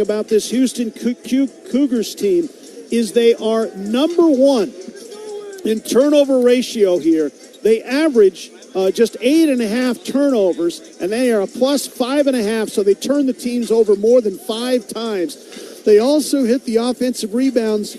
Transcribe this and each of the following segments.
About this Houston Cougars team is they are number one in turnover ratio here. They average just 8.5 turnovers, and they are a plus 5.5, so they turn the teams over more than 5 times. They also hit the offensive rebounds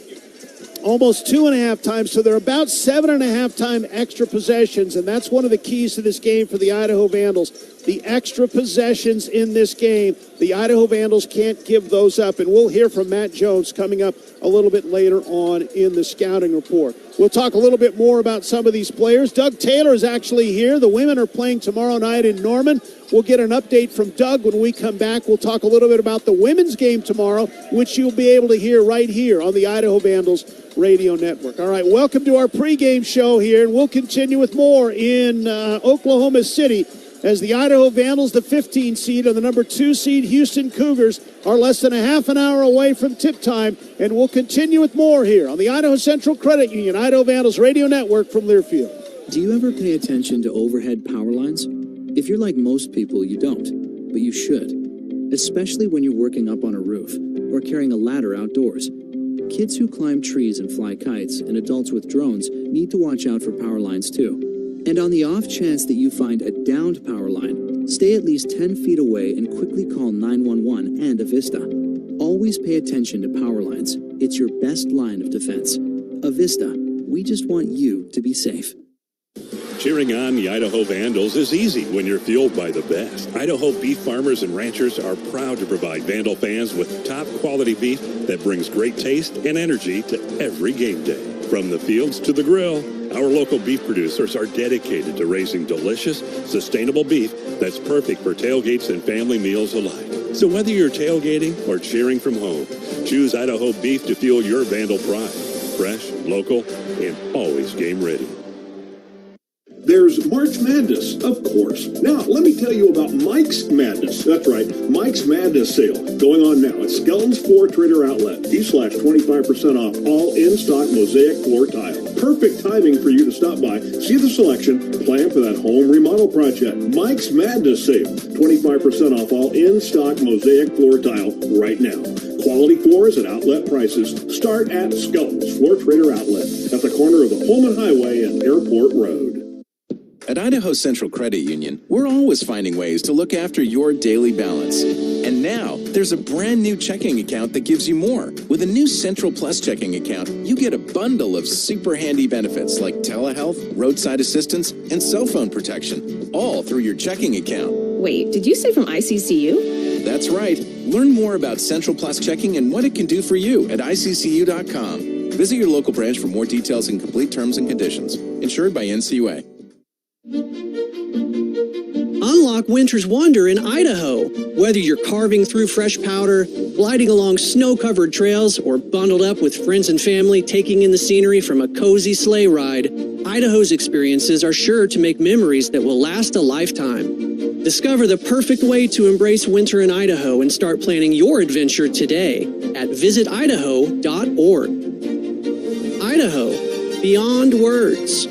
almost 2.5 times, so they're about 7.5 time extra possessions, and that's one of the keys to this game for the Idaho Vandals. The extra possessions in this game, the Idaho Vandals can't give those up, and we'll hear from Matt Jones coming up a little bit later on in the scouting report. We'll talk a little bit more about some of these players. Doug Taylor is actually here. The women are playing tomorrow night in Norman. We'll get an update from Doug when we come back. We'll talk a little bit about the women's game tomorrow, which you'll be able to hear right here on the Idaho Vandals Radio Network. All right, welcome to our pregame show here, and we'll continue with more in Oklahoma City as the Idaho Vandals, the 15 seed, and the number 2 seed Houston Cougars are less than a half an hour away from tip time, and we'll continue with more here on the Idaho Central Credit Union Idaho Vandals Radio Network from Learfield. Do you ever pay attention to overhead power lines? If you're like most people, you don't, but you should, especially when you're working up on a roof or carrying a ladder outdoors. Kids who climb trees and fly kites and adults with drones need to watch out for power lines too. And on the off chance that you find a downed power line, stay at least 10 feet away and quickly call 911 and Avista. Always pay attention to power lines. It's your best line of defense. Avista, we just want you to be safe. Cheering on the Idaho Vandals is easy when you're fueled by the best. Idaho beef farmers and ranchers are proud to provide Vandal fans with top quality beef that brings great taste and energy to every game day. From the fields to the grill, our local beef producers are dedicated to raising delicious, sustainable beef that's perfect for tailgates and family meals alike. So whether you're tailgating or cheering from home, choose Idaho beef to fuel your Vandal pride. Fresh, local, and always game ready. There's March Madness, of course. Now, let me tell you about Mike's Madness. That's right, Mike's Madness sale going on now at Skelton's Floor Trader Outlet. D/25% off all in-stock mosaic floor tile. Perfect timing for you to stop by, see the selection, plan for that home remodel project. Mike's Madness sale, 25% off all in-stock mosaic floor tile right now. Quality floors at outlet prices. Start at Skelton's Floor Trader Outlet at the corner of the Pullman Highway and Airport Road. At Idaho Central Credit Union, we're always finding ways to look after your daily balance. And now, there's a brand new checking account that gives you more. With a new Central Plus checking account, you get a bundle of super handy benefits like telehealth, roadside assistance, and cell phone protection, all through your checking account. Wait, did you say from ICCU? That's right. Learn more about Central Plus checking and what it can do for you at ICCU.com. Visit your local branch for more details and complete terms and conditions. Insured by NCAA. Unlock winter's wonder in Idaho. Whether you're carving through fresh powder, gliding along snow-covered trails, or bundled up with friends and family taking in the scenery from a cozy sleigh ride, Idaho's experiences are sure to make memories that will last a lifetime. Discover the perfect way to embrace winter in Idaho and start planning your adventure today at visitidaho.org. Idaho, beyond words.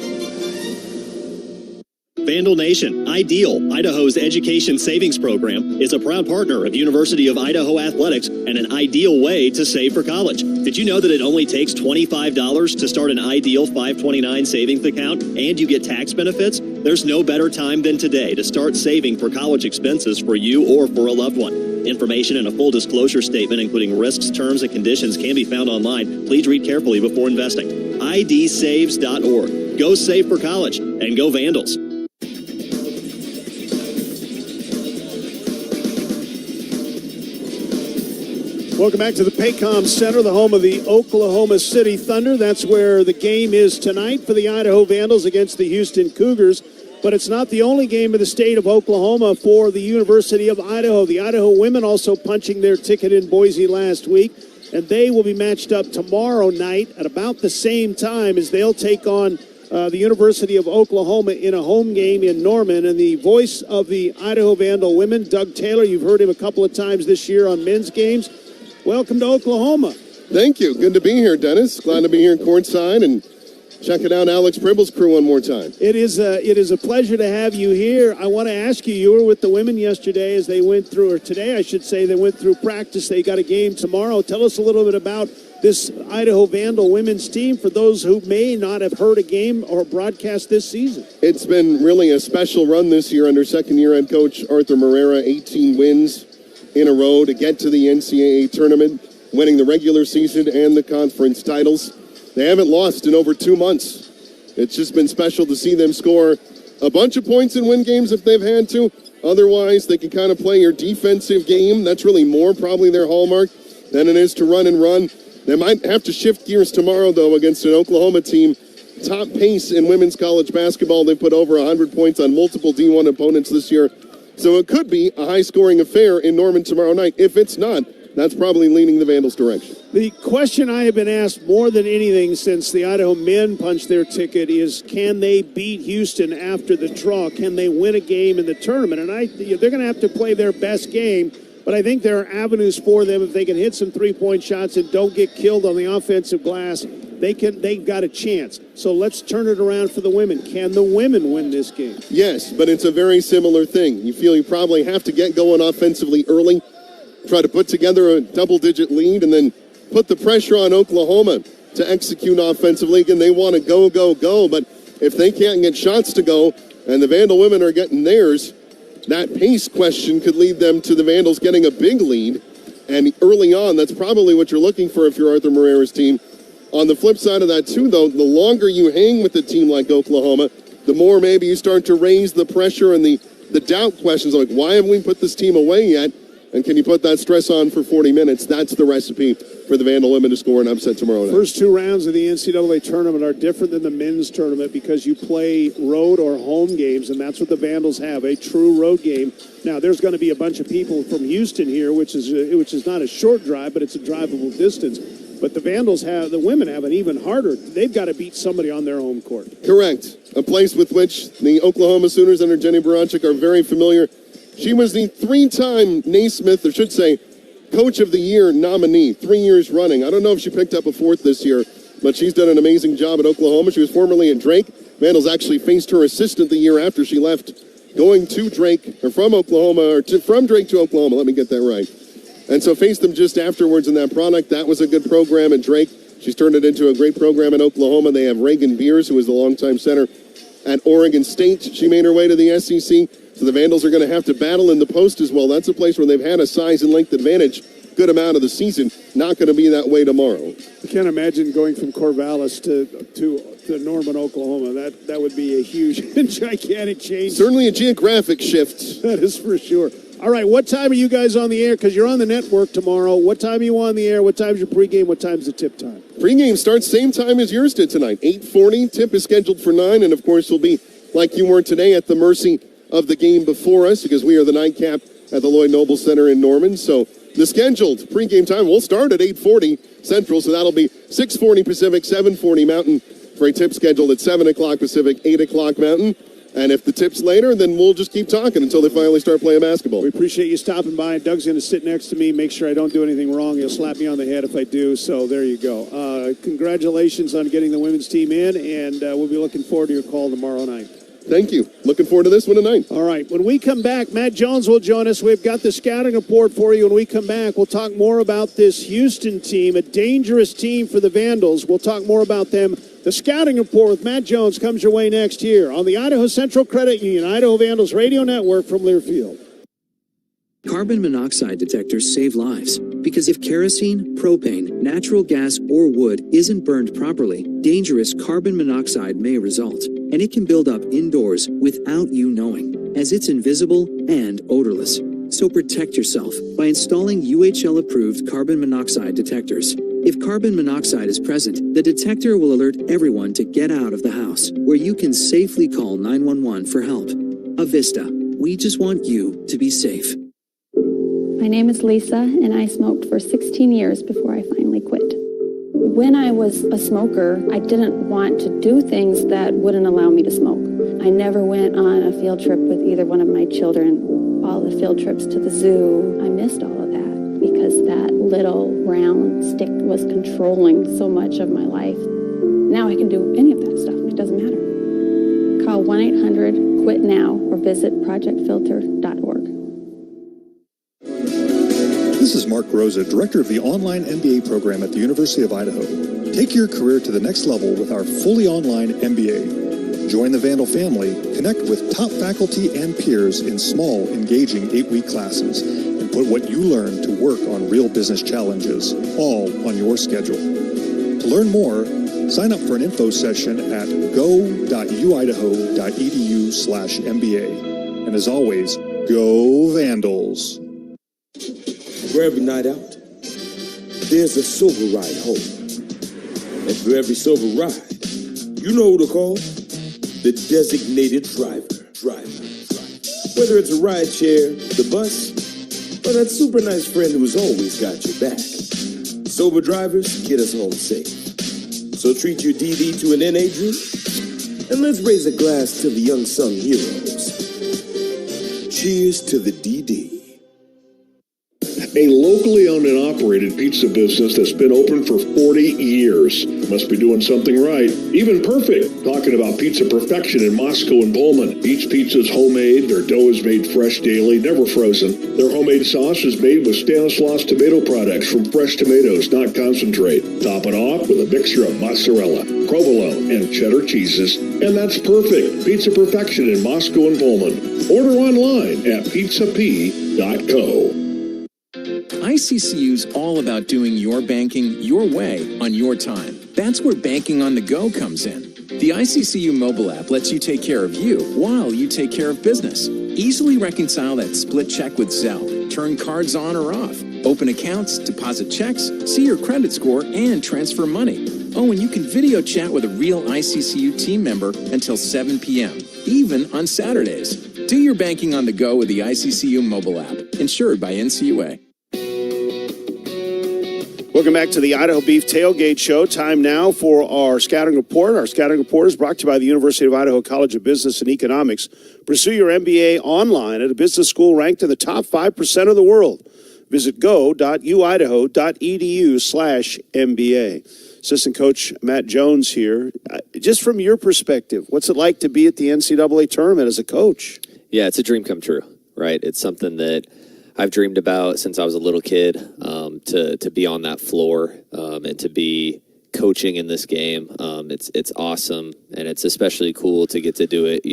Vandal Nation, Ideal, Idaho's education savings program, is a proud partner of University of Idaho Athletics and an ideal way to save for college. Did you know that it only takes $25 to start an Ideal 529 savings account and you get tax benefits? There's no better time than today to start saving for college expenses for you or for a loved one. Information and a full disclosure statement, including risks, terms, and conditions, can be found online. Please read carefully before investing. idsaves.org. Go save for college and go Vandals. Welcome back to the Paycom Center, the home of the Oklahoma City Thunder. That's where the game is tonight for the Idaho Vandals against the Houston Cougars. But it's not the only game in the state of Oklahoma for the University of Idaho. The Idaho women also punching their ticket in Boise last week. And they will be matched up tomorrow night at about the same time as they'll take on the University of Oklahoma in a home game in Norman. And the voice of the Idaho Vandal women, Doug Taylor, you've heard him a couple of times this year on men's games. Welcome to Oklahoma. Thank you. Good to be here, Dennis. Glad to be here in courtside and checking out Alex Pribble's crew one more time. It is a pleasure to have you here. I want to ask you, you were with the women yesterday as they went through, or today I should say, they went through practice. They got a game tomorrow. Tell us a little bit about this Idaho Vandal women's team for those who may not have heard a game or broadcast this season. It's been really a special run this year under second-year head coach Arthur Marrera, 18 wins in a row to get to the NCAA tournament, winning the regular season and the conference titles. They haven't lost in over 2 months. It's just been special to see them score a bunch of points and win games if they've had to. Otherwise, they can kind of play your defensive game. That's really more probably their hallmark than it is to run and run. They might have to shift gears tomorrow, though, against an Oklahoma team. Top pace in women's college basketball. They put over 100 points on multiple D1 opponents this year. So it could be a high-scoring affair in Norman tomorrow night. If it's not, that's probably leaning the Vandals' direction. The question I have been asked more than anything since the Idaho men punched their ticket is, can they beat Houston after the draw? Can they win a game in the tournament? And they're going to have to play their best game. But I think there are avenues for them if they can hit some three-point shots and don't get killed on the offensive glass. They've got a chance. So let's turn it around for the women. Can the women win this game? Yes, but it's a very similar thing. You feel you probably have to get going offensively early, try to put together a double-digit lead, and then put the pressure on Oklahoma to execute offensively. Again, they want to go, go, go. But if they can't get shots to go and the Vandal women are getting theirs, that pace question could lead them to the Vandals getting a big lead. And early on, that's probably what you're looking for if you're Arthur Marrera's team. On the flip side of that, too, though, the longer you hang with a team like Oklahoma, the more maybe you start to raise the pressure and the doubt questions like, why haven't we put this team away yet? And can you put that stress on for 40 minutes? That's the recipe for the Vandal women to score an upset tomorrow night. First two rounds of the NCAA tournament are different than the men's tournament because you play road or home games, and that's what the Vandals have, a true road game. Now, there's going to be a bunch of people from Houston here, which is not a short drive, but it's a drivable distance. But the women have an even harder. They've got to beat somebody on their home court. Correct. A place with which the Oklahoma Sooners under Jenny Baranczyk are very familiar. She was the three-time Naismith, or should say, Coach of the Year nominee, 3 years running. I don't know if she picked up a fourth this year, but she's done an amazing job at Oklahoma. She was formerly at Drake. Vandals actually faced her assistant the year after she left, going to Drake, or from Oklahoma, or from Drake to Oklahoma. Let me get that right. And so faced them just afterwards in that product. That was a good program at Drake. She's turned it into a great program in Oklahoma. They have Reagan Beers, who is the longtime center at Oregon State. She made her way to the SEC. So the Vandals are going to have to battle in the post as well. That's a place where they've had a size and length advantage good amount of the season. Not going to be that way tomorrow. I can't imagine going from Corvallis to Norman, Oklahoma. That would be a huge and gigantic change. Certainly a geographic shift. That is for sure. All right, what time are you guys on the air? Because you're on the network tomorrow. What time are you on the air? What time's your pregame? What time's the tip time? Pregame starts same time as yours did tonight, 8:40. Tip is scheduled for 9, and of course we'll be, like you were today, at the mercy of the game before us because we are the nightcap at the Lloyd Noble Center in Norman. So the scheduled pregame time will start at 8:40 Central, so that'll be 6:40 Pacific, 7:40 Mountain for a tip scheduled at 7 o'clock Pacific, 8 o'clock Mountain. And if the tip's later, then we'll just keep talking until they finally start playing basketball. We appreciate you stopping by. Doug's going to sit next to me, make sure I don't do anything wrong. He'll slap me on the head if I do, so there you go. Congratulations on getting the women's team in, and we'll be looking forward to your call tomorrow night. Thank you. Looking forward to this one tonight. All right. When we come back, Matt Jones will join us. We've got the scouting report for you. When we come back, we'll talk more about this Houston team, a dangerous team for the Vandals. We'll talk more about them. The scouting report with Matt Jones comes your way next here on the Idaho Central Credit Union, Idaho Vandals Radio Network from Learfield. Carbon monoxide detectors save lives because if kerosene, propane, natural gas, or wood isn't burned properly, dangerous carbon monoxide may result, and it can build up indoors without you knowing, as it's invisible and odorless. So protect yourself by installing UHL-approved carbon monoxide detectors. If carbon monoxide is present, the detector will alert everyone to get out of the house, where you can safely call 911 for help. Avista, we just want you to be safe. My name is Lisa, and I smoked for 16 years before I finally quit. When I was a smoker, I didn't want to do things that wouldn't allow me to smoke. I never went on a field trip with either one of my children. All the field trips to the zoo, I missed all of that because that little round stick was controlling so much of my life. Now I can do any of that stuff. It doesn't matter. Call 1-800-QUIT-NOW or visit projectfilter.org. This is Mark Rosa, Director of the online MBA program at the University of Idaho. Take your career to the next level with our fully online MBA. Join the Vandal family, connect with top faculty and peers in small, engaging 8-week classes, and put what you learn to work on real business challenges, all on your schedule. To learn more, sign up for an info session at go.uidaho.edu/MBA. And as always, go Vandals. For every night out, there's a silver ride home. And for every silver ride, you know who to call? The designated driver. Whether it's a ride share, the bus, or that super nice friend who's always got your back. Sober drivers get us home safe. So treat your DD to an NA drink, and let's raise a glass to the young sung heroes. Cheers to the DD. A locally owned and operated pizza business that's been open for 40 years. Must be doing something right. Even perfect. Talking about pizza perfection in Moscow and Pullman. Each pizza is homemade. Their dough is made fresh daily, never frozen. Their homemade sauce is made with Stanislaus tomato products from fresh tomatoes, not concentrate. Top it off with a mixture of mozzarella, provolone, and cheddar cheeses. And that's perfect. Pizza perfection in Moscow and Pullman. Order online at pizzap.co. ICCU's all about doing your banking your way on your time. That's where banking on the go comes in. The ICCU mobile app lets you take care of you while you take care of business. Easily reconcile that split check with Zelle, turn cards on or off, open accounts, deposit checks, see your credit score, and transfer money. Oh, and you can video chat with a real ICCU team member until 7 p.m., even on Saturdays. Do your banking on the go with the ICCU mobile app, insured by NCAA. Welcome back to the Idaho Beef Tailgate Show. Time now for our scouting report. Our scouting report is brought to you by the University of Idaho College of Business and Economics. Pursue your MBA online at a business school ranked in the top 5% of the world. Visit go.uidaho.edu/MBA. Assistant Coach Matt Jones here. Just from your perspective, what's it like to be at the NCAA tournament as a coach? Yeah, it's a dream come true, right? It's something that I've dreamed about since I was a little kid, to be on that floor and to be coaching in this game. It's awesome, and it's especially cool to get to do it,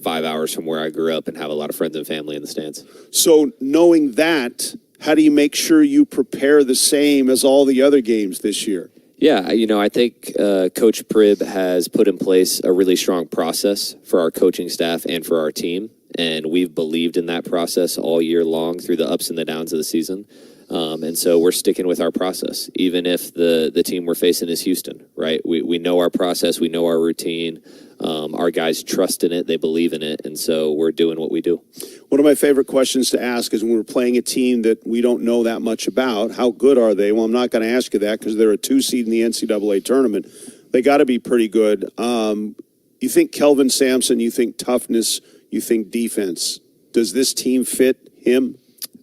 5 hours from where I grew up and have a lot of friends and family in the stands. So knowing that, how do you make sure you prepare the same as all the other games this year? Yeah, I think Coach Pribble has put in place a really strong process for our coaching staff and for our team. And we've believed in that process all year long through the ups and the downs of the season. And so we're sticking with our process, even if the team we're facing is Houston, right? We know our process. We know our routine. Our guys trust in it. They believe in it. And so we're doing what we do. One of my favorite questions to ask is when we're playing a team that we don't know that much about, how good are they? Well, I'm not going to ask you that because they're a 2 seed in the NCAA tournament. They got to be pretty good. You think Kelvin Sampson, you think toughness, you think defense. Does this team fit him?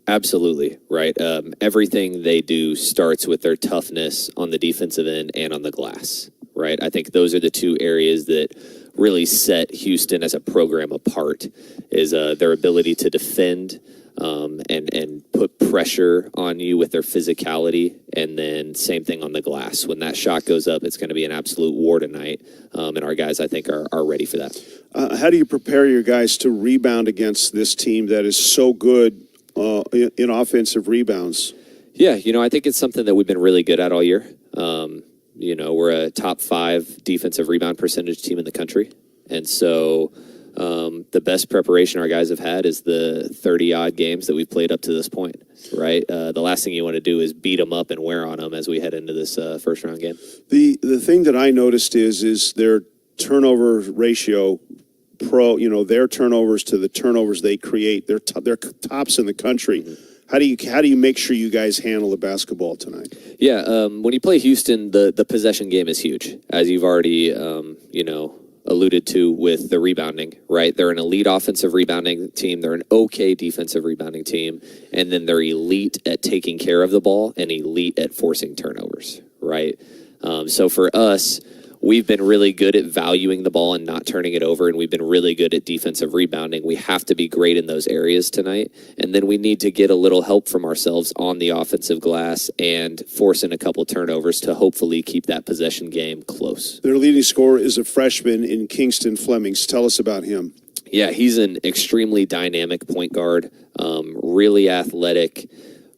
Absolutely, right. Everything they do starts with their toughness on the defensive end and on the glass, right? I think those are the two areas that really set Houston as a program apart, is their ability to defend and put pressure on you with their physicality, and then same thing on the glass. When that shot goes up, it's going to be an absolute war tonight, and our guys, I think, are ready for that. How do you prepare your guys to rebound against this team that is so good in offensive rebounds? Yeah, I think it's something that we've been really good at all year. We're a top 5 defensive rebound percentage team in the country. And so the best preparation our guys have had is the 30-odd games that we've played up to this point, right? The last thing you want to do is beat them up and wear on them as we head into this first-round game. The thing that I noticed is their turnover ratio, their turnovers to the turnovers they create. They're tops in the country. Mm-hmm. How do you make sure you guys handle the basketball tonight? Yeah, when you play Houston, the possession game is huge, as you've already alluded to with the rebounding, right? They're an elite offensive rebounding team. They're an okay defensive rebounding team, and then they're elite at taking care of the ball and elite at forcing turnovers, right? So for us, we've been really good at valuing the ball and not turning it over, and we've been really good at defensive rebounding. We have to be great in those areas tonight, and then we need to get a little help from ourselves on the offensive glass and force in a couple turnovers to hopefully keep that possession game close. Their leading scorer is a freshman in Kingston Flemings. Tell us about him. Yeah, he's an extremely dynamic point guard, really athletic,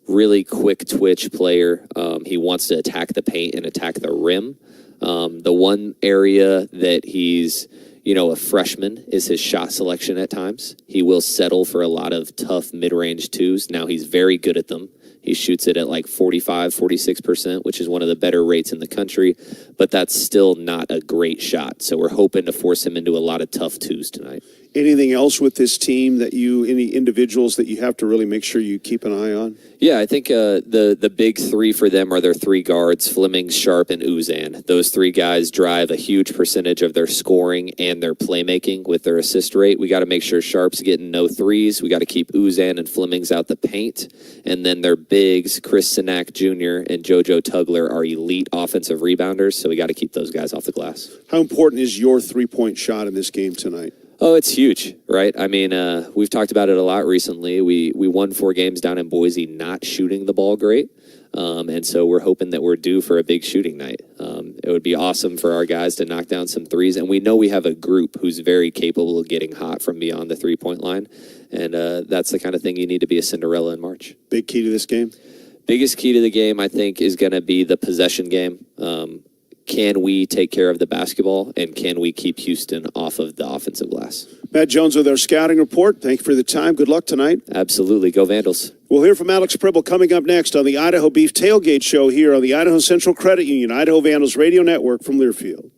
really quick twitch player. He wants to attack the paint and attack the rim. The one area that he's, a freshman is his shot selection at times. He will settle for a lot of tough mid-range twos. Now he's very good at them. He shoots it at like 45, 46%, which is one of the better rates in the country, but that's still not a great shot. So we're hoping to force him into a lot of tough twos tonight. Anything else with this team any individuals that you have to really make sure you keep an eye on? Yeah, I think the big three for them are their three guards, Fleming, Sharp, and Uzan. Those three guys drive a huge percentage of their scoring and their playmaking with their assist rate. We got to make sure Sharp's getting no threes. We got to keep Uzan and Fleming's out the paint. And then their bigs, Chris Sinak Jr. and JoJo Tugler, are elite offensive rebounders, so we got to keep those guys off the glass. How important is your three-point shot in this game tonight? Oh, it's huge, right? I mean, we've talked about it a lot recently. We won 4 games down in Boise not shooting the ball great, and so we're hoping that we're due for a big shooting night. It would be awesome for our guys to knock down some threes, and we know we have a group who's very capable of getting hot from beyond the three-point line, and that's the kind of thing you need to be a Cinderella in March. Big key to this game? Biggest key to the game, I think, is going to be the possession game. Can we take care of the basketball, and can we keep Houston off of the offensive glass? Matt Jones with our scouting report. Thank you for the time. Good luck tonight. Absolutely. Go Vandals. We'll hear from Alex Pribble coming up next on the Idaho Beef Tailgate Show here on the Idaho Central Credit Union, Idaho Vandals Radio Network from Learfield.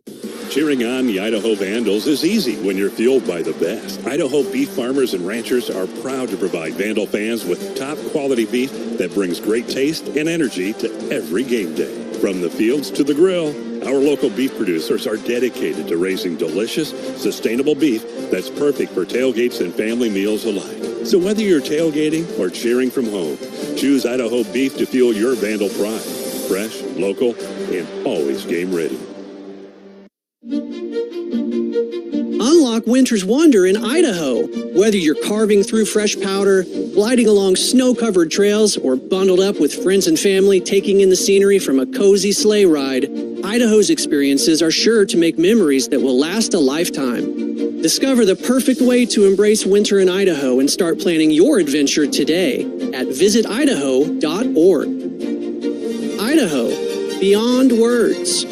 Cheering on the Idaho Vandals is easy when you're fueled by the best. Idaho beef farmers and ranchers are proud to provide Vandal fans with top quality beef that brings great taste and energy to every game day. From the fields to the grill, our local beef producers are dedicated to raising delicious, sustainable beef that's perfect for tailgates and family meals alike. So whether you're tailgating or cheering from home, choose Idaho beef to fuel your Vandal pride. Fresh, local, and always game ready. Unlock winter's wonder in Idaho. Whether you're carving through fresh powder, gliding along snow-covered trails, or bundled up with friends and family taking in the scenery from a cozy sleigh ride, Idaho's experiences are sure to make memories that will last a lifetime. Discover the perfect way to embrace winter in Idaho and start planning your adventure today at visitidaho.org. Idaho, beyond words.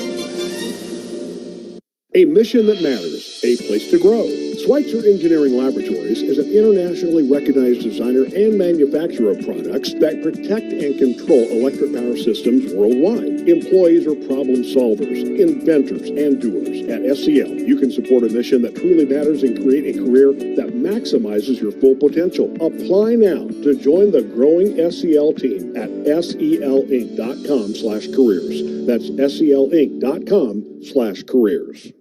A mission that matters, a place to grow. Schweitzer Engineering Laboratories is an internationally recognized designer and manufacturer of products that protect and control electric power systems worldwide. Employees are problem solvers, inventors, and doers. At SEL, you can support a mission that truly matters and create a career that maximizes your full potential. Apply now to join the growing SEL team at selinc.com/careers. That's selinc.com/careers.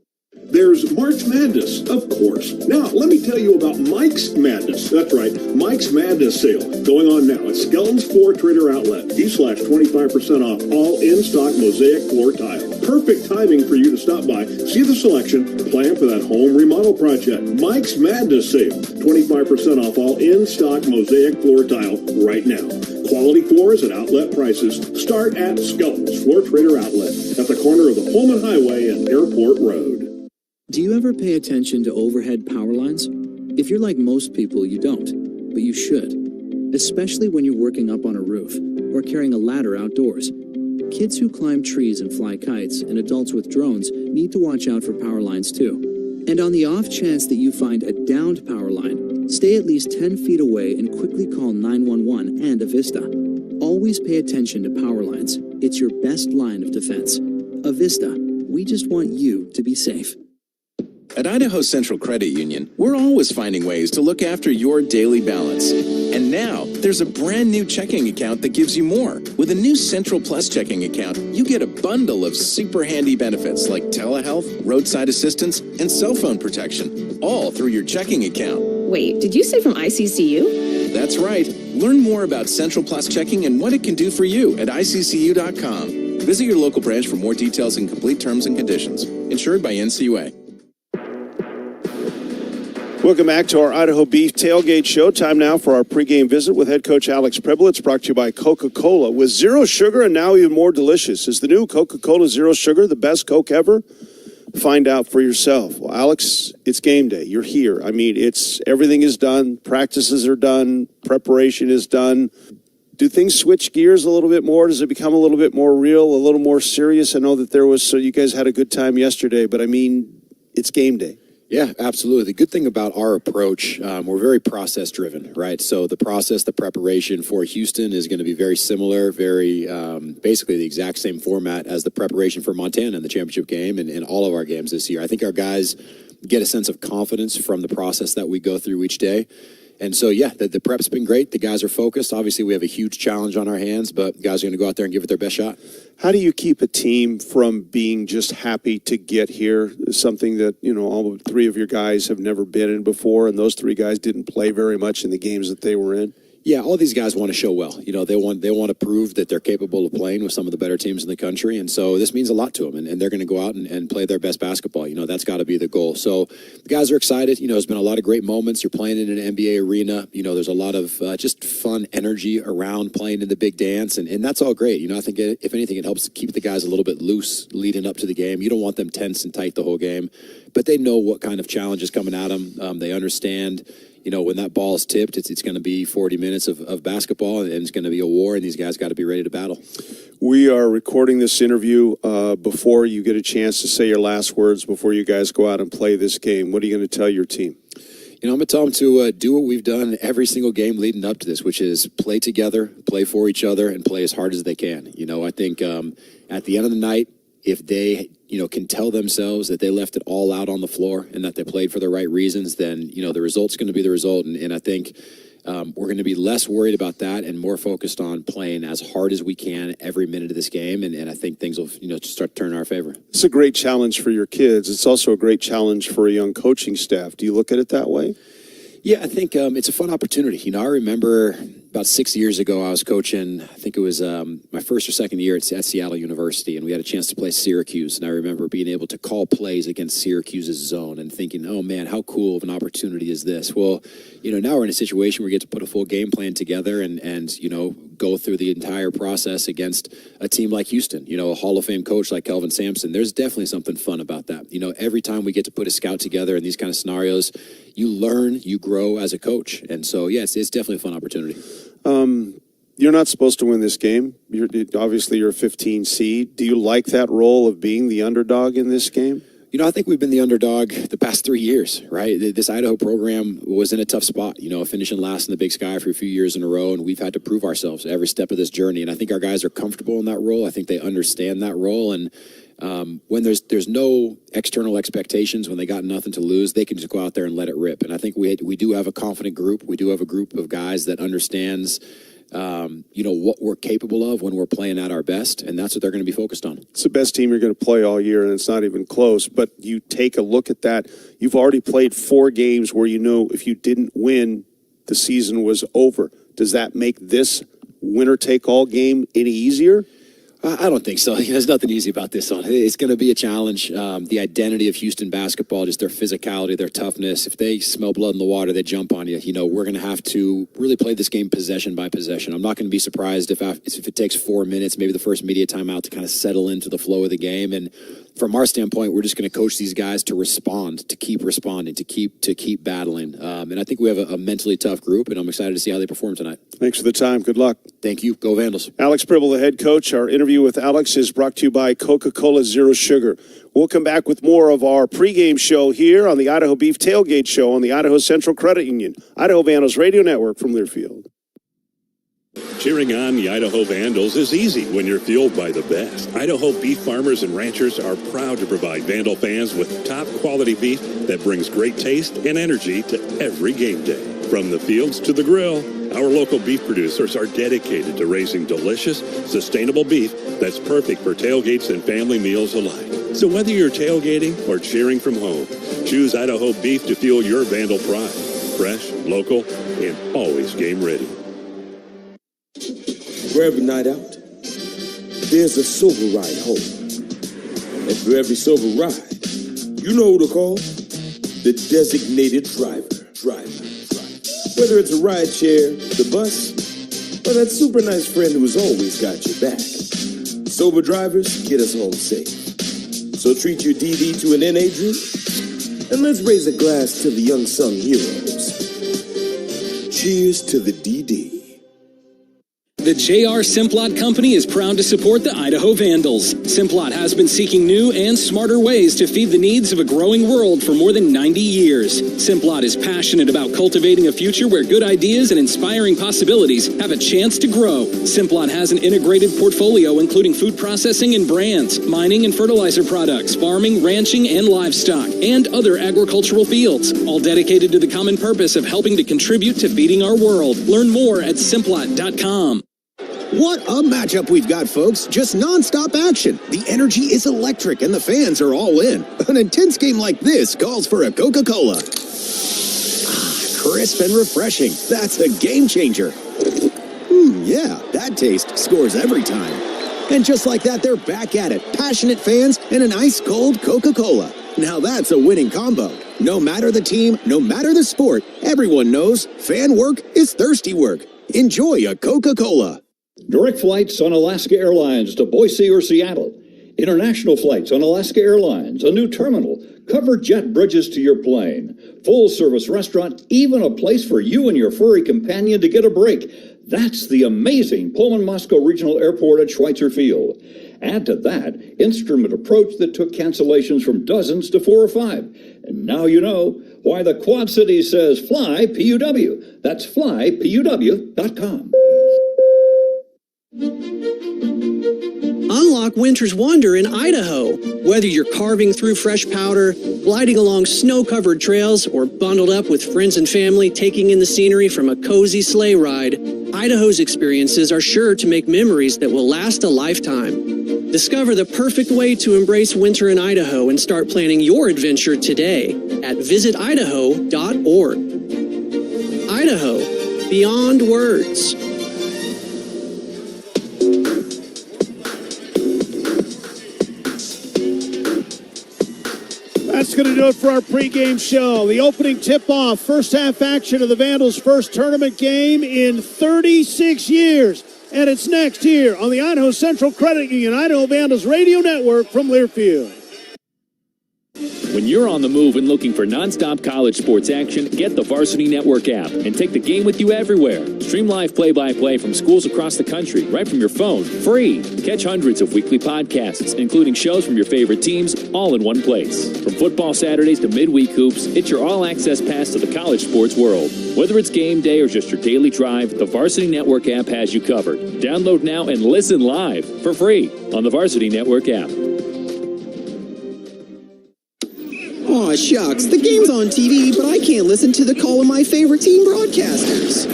There's March Madness, of course. Now, let me tell you about Mike's Madness. That's right, Mike's Madness sale going on now at Skelton's Floor Trader Outlet. /25% off all in-stock mosaic floor tile. Perfect timing for you to stop by, see the selection, plan for that home remodel project. Mike's Madness sale, 25% off all in-stock mosaic floor tile right now. Quality floors at outlet prices. Start at Skelton's Floor Trader Outlet at the corner of the Pullman Highway and Airport Road. Do you ever pay attention to overhead power lines? If you're like most people, you don't, but you should. Especially when you're working up on a roof or carrying a ladder outdoors. Kids who climb trees and fly kites and adults with drones need to watch out for power lines too. And on the off chance that you find a downed power line, stay at least 10 feet away and quickly call 911 and Avista. Always pay attention to power lines. It's your best line of defense. Avista, we just want you to be safe. At Idaho Central Credit Union, we're always finding ways to look after your daily balance. And now, there's a brand new checking account that gives you more. With a new Central Plus checking account, you get a bundle of super handy benefits like telehealth, roadside assistance, and cell phone protection, all through your checking account. Wait, did you say from ICCU? That's right. Learn more about Central Plus checking and what it can do for you at ICCU.com. Visit your local branch for more details and complete terms and conditions. Insured by NCAA. Welcome back to our Idaho Beef Tailgate Show. Time now for our pregame visit with head coach Alex Pribble. It's brought to you by Coca-Cola. With zero sugar and now even more delicious. Is the new Coca-Cola Zero Sugar the best Coke ever? Find out for yourself. Well, Alex, it's game day. You're here. I mean, everything is done. Practices are done. Preparation is done. Do things switch gears a little bit more? Does it become a little bit more real, a little more serious? I know that so you guys had a good time yesterday, but I mean, it's game day. Yeah, absolutely. The good thing about our approach, we're very process driven, right? So the process, the preparation for Houston is going to be very similar, very basically the exact same format as the preparation for Montana in the championship game and all of our games this year. I think our guys get a sense of confidence from the process that we go through each day. And so, yeah, the prep's been great. The guys are focused. Obviously, we have a huge challenge on our hands, but guys are going to go out there and give it their best shot. How do you keep a team from being just happy to get here? Something that, all three of your guys have never been in before, and those three guys didn't play very much in the games that they were in. Yeah, all these guys want to show well. They want to prove that they're capable of playing with some of the better teams in the country, and so this means a lot to them, and they're going to go out and play their best basketball. That's got to be the goal. So the guys are excited. There's been a lot of great moments. You're playing in an NBA arena. There's a lot of just fun energy around playing in the big dance, and that's all great. I think if anything, it helps keep the guys a little bit loose leading up to the game. You don't want them tense and tight the whole game, but they know what kind of challenge is coming at them. They understand. When that ball is tipped, it's going to be 40 minutes of basketball, and it's going to be a war, and these guys got to be ready to battle. We are recording this interview before you get a chance to say your last words before you guys go out and play this game. What are you going to tell your team? I'm going to tell them to do what we've done every single game leading up to this, which is play together, play for each other, and play as hard as they can. I think at the end of the night, if they, can tell themselves that they left it all out on the floor and that they played for the right reasons, then, the result's going to be the result. And I think we're going to be less worried about that and more focused on playing as hard as we can every minute of this game. And I think things will, start to turn in our favor. It's a great challenge for your kids. It's also a great challenge for a young coaching staff. Do you look at it that way? Yeah, I think it's a fun opportunity. I remember about 6 years ago, I was coaching, I think it was my first or second year at Seattle University, and we had a chance to play Syracuse. And I remember being able to call plays against Syracuse's zone and thinking, oh, man, how cool of an opportunity is this? Well, now we're in a situation where we get to put a full game plan together and go through the entire process against a team like Houston, a Hall of Fame coach like Kelvin Sampson. There's definitely something fun about that. Every time we get to put a scout together in these kind of scenarios, you learn, you grow as a coach. And so, yes, it's definitely a fun opportunity. You're not supposed to win this game. Obviously, you're a 15 seed. Do you like that role of being the underdog in this game? I think we've been the underdog the past 3 years, right? This Idaho program was in a tough spot, finishing last in the Big Sky for a few years in a row, and we've had to prove ourselves every step of this journey. And I think our guys are comfortable in that role. I think they understand that role. And when there's no external expectations, when they got nothing to lose, they can just go out there and let it rip. And I think we do have a confident group. We do have a group of guys that understands what we're capable of when we're playing at our best, and that's what they're going to be focused on. It's the best team you're going to play all year, and it's not even close. But you take a look at that. You've already played 4 games where if you didn't win, the season was over. Does that make this winner-take-all game any easier? I don't think so. There's nothing easy about this one. It's going to be a challenge. The identity of Houston basketball, just their physicality, their toughness. If they smell blood in the water, they jump on you. We're going to have to really play this game possession by possession. I'm not going to be surprised if it takes 4 minutes, maybe the first media timeout, to kind of settle into the flow of the game. And from our standpoint, we're just going to coach these guys to respond, to keep responding, to keep battling. And I think we have a mentally tough group, and I'm excited to see how they perform tonight. Thanks for the time. Good luck. Thank you. Go Vandals. Alex Pribble, the head coach. Our interview with Alex is brought to you by Coca-Cola Zero Sugar. We'll come back with more of our pregame show here on the Idaho Beef Tailgate Show on the Idaho Central Credit Union, Idaho Vandals Radio Network from Learfield. Cheering on the Idaho Vandals is easy when you're fueled by the best. Idaho beef farmers and ranchers are proud to provide Vandal fans with top quality beef that brings great taste and energy to every game day. From the fields to the grill, our local beef producers are dedicated to raising delicious, sustainable beef that's perfect for tailgates and family meals alike. So whether you're tailgating or cheering from home, choose Idaho beef to fuel your Vandal pride. Fresh, local, and always game ready. For every night out, there's a silver ride home. And for every silver ride, You know who to call? The designated driver. Whether it's a ride share, the bus, or that super nice friend who's always got your back. Sober drivers get us home safe. So treat your DD to an NA drink, and let's raise a glass to the unsung heroes. Cheers to the DD. The J.R. Simplot Company is proud to support the Idaho Vandals. Simplot has been seeking new and smarter ways to feed the needs of a growing world for more than 90 years. Simplot is passionate about cultivating a future where good ideas and inspiring possibilities have a chance to grow. Simplot has an integrated portfolio including food processing and brands, mining and fertilizer products, farming, ranching, and livestock, and other agricultural fields, all dedicated to the common purpose of helping to contribute to feeding our world. Learn more at simplot.com. What a matchup we've got, folks. Just non-stop action. The energy is electric and the fans are all in. An intense game like this calls for a Coca-Cola. Crisp and refreshing. That's a game changer. Yeah, that taste scores every time. And just like that, they're back at it. Passionate fans and an ice-cold Coca-Cola. Now that's a winning combo. No matter the team, no matter the sport, everyone knows fan work is thirsty work. Enjoy a Coca-Cola. Direct flights on Alaska Airlines to Boise or Seattle. International flights on Alaska Airlines. A new terminal. Covered jet bridges to your plane. Full-service restaurant. Even a place for you and your furry companion to get a break. That's the amazing Pullman-Moscow Regional Airport at Schweitzer Field. Add to that instrument approach that took cancellations from dozens to 4 or 5. And now you know why the Quad Cities says fly PUW. That's flypuw.com. Unlock winter's wonder in Idaho. Whether you're carving through fresh powder, gliding along snow-covered trails, or bundled up with friends and family taking in the scenery from a cozy sleigh ride, Idaho's experiences are sure to make memories that will last a lifetime. Discover the perfect way to embrace winter in Idaho and start planning your adventure today at visitidaho.org. Idaho, beyond words. That's going to do it for our pregame show. The opening tip-off, first half action of the Vandals' first tournament game in 36 years. And it's next here on the Idaho Central Credit Union Idaho Vandals Radio Network from Learfield. When you're on the move and looking for nonstop college sports action, get the Varsity Network app and take the game with you everywhere. Stream live play-by-play from schools across the country right from your phone, free. Catch hundreds of weekly podcasts, including shows from your favorite teams, all in one place. From football Saturdays to midweek hoops, it's your all-access pass to the college sports world. Whether it's game day or just your daily drive, the Varsity Network app has you covered. Download now and listen live for free on the Varsity Network app. Aw, shucks. The game's on TV, but I can't listen to the call of my favorite team broadcasters.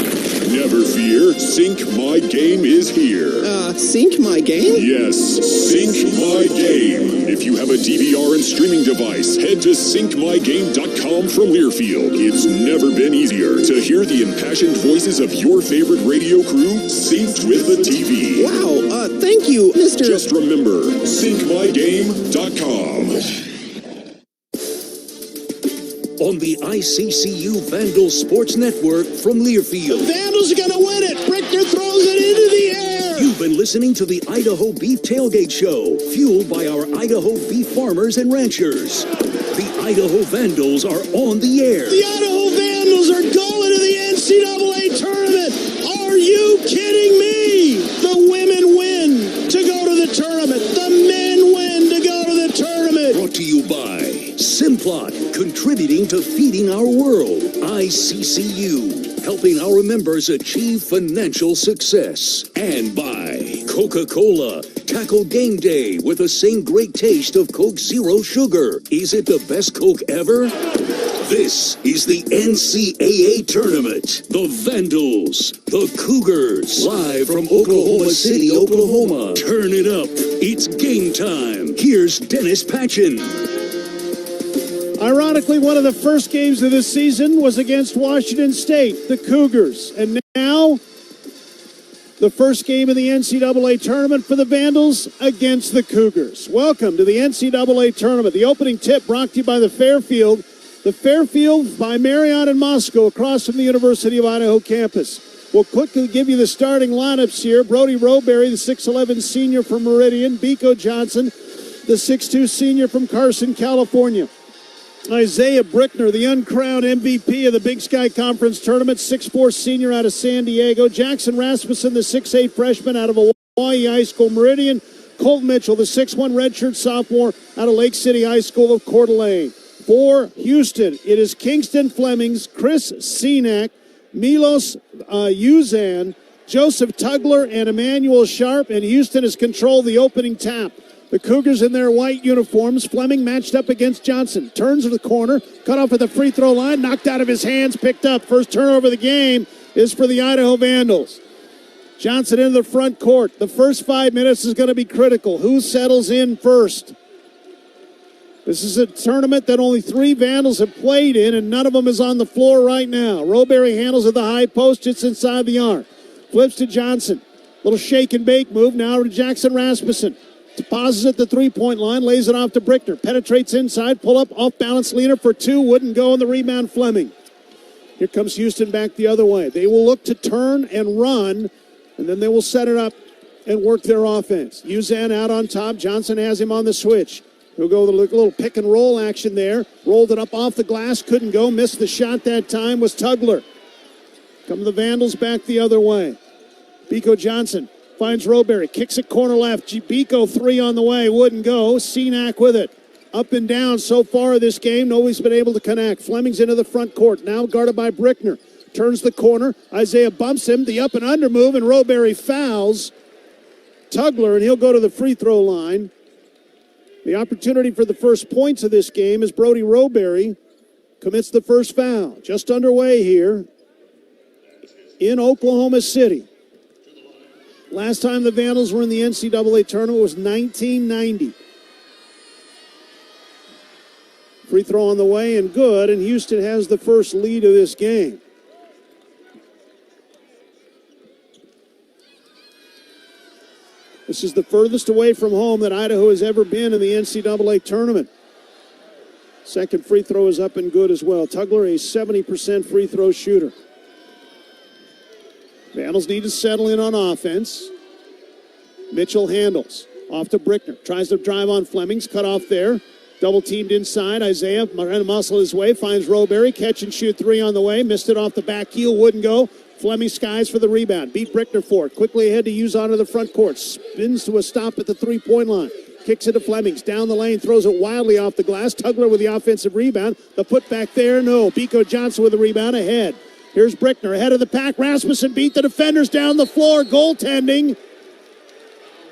Never fear. Sync My Game is here. Sync My Game? Yes, Sync My Game. If you have a DVR and streaming device, head to syncmygame.com from Learfield. It's never been easier to hear the impassioned voices of your favorite radio crew synced with the TV. Wow, thank you, Mr. Just remember, syncmygame.com. On the ICCU Vandals Sports Network from Learfield. The Vandals are going to win it. Richter throws it into the air. You've been listening to the Idaho Beef Tailgate Show, fueled by our Idaho beef farmers and ranchers. The Idaho Vandals are on the air. The Idaho Vandals are going to the NCAA tournament. Are you kidding me? The women win to go to the tournament. The men win to go to the tournament. Brought to you by Simplot, contributing to feeding our world. ICCU, helping our members achieve financial success. And by Coca-Cola, tackle game day with the same great taste of Coke Zero Sugar. Is it the best Coke ever? This is the NCAA tournament. The Vandals, the Cougars, live from Oklahoma City, Oklahoma. Turn it up. It's game time. Here's Dennis Patchen. Ironically, one of the first games of this season was against Washington State, the Cougars. And now the first game of the NCAA tournament for the Vandals against the Cougars. Welcome to the NCAA tournament. The opening tip brought to you by the Fairfield. The Fairfield by Marriott in Moscow across from the University of Idaho campus. We'll quickly give you the starting lineups here. Brody Roberry, the 6'11 senior from Meridian. Biko Johnson, the 6'2 senior from Carson, California. Isaiah Brickner, the uncrowned MVP of the Big Sky Conference Tournament, 6'4 senior out of San Diego. Jackson Rasmussen, the 6'8 freshman out of Hawaii High School, Meridian. Colton Mitchell, the 6'1 redshirt sophomore out of Lake City High School of Coeur d'Alene. For Houston, it is Kingston Flemings, Chris Senack, Milos Uzan, Joseph Tugler, and Emmanuel Sharp, and Houston has controlled the opening tap. The Cougars in their white uniforms. Fleming matched up against Johnson. Turns to the corner. Cut off at the free throw line. Knocked out of his hands. Picked up. First turnover of the game is for the Idaho Vandals. Johnson into the front court. The first 5 minutes is going to be critical. Who settles in first? This is a tournament that only 3 Vandals have played in, and none of them is on the floor right now. Roberry handles at the high post. It's inside the arc. Flips to Johnson. Little shake and bake move now to Jackson Rasmussen. Pauses at the three-point line, lays it off to Brickner. Penetrates inside, pull up, off-balance leaner for 2. Wouldn't go on the rebound, Fleming. Here comes Houston back the other way. They will look to turn and run, and then they will set it up and work their offense. Uzan out on top. Johnson has him on the switch. He'll go with a little pick and roll action there. Rolled it up off the glass, couldn't go. Missed the shot that time was Tugler. Come the Vandals back the other way. Biko Johnson finds Roberry, kicks it corner left. Biko 3 on the way, wouldn't go. Senack with it. Up and down so far this game. Nobody's been able to connect. Fleming's into the front court, now guarded by Brickner. Turns the corner. Isaiah bumps him. The up and under move, and Roberry fouls Tugler, and he'll go to the free throw line. The opportunity for the first points of this game is Brody Roberry commits the first foul. Just underway here in Oklahoma City. Last time the Vandals were in the NCAA tournament was 1990. Free throw on the way and good, and Houston has the first lead of this game. This is the furthest away from home that Idaho has ever been in the NCAA tournament. Second free throw is up and good as well. Tugler, a 70% free throw shooter. Vandals need to settle in on offense. Mitchell handles. Off to Brickner. Tries to drive on Flemings. Cut off there. Double teamed inside. Isaiah trying to muscle his way. Finds Roberry. Catch and shoot 3 on the way. Missed it off the back heel. Wouldn't go. Fleming skies for the rebound. Beat Brickner for it. Quickly ahead to use onto the front court. Spins to a stop at the three-point line. Kicks it to Flemings. Down the lane. Throws it wildly off the glass. Tugler with the offensive rebound. The put back there. No. Biko Johnson with the rebound ahead. Here's Brickner ahead of the pack. Rasmussen beat the defenders down the floor. Goaltending.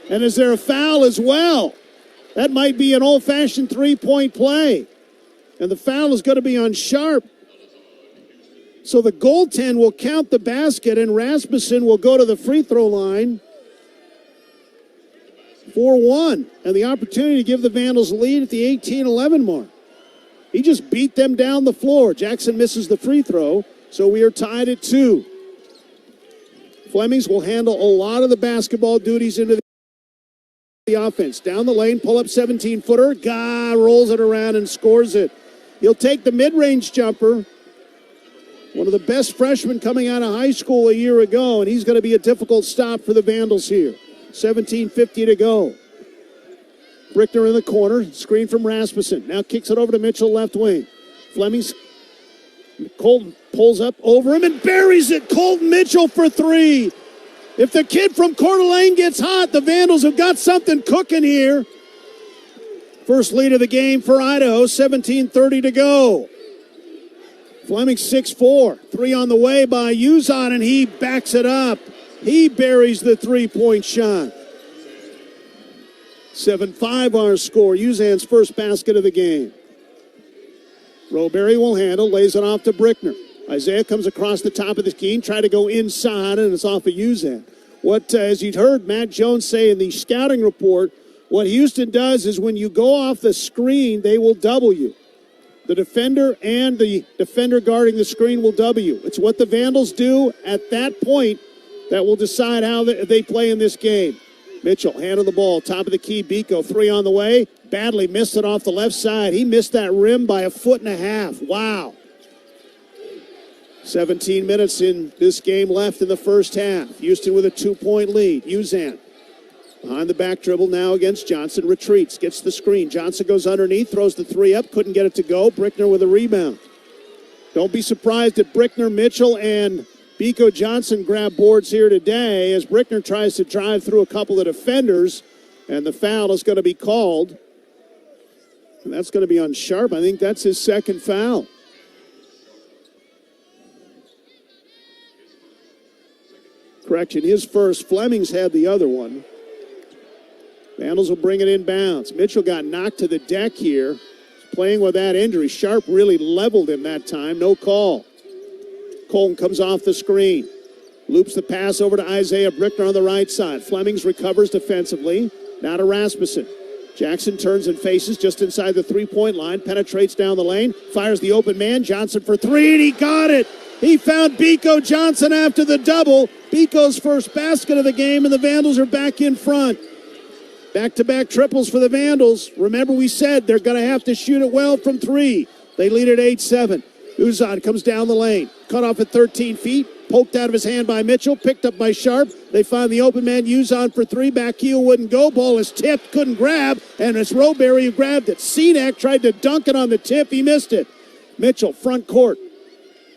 And is there a foul as well? That might be an old-fashioned three-point play. And the foul is going to be on Sharp. So the goaltend will count the basket, and Rasmussen will go to the free throw line for 1. And the opportunity to give the Vandals a lead at the 18-11 mark. He just beat them down the floor. Jackson misses the free throw. So we are tied at 2. Flemings will handle a lot of the basketball duties into the offense. Down the lane, pull up 17-footer. Rolls it around and scores it. He'll take the mid-range jumper. One of the best freshmen coming out of high school a year ago, and he's going to be a difficult stop for the Vandals here. 17:50 to go. Brickner in the corner. Screen from Rasmussen. Now kicks it over to Mitchell, left wing. Flemings. Colton pulls up over him and buries it. Colton Mitchell for 3. If the kid from Coeur d'Alene gets hot, the Vandals have got something cooking here. First lead of the game for Idaho, 17:30 to go. Fleming 6'4", 3 on the way by Uzan, and he backs it up. He buries the three-point shot. 7-5 our score. Uzan's first basket of the game. Roberry will handle, lays it off to Brickner. Isaiah comes across the top of the key, try to go inside, and it's off of Uzan. What, as you'd heard Matt Jones say in the scouting report, what Houston does is when you go off the screen, they will double you. The defender and the defender guarding the screen will double you. It's what the Vandals do at that point that will decide how they play in this game. Mitchell, hand of the ball, top of the key. Biko, 3 on the way. Badly missed it off the left side. He missed that rim by 1.5 feet. Wow. 17 minutes in this game left in the first half. Houston with a 2-point lead. Uzan behind the back dribble now against Johnson. Retreats, gets the screen. Johnson goes underneath, throws the 3 up. Couldn't get it to go. Brickner with a rebound. Don't be surprised if Brickner, Mitchell, and Biko Johnson grab boards here today as Brickner tries to drive through a couple of defenders, and the foul is going to be called. And that's going to be on Sharp. I think that's his second foul. Correction, his first. Fleming's had the other one. Vandals will bring it in bounds. Mitchell got knocked to the deck here, playing with that injury. Sharp really leveled him that time. No call. Colton comes off the screen. Loops the pass over to Isaiah Brickner on the right side. Flemings recovers defensively. Now to Rasmussen. Jackson turns and faces just inside the three-point line. Penetrates down the lane. Fires the open man. Johnson for 3, and he got it. He found Biko Johnson after the double. Biko's first basket of the game, and the Vandals are back in front. Back-to-back triples for the Vandals. Remember, we said they're going to have to shoot it well from 3. They lead at 8-7. Uzan comes down the lane. Cut off at 13 feet. Poked out of his hand by Mitchell. Picked up by Sharp. They find the open man. Uzan for 3. Back heel wouldn't go. Ball is tipped. Couldn't grab. And it's Roberry who grabbed it. Cenac tried to dunk it on the tip. He missed it. Mitchell, front court.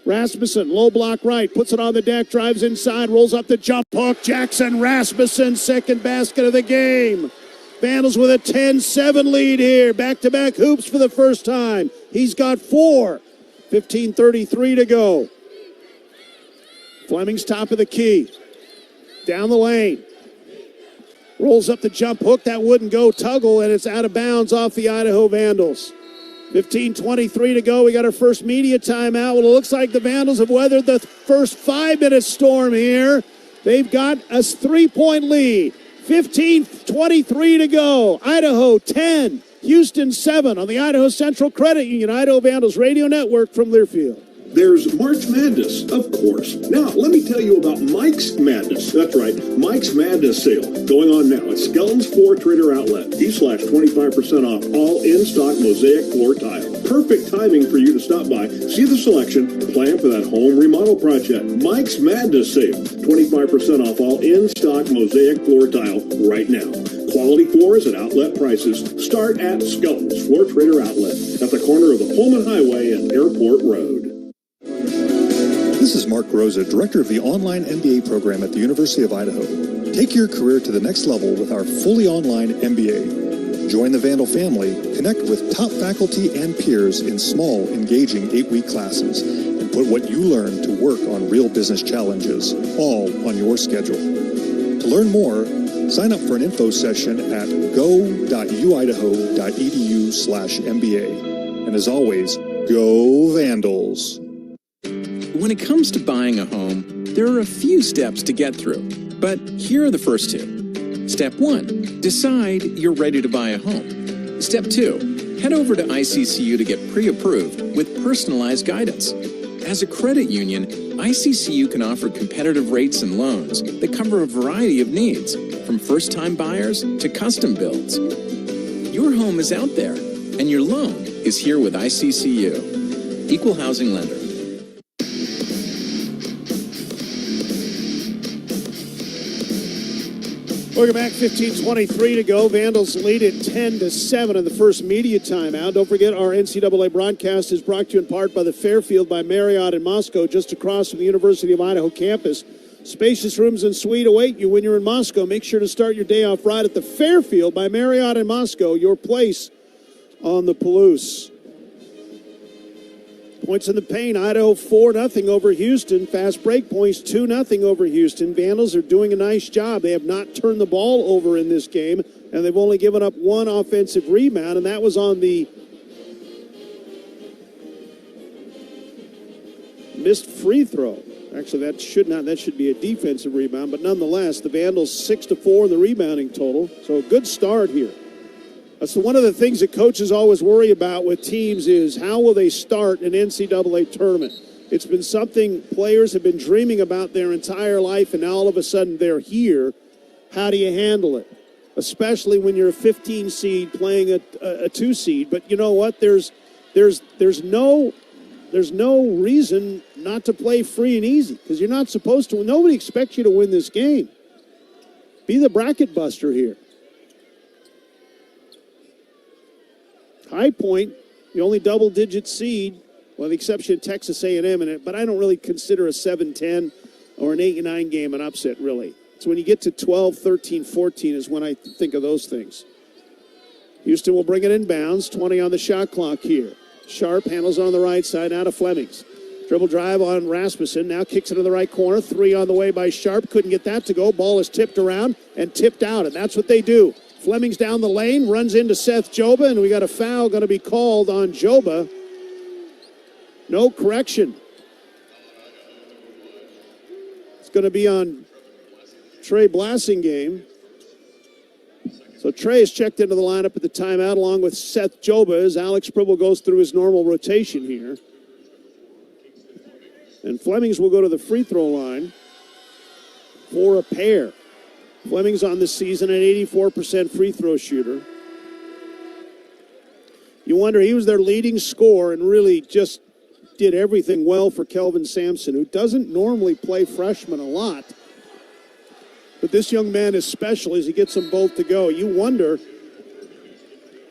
Rasmussen, low block right, puts it on the deck, drives inside, rolls up the jump hook. Jackson Rasmussen, second basket of the game. Vandals with a 10-7 lead here. Back-to-back hoops for the first time. He's got 4. 15:33 to go. Fleming's top of the key. Down the lane. Rolls up the jump hook. That wouldn't go. Tuggle, and it's out of bounds off the Idaho Vandals. 15:23 to go. We got our first media timeout. Well, it looks like the Vandals have weathered the first 5-minute storm here. They've got a 3-point lead. 15:23 to go. Idaho 10, Houston 7 on the Idaho Central Credit Union Idaho Vandals Radio Network from Learfield. There's March Madness, of course. Now, let me tell you about Mike's Madness. That's right, Mike's Madness sale going on now at Skelton's Floor Trader Outlet. /25% off all in-stock mosaic floor tile. Perfect timing for you to stop by, see the selection, plan for that home remodel project. Mike's Madness sale, 25% off all in-stock mosaic floor tile right now. Quality floors at outlet prices. Start at Skelton's Floor Trader Outlet at the corner of the Pullman Highway and Airport Road. This is Mark Rosa, Director of the Online MBA program at the University of Idaho. Take your career to the next level with our fully online MBA. Join the Vandal family, connect with top faculty and peers in small, engaging 8-week classes, and put what you learn to work on real business challenges, all on your schedule. To learn more, sign up for an info session at go.uidaho.edu/MBA. And as always, go Vandals! When it comes to buying a home, there are a few steps to get through, but here are the first 2. Step 1, decide you're ready to buy a home. Step 2, head over to ICCU to get pre-approved with personalized guidance. As a credit union, ICCU can offer competitive rates and loans that cover a variety of needs, from first-time buyers to custom builds. Your home is out there, and your loan is here with ICCU. Equal housing lender. Welcome back, 15:23 to go. Vandals lead at 10-7 in the first media timeout. Don't forget our NCAA broadcast is brought to you in part by the Fairfield by Marriott in Moscow, just across from the University of Idaho campus. Spacious rooms and suite await you when you're in Moscow. Make sure to start your day off right at the Fairfield by Marriott in Moscow, your place on the Palouse. Points in the paint, Idaho 4-0 over Houston. Fast break points 2-0 over Houston. Vandals are doing a nice job. They have not turned the ball over in this game, and they've only given up 1 offensive rebound, and that was on the missed free throw. Actually, that should be a defensive rebound, but nonetheless, the Vandals 6-4 in the rebounding total. So a good start here. So one of the things that coaches always worry about with teams is how will they start an NCAA tournament? It's been something players have been dreaming about their entire life, and now all of a sudden they're here. How do you handle it? Especially when you're a 15 seed playing a 2 seed. But you know what? There's no reason not to play free and easy, because you're not supposed to. Nobody expects you to win this game. Be the bracket buster here. High Point, the only double-digit seed, well, the exception of Texas A&M in it, but I don't really consider a 7-10 or an 8-9 game an upset, really. It's when you get to 12, 13, 14 is when I think of those things. Houston will bring it in bounds, 20 on the shot clock here. Sharp handles on the right side, out of Flemings. Dribble drive on Rasmussen, now kicks it to the right corner. 3 on the way by Sharp, couldn't get that to go. Ball is tipped around and tipped out, and that's what they do. Flemings down the lane, runs into Seth Joba, and we got a foul going to be called on Joba. No correction. It's going to be on Trey Blassingame. So Trey is checked into the lineup at the timeout along with Seth Joba as Alex Pribble goes through his normal rotation here. And Flemings will go to the free throw line for a pair. Flemings on the season an 84% free throw shooter. You wonder, he was their leading scorer and really just did everything well for Kelvin Sampson, who doesn't normally play freshmen a lot. But this young man is special as he gets them both to go. You wonder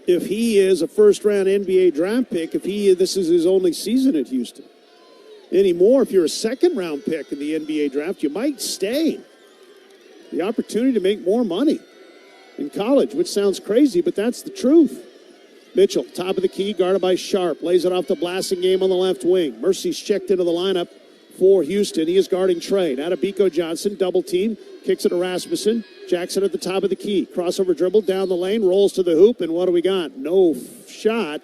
if he is a first-round NBA draft pick, if this is his only season at Houston. Anymore, if you're a second-round pick in the NBA draft, you might stay. The opportunity to make more money in college, which sounds crazy, but that's the truth. Mitchell, top of the key, guarded by Sharp, lays it off to Blassingame on the left wing. Mercy's checked into the lineup for Houston. He is guarding Trey. Now to Biko Johnson, double team, kicks it to Rasmussen. Jackson at the top of the key. Crossover dribble down the lane, rolls to the hoop, and what do we got? No shot.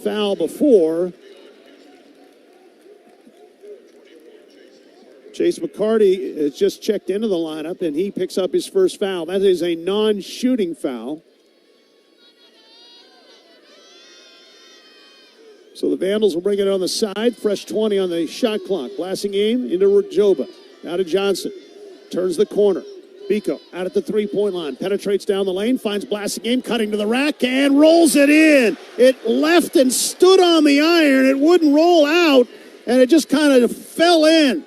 Foul before. Chase McCarty has just checked into the lineup, and he picks up his first foul. That is a non-shooting foul. So the Vandals will bring it on the side. Fresh 20 on the shot clock. Blassingame into Joba. Out to Johnson. Turns the corner. Biko out at the three-point line. Penetrates down the lane. Finds Blassingame cutting to the rack and rolls it in. It left and stood on the iron. It wouldn't roll out, and it just kind of fell in.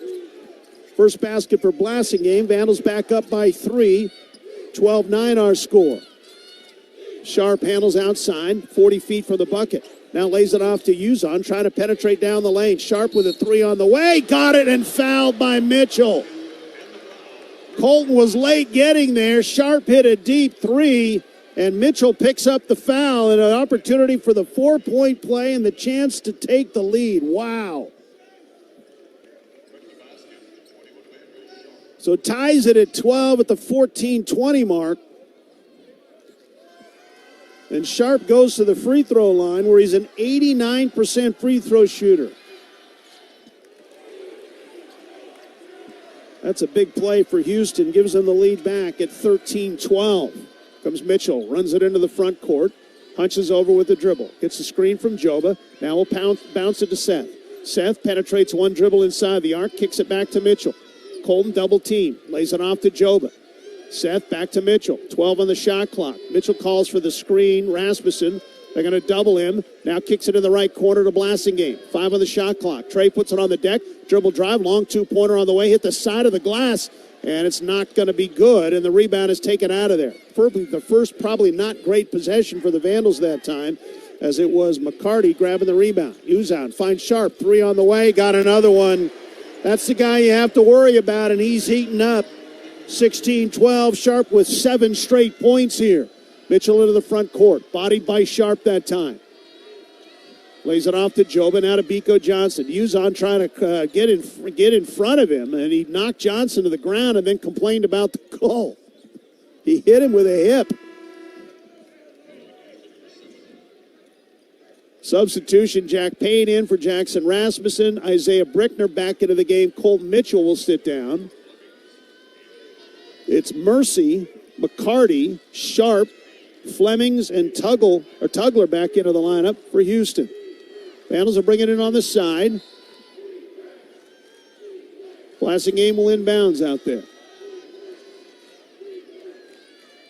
First basket for Blassingame. Vandals back up by 3. 12-9 our score. Sharp handles outside. 40 feet from the bucket. Now lays it off to Uzon, trying to penetrate down the lane. Sharp with a 3 on the way. Got it and fouled by Mitchell. Colton was late getting there. Sharp hit a deep 3, and Mitchell picks up the foul and an opportunity for the 4-point play and the chance to take the lead. Wow. So ties it at 12 at the 14-20 mark. And Sharp goes to the free throw line where he's an 89% free throw shooter. That's a big play for Houston. Gives them the lead back at 13-12. Comes Mitchell, runs it into the front court. Punches over with the dribble. Gets the screen from Joba. Now will bounce it to Seth. Seth penetrates one dribble inside the arc. Kicks it back to Mitchell. Colton double team. Lays it off to Joba. Seth back to Mitchell. 12 on the shot clock. Mitchell calls for the screen. Rasmussen, they're going to double him. Now kicks it in the right corner to Blassingame. 5 on the shot clock. Trey puts it on the deck. Dribble drive. Long two-pointer on the way. Hit the side of the glass. And it's not going to be good. And the rebound is taken out of there. The first probably not great possession for the Vandals that time, as it was McCarty grabbing the rebound. Uzon finds Sharp. 3 on the way. Got another one. That's the guy you have to worry about, and he's heating up. 16-12, Sharp with 7 straight points here. Mitchell into the front court, bodied by Sharp that time. Lays it off to Joba, now to Biko Johnson. Uzon trying to get in front of him, and he knocked Johnson to the ground and then complained about the call. He hit him with a hip. Substitution, Jack Payne in for Jackson Rasmussen. Isaiah Brickner back into the game. Colton Mitchell will sit down. It's Mercy, McCarty, Sharp, Flemings, and Tugler back into the lineup for Houston. Vandals are bringing it on the side. Blasingame will inbounds out there.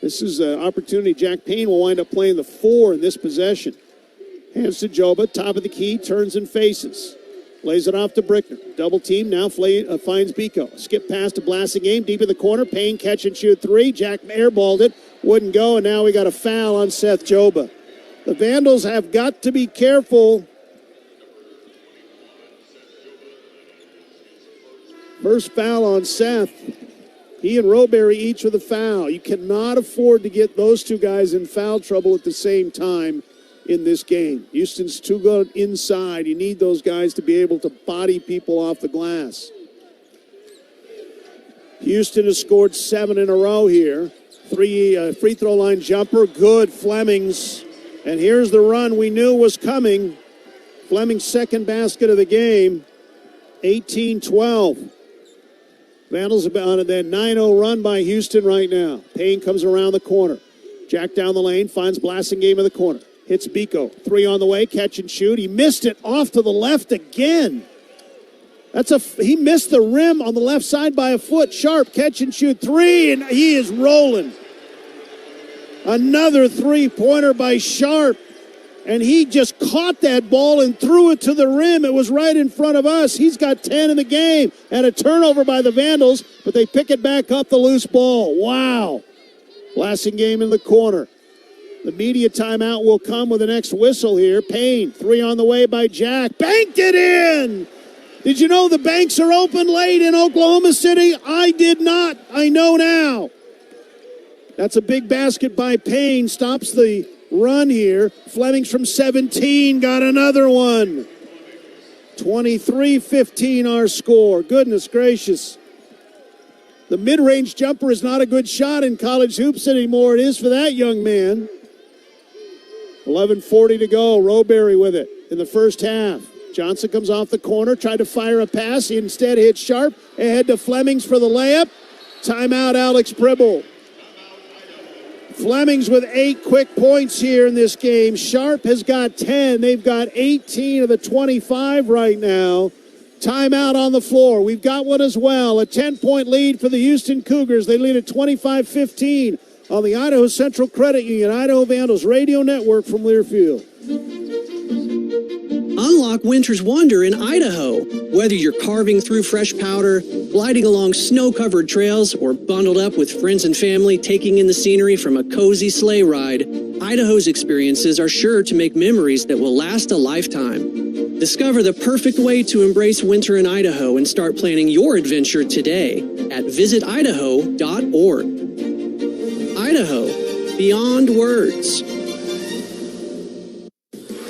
This is an opportunity. Jack Payne will wind up playing the 4 in this possession. Hands to Joba, top of the key, turns and faces. Lays it off to Brickner. Double team, now finds Biko. Skip pass to Blasingame, deep in the corner. Payne catch and shoot 3. Jack airballed it, wouldn't go, and now we got a foul on Seth Joba. The Vandals have got to be careful. First foul on Seth. He and Roberry each with a foul. You cannot afford to get those two guys in foul trouble at the same time in this game. Houston's too good inside. You need those guys to be able to body people off the glass. Houston has scored 7 in a row here. 3 free throw line jumper. Good. Fleming's. And here's the run we knew was coming. Fleming's second basket of the game. 18-12. Vandals about on that 9-0 run by Houston right now. Payne comes around the corner. Jack down the lane, finds Blasingame in the corner. Hits Biko. 3 on the way, catch and shoot. He missed it off to the left again. He missed the rim on the left side by a foot. Sharp, catch and shoot 3, and he is rolling. Another 3-pointer by Sharp. And he just caught that ball and threw it to the rim. It was right in front of us. He's got 10 in the game. And a turnover by the Vandals, but they pick it back up, the loose ball. Wow. Blasingame in the corner. The media timeout will come with the next whistle here. Payne, 3 on the way by Jack. Banked it in! Did you know the banks are open late in Oklahoma City? I did not. I know now. That's a big basket by Payne. Stops the run here. Fleming's from 17 got another one. 23-15 our score. Goodness gracious. The mid-range jumper is not a good shot in college hoops anymore. It is for that young man. 11:40 to go. Roberry with it in the first half. Johnson comes off the corner, tried to fire a pass. He instead hits Sharp. Ahead to Fleming's for the layup. Timeout, Alex Pribble. Fleming's with 8 quick points here in this game. Sharp has got 10. They've got 18 of the 25 right now. Timeout on the floor. We've got one as well. A 10-point lead for the Houston Cougars. They lead at 25-15 on the Idaho Central Credit Union Idaho Vandals radio network from Learfield. Unlock winter's wonder in Idaho. Whether you're carving through fresh powder, gliding along snow-covered trails, or bundled up with friends and family taking in the scenery from a cozy sleigh ride, Idaho's experiences are sure to make memories that will last a lifetime. Discover the perfect way to embrace winter in Idaho and start planning your adventure today at visitidaho.org. Idaho, beyond words.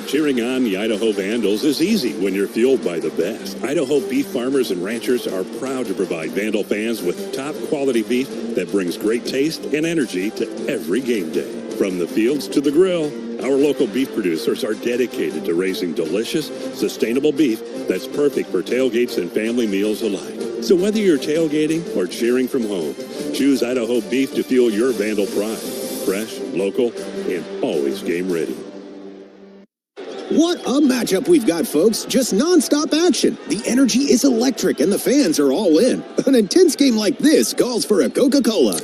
Cheering on the Idaho Vandals is easy when you're fueled by the best. Idaho beef farmers and ranchers are proud to provide Vandal fans with top quality beef that brings great taste and energy to every game day. From the fields to the grill, our local beef producers are dedicated to raising delicious, sustainable beef that's perfect for tailgates and family meals alike. So whether you're tailgating or cheering from home, choose Idaho beef to fuel your Vandal pride. Fresh, local, and always game ready. What a matchup we've got, folks. Just nonstop action. The energy is electric and the fans are all in. An intense game like this calls for a Coca-Cola.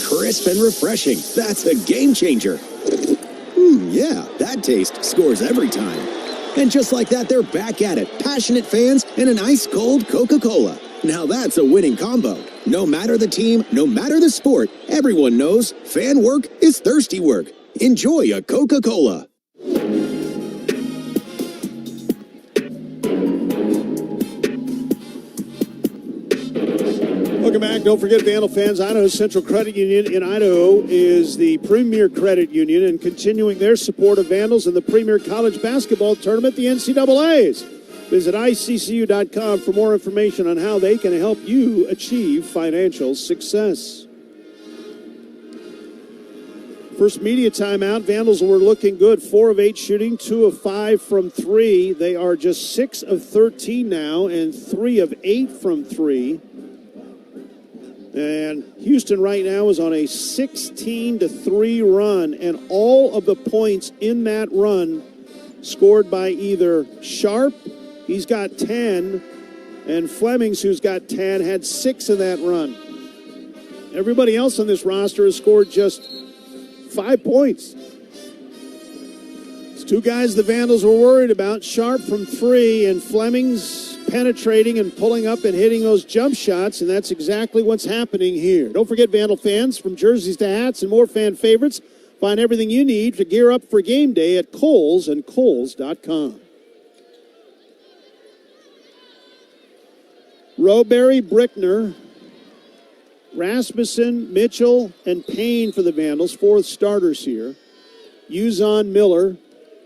Crisp and refreshing. That's a game changer. Yeah, that taste scores every time. And just like that, they're back at it. Passionate fans and an ice-cold Coca-Cola. Now that's a winning combo. No matter the team, no matter the sport, everyone knows fan work is thirsty work. Enjoy a Coca-Cola. Welcome back. Don't forget, Vandal fans, Idaho Central Credit Union in Idaho is the premier credit union and continuing their support of Vandals in the premier college basketball tournament, the NCAAs. Visit ICCU.com for more information on how they can help you achieve financial success. First media timeout. Vandals were looking good. 4 of 8 shooting, 2 of 5 from 3. They are just 6 of 13 now and 3 of 8 from 3. And Houston right now is on a 16-3 run, and all of the points in that run scored by either Sharp, he's got 10, And Flemings, who's got 10, had 6 in that run. Everybody else on this roster has scored just 5 points. It's 2 guys the Vandals were worried about. Sharp from 3 and Flemings penetrating and pulling up and hitting those jump shots, and that's exactly what's happening here. Don't forget, Vandal fans, from jerseys to hats and more fan favorites, find everything you need to gear up for game day at Kohl's and Kohls.com. Rowberry, Brickner, Rasmussen, Mitchell, and Payne for the Vandals, 4th starters here. Uzon, Miller,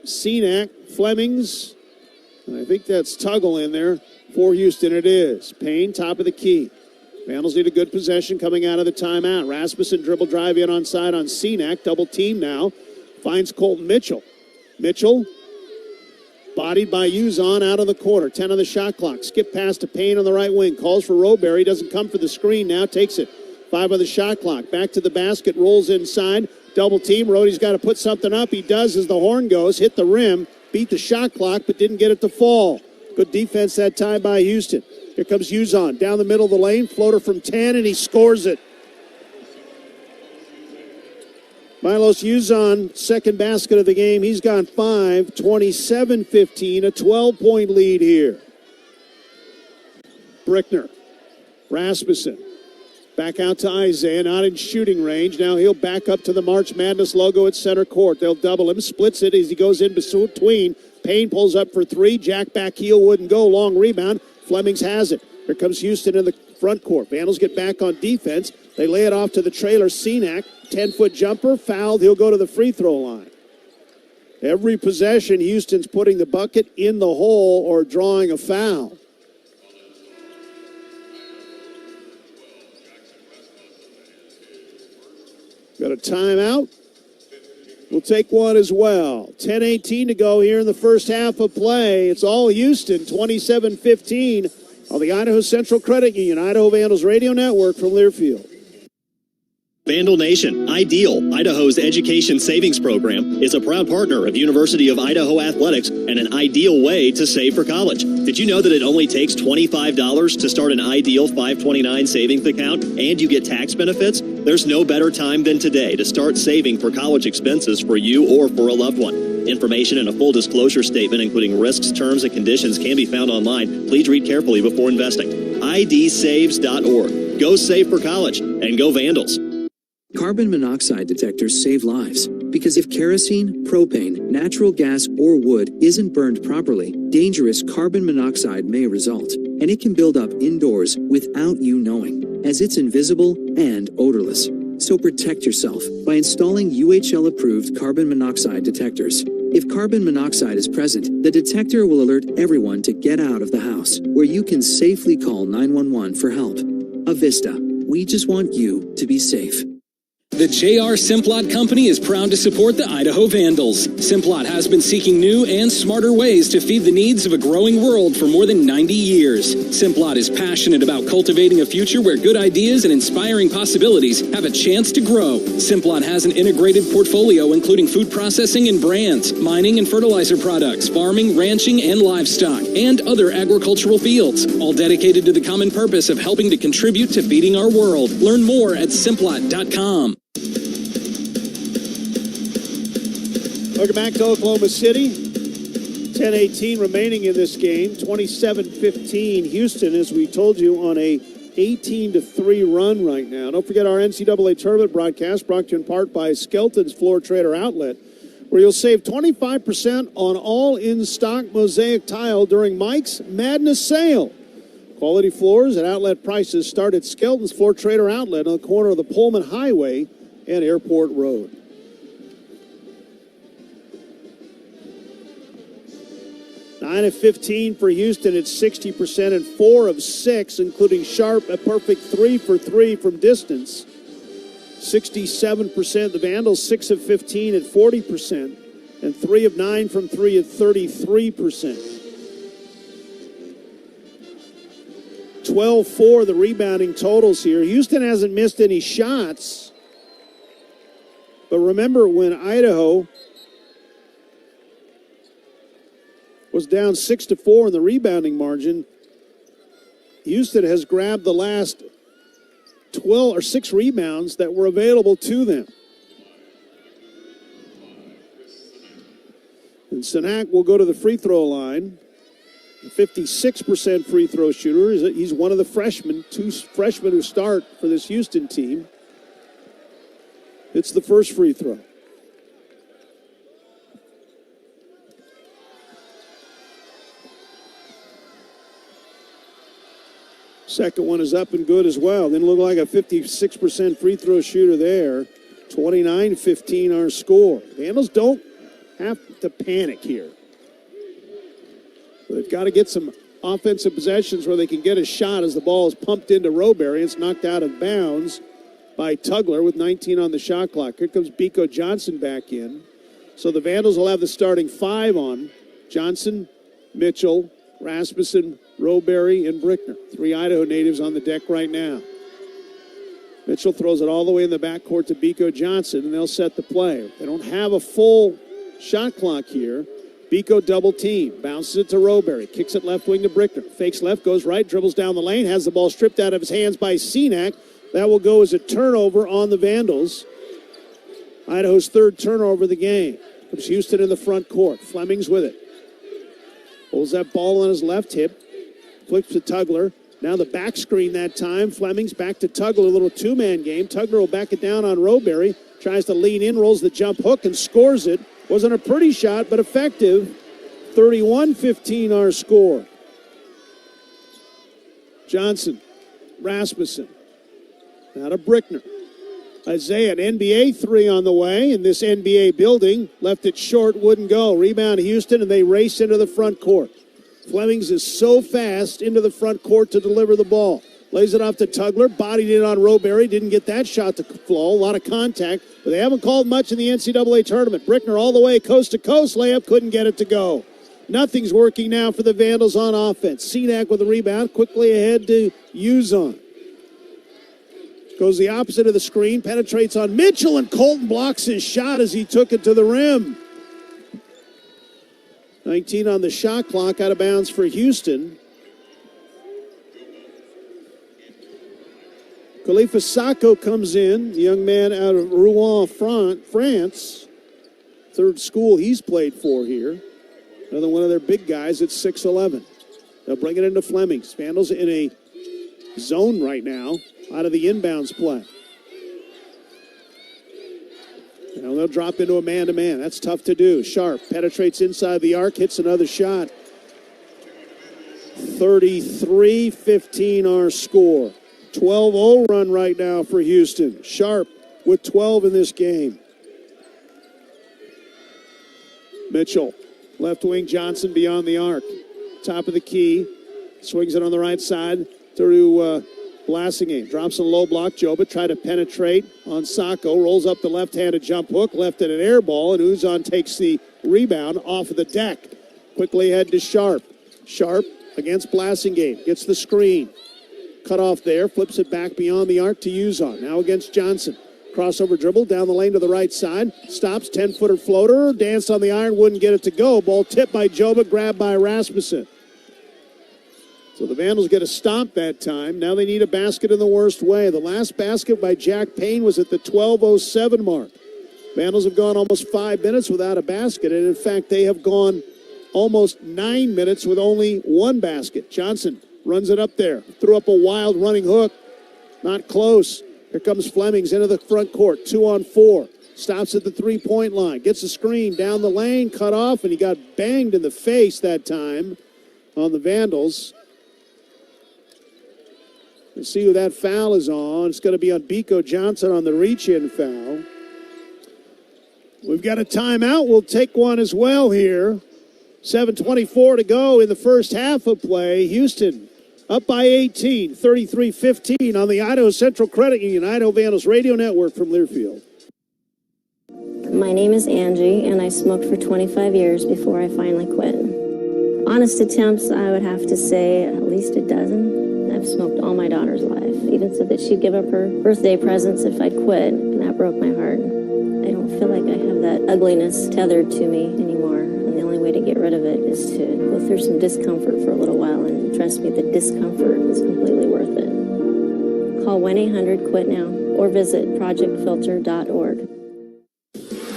Senac, Flemings, and I think that's Tuggle in there. For Houston it is. Payne, top of the key. Vandals need a good possession coming out of the timeout. Rasmussen dribble drive in onside on Senac. Double team now. Finds Colton Mitchell. Mitchell, bodied by Uzon out of the corner. 10 on the shot clock. Skip pass to Payne on the right wing. Calls for Rowberry. Doesn't come for the screen now. Takes it. 5 on the shot clock. Back to the basket. Rolls inside. Double team. Rody's got to put something up. He does as the horn goes. Hit the rim. Beat the shot clock, but didn't get it to fall. Good defense that time by Houston. Here comes Uzon down the middle of the lane. Floater from 10, and he scores it. Milos Uzon, second basket of the game. He's gone 5, 27-15, a 12-point lead here. Brickner, Rasmussen, back out to Isaiah, not in shooting range. Now he'll back up to the March Madness logo at center court. They'll double him, splits it as he goes in between. Payne pulls up for 3. Jack back heel wouldn't go. Long rebound. Flemings has it. Here comes Houston in the front court. Vandals get back on defense. They lay it off to the trailer. Senac, 10-foot jumper, fouled. He'll go to the free throw line. Every possession, Houston's putting the bucket in the hole or drawing a foul. Got a timeout. We'll take one as well. 10:18 to go here in the first half of play. It's all Houston, 27-15 on the Idaho Central Credit Union, Idaho Vandals Radio Network from Learfield. Vandal Nation, Ideal, Idaho's education savings program, is a proud partner of University of Idaho Athletics and an ideal way to save for college. Did you know that it only takes $25 to start an Ideal 529 savings account and you get tax benefits? There's no better time than today to start saving for college expenses for you or for a loved one. Information and a full disclosure statement, including risks, terms, and conditions, can be found online. Please read carefully before investing. idsaves.org. Go save for college and go Vandals. Carbon monoxide detectors save lives because if kerosene, propane, natural gas, or wood isn't burned properly, dangerous carbon monoxide may result, and it can build up indoors without you knowing, as it's invisible and odorless. So protect yourself by installing UHL-approved carbon monoxide detectors. If carbon monoxide is present, the detector will alert everyone to get out of the house, where you can safely call 911 for help. Avista, we just want you to be safe. The J.R. Simplot Company is proud to support the Idaho Vandals. Simplot has been seeking new and smarter ways to feed the needs of a growing world for more than 90 years. Simplot is passionate about cultivating a future where good ideas and inspiring possibilities have a chance to grow. Simplot has an integrated portfolio including food processing and brands, mining and fertilizer products, farming, ranching, and livestock, and other agricultural fields, all dedicated to the common purpose of helping to contribute to feeding our world. Learn more at Simplot.com. Welcome back to Oklahoma City. 10:18 remaining in this game. 27-15 Houston, as we told you, on a 18-3 run right now. Don't forget our NCAA tournament broadcast, brought to you in part by Skelton's Floor Trader Outlet, where you'll save 25% on all in-stock mosaic tile during Mike's Madness Sale. Quality floors at outlet prices start at Skelton's Floor Trader Outlet on the corner of the Pullman Highway and Airport Road. 9 of 15 for Houston at 60% and 4 of 6, including Sharp, a perfect 3 for 3 from distance. 67%. The Vandals 6 of 15 at 40% and 3 of 9 from 3 at 33%. 12-4 the rebounding totals here. Houston hasn't missed any shots. But remember when Idaho was down 6-4 in the rebounding margin, Houston has grabbed the last 12 or 6 rebounds that were available to them. And Sinak will go to the free throw line. A 56% free throw shooter. He's one of the freshmen, 2 freshmen who start for this Houston team. It's the first free throw. Second one is up and good as well. Didn't look like a 56% free throw shooter there. 29-15 our score. Vandals don't have to panic here. They've got to get some offensive possessions where they can get a shot as the ball is pumped into Rowberry. It's knocked out of bounds by Tugler with 19 on the shot clock. Here comes Biko Johnson back in. So the Vandals will have the starting 5 on. Johnson, Mitchell, Rasmussen, Rowberry, and Brickner. 3 Idaho natives on the deck right now. Mitchell throws it all the way in the backcourt to Biko Johnson, and they'll set the play. They don't have a full shot clock here. Biko double team, bounces it to Rowberry, kicks it left wing to Brickner, fakes left, goes right, dribbles down the lane, has the ball stripped out of his hands by Sinak. That will go as a turnover on the Vandals. Idaho's 3rd turnover of the game. Comes Houston in the front court. Fleming's with it. Holds that ball on his left hip, flips to Tugler. Now the back screen that time. Fleming's back to Tugler, a little 2-man game. Tugler will back it down on Rowberry, tries to lean in, rolls the jump hook, and scores it. Wasn't a pretty shot, but effective. 31-15 our score. Johnson, Rasmussen, now to Brickner. Isaiah, an NBA 3 on the way in this NBA building. Left it short, wouldn't go. Rebound Houston, and they race into the front court. Flemings is so fast into the front court to deliver the ball. Lays it off to Tugler, bodied it on Rowberry, didn't get that shot to flow, a lot of contact, but they haven't called much in the NCAA tournament. Brickner all the way coast to coast, layup, couldn't get it to go. Nothing's working now for the Vandals on offense. Sinak with a rebound, quickly ahead to Uzon. Goes the opposite of the screen, penetrates on Mitchell, and Colton blocks his shot as he took it to the rim. 19 on the shot clock, out of bounds for Houston. Khalifa Sacco comes in, the young man out of Rouen, France. 3rd school he's played for here. Another one of their big guys at 6'11". They'll bring it into Fleming's. Vandals in a zone right now out of the inbounds play. Now they'll drop into a man-to-man. That's tough to do. Sharp penetrates inside the arc, hits another shot. 33-15 our score. 12-0 run right now for Houston. Sharp with 12 in this game. Mitchell, left wing Johnson beyond the arc. Top of the key. Swings it on the right side to Blasingame. Drops a low block. Joba tried to penetrate on Sacco. Rolls up the left-handed jump hook. Left it an air ball, and Uzon takes the rebound off of the deck. Quickly ahead to Sharp. Sharp against Blasingame. Gets the screen. Cut off there. Flips it back beyond the arc to Uzon. Now against Johnson. Crossover dribble down the lane to the right side. Stops, 10-footer floater. Danced on the iron, wouldn't get it to go. Ball tipped by Joba, grabbed by Rasmussen. So the Vandals get a stomp that time. Now they need a basket in the worst way. The last basket by Jack Payne was at the 12:07 mark. Vandals have gone almost 5 minutes without a basket, and in fact, they have gone almost 9 minutes with only 1 basket. Johnson runs it up there. Threw up a wild running hook. Not close. Here comes Flemings into the front court. 2-on-4. Stops at the 3-point line. Gets a screen down the lane. Cut off, and he got banged in the face that time on the Vandals. Let's see who that foul is on. It's going to be on Biko Johnson on the reach-in foul. We've got a timeout. We'll take one as well here. 7:24 to go in the first half of play. Houston up by 18, 33-15 on the Idaho Central Credit Union, Idaho Vandals Radio Network from Learfield. My name is Angie, and I smoked for 25 years before I finally quit. Honest attempts, I would have to say at least a dozen. I've smoked all my daughter's life. Even said that she'd give up her birthday presents if I'd quit, and that broke my heart. I don't feel like I have that ugliness tethered to me anymore, and the only way to to get rid of it is to go through some discomfort for a little while, and trust me, the discomfort is completely worth it. Call 1-800-QUIT-NOW or visit projectfilter.org.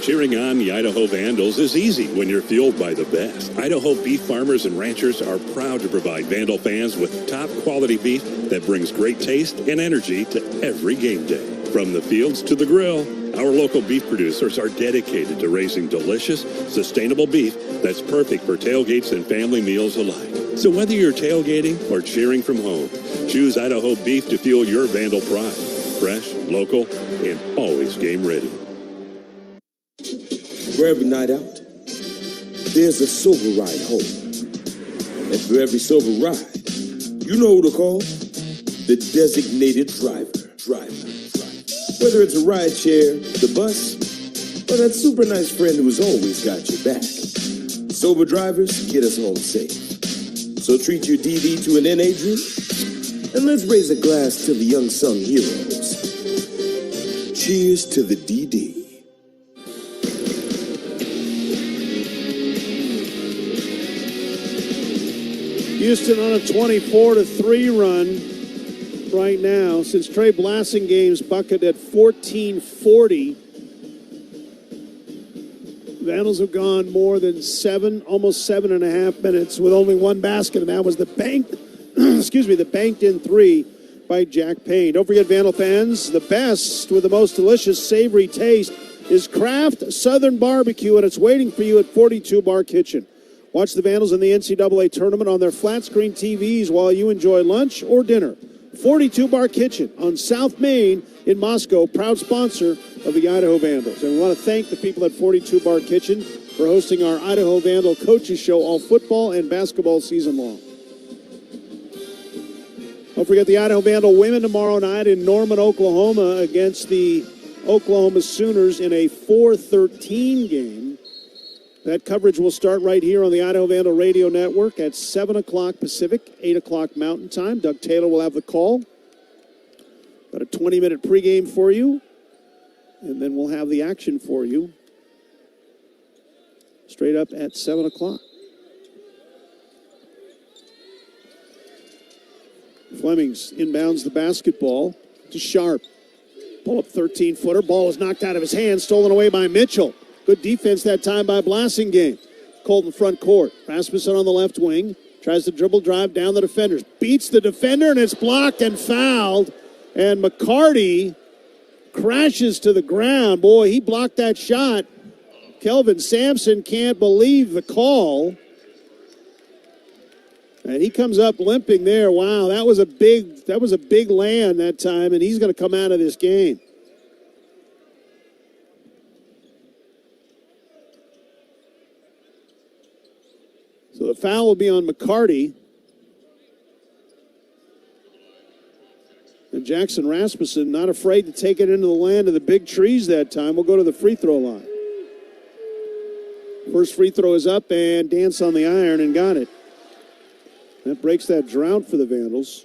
Cheering on the Idaho Vandals is easy when you're fueled by the best. Idaho beef farmers and ranchers are proud to provide Vandal fans with top quality beef that brings great taste and energy to every game day. From the fields to the grill, our local beef producers are dedicated to raising delicious, sustainable beef that's perfect for tailgates and family meals alike. So whether you're tailgating or cheering from home, choose Idaho beef to fuel your Vandal pride. Fresh, local, and always game ready. For every night out, there's a silver ride home. And for every silver ride, you know who to call? The designated driver. Whether it's a ride share, the bus, or that super nice friend who's always got your back. Sober drivers get us home safe. So treat your DD to an NA drink, and let's raise a glass to the unsung heroes. Cheers to the DD. Houston on a 24-3 run right now since Trey Blassingame's bucket at 14:40. Vandals have gone more than almost 7.5 minutes with only one basket, and that was the banked in three by Jack Payne. Don't forget, Vandal fans, the best with the most delicious savory taste is Kraft Southern Barbecue, and it's waiting for you at 42 Bar Kitchen. Watch the Vandals in the NCAA tournament on their flat-screen TVs while you enjoy lunch or dinner. 42 Bar Kitchen on South Main in Moscow, proud sponsor of the Idaho Vandals. And we want to thank the people at 42 Bar Kitchen for hosting our Idaho Vandal Coaches Show all football and basketball season long. Don't forget the Idaho Vandal women tomorrow night in Norman, Oklahoma against the Oklahoma Sooners in a 4-13 game. That coverage will start right here on the Idaho Vandal Radio Network at 7 o'clock Pacific, 8 o'clock Mountain Time. Doug Taylor will have the call. About a 20-minute pregame for you. And then we'll have the action for you straight up at 7 o'clock. Flemings inbounds the basketball to Sharp. Pull-up 13-footer. Ball is knocked out of his hand, stolen away by Mitchell. Good defense that time by Blassingame. Colton front court. Rasmussen on the left wing. Tries to dribble drive down the defenders. Beats the defender, and it's blocked and fouled. And McCarty crashes to the ground. Boy, he blocked that shot. Kelvin Sampson can't believe the call. And he comes up limping there. Wow, that was a big land that time, and he's going to come out of this game. So the foul will be on McCarty. And Jackson Rasmussen, not afraid to take it into the land of the big trees that time, will go to the free throw line. First free throw is up and dance on the iron and got it. That breaks that drought for the Vandals.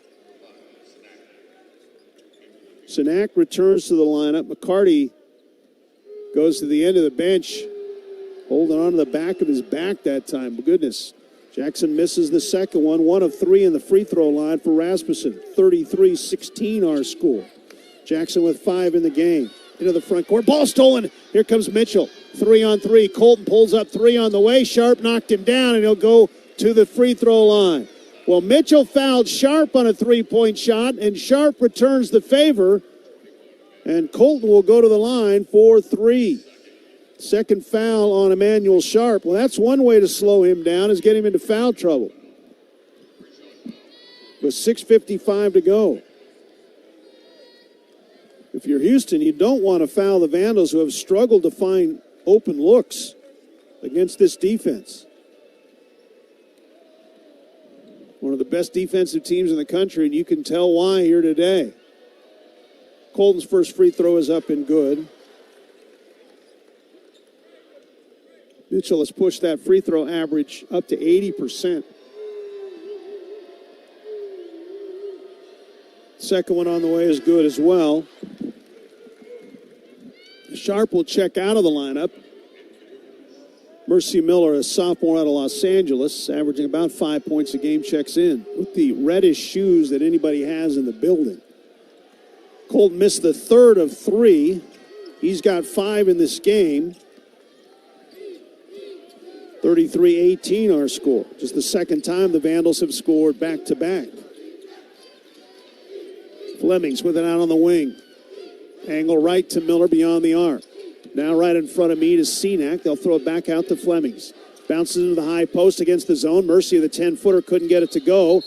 Sinak returns to the lineup. McCarty goes to the end of the bench, holding on to the back of his back that time. Goodness. Jackson misses the second one. 1 of 3 in the free throw line for Rasmussen. 33-16 our score. Jackson with 5 in the game. Into the front court. Ball stolen. Here comes Mitchell. 3-on-3. Colton pulls up 3 on the way. Sharp knocked him down, and he'll go to the free throw line. Well, Mitchell fouled Sharp on a 3-point shot, and Sharp returns the favor. And Colton will go to the line for 3. Second foul on Emmanuel Sharp. Well, that's one way to slow him down, is get him into foul trouble. With 6:55 to go. If you're Houston, you don't want to foul the Vandals, who have struggled to find open looks against this defense. One of the best defensive teams in the country, and you can tell why here today. Colton's first free throw is up and good. Mitchell has pushed that free throw average up to 80%. Second one on the way is good as well. Sharp will check out of the lineup. Mercy Miller, a sophomore out of Los Angeles, averaging about 5 points a game, checks in with the reddest shoes that anybody has in the building. Colton missed the third of 3. He's got 5 in this game. 33-18 our score. Just the second time the Vandals have scored back-to-back. Flemings with it out on the wing. Angle right to Miller beyond the arc. Now right in front of me to Cenac. They'll throw it back out to Flemings. Bounces into the high post against the zone. Mercy of the 10-footer couldn't get it to go.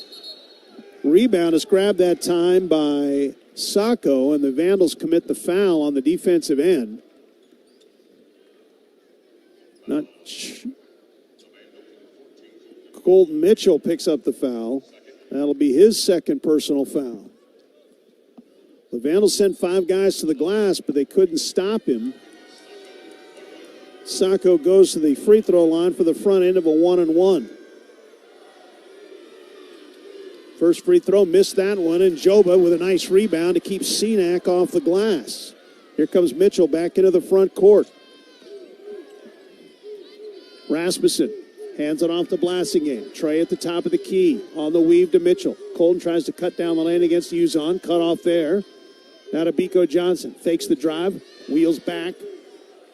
Rebound is grabbed that time by Sacco, and the Vandals commit the foul on the defensive end. Colton Mitchell picks up the foul. That'll be his second personal foul. The Vandals sent 5 guys to the glass, but they couldn't stop him. Sacco goes to the free throw line for the front end of a 1-and-1. First free throw, missed that one, and Joba with a nice rebound to keep Cenac off the glass. Here comes Mitchell back into the front court. Rasmussen hands it off to Blasingame. Trey at the top of the key on the weave to Mitchell. Colton tries to cut down the lane against Uzon. Cut off there. Now to Biko Johnson. Fakes the drive. Wheels back.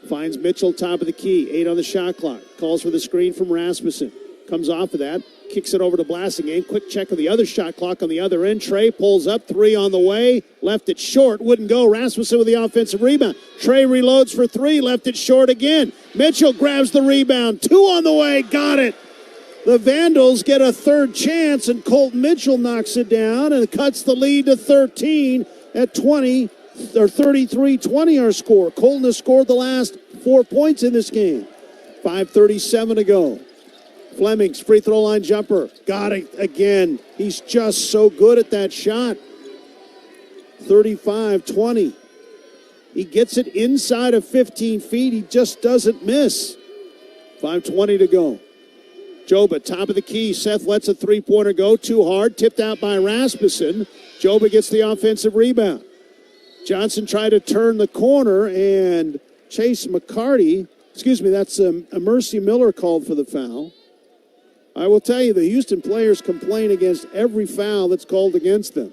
Finds Mitchell top of the key. 8 on the shot clock. Calls for the screen from Rasmussen. Comes off of that. Kicks it over to Blasingame. Quick check of the other shot clock on the other end. Trey pulls up. 3 on the way. Left it short. Wouldn't go. Rasmussen with the offensive rebound. Trey reloads for 3. Left it short again. Mitchell grabs the rebound. 2 on the way. Got it. The Vandals get a third chance, and Colton Mitchell knocks it down and cuts the lead to 13 at 20, or 33-20 our score. Colton has scored the last 4 points in this game. 5:37 to go. Flemings, free throw line jumper. Got it again. He's just so good at that shot. 35-20. He gets it inside of 15 feet. He just doesn't miss. 5:20 to go. Joba, top of the key. Seth lets a three-pointer go. Too hard. Tipped out by Rasmussen. Joba gets the offensive rebound. Johnson tried to turn the corner, and Chase McCarty, that's a Mercy Miller called for the foul. I will tell you, the Houston players complain against every foul that's called against them.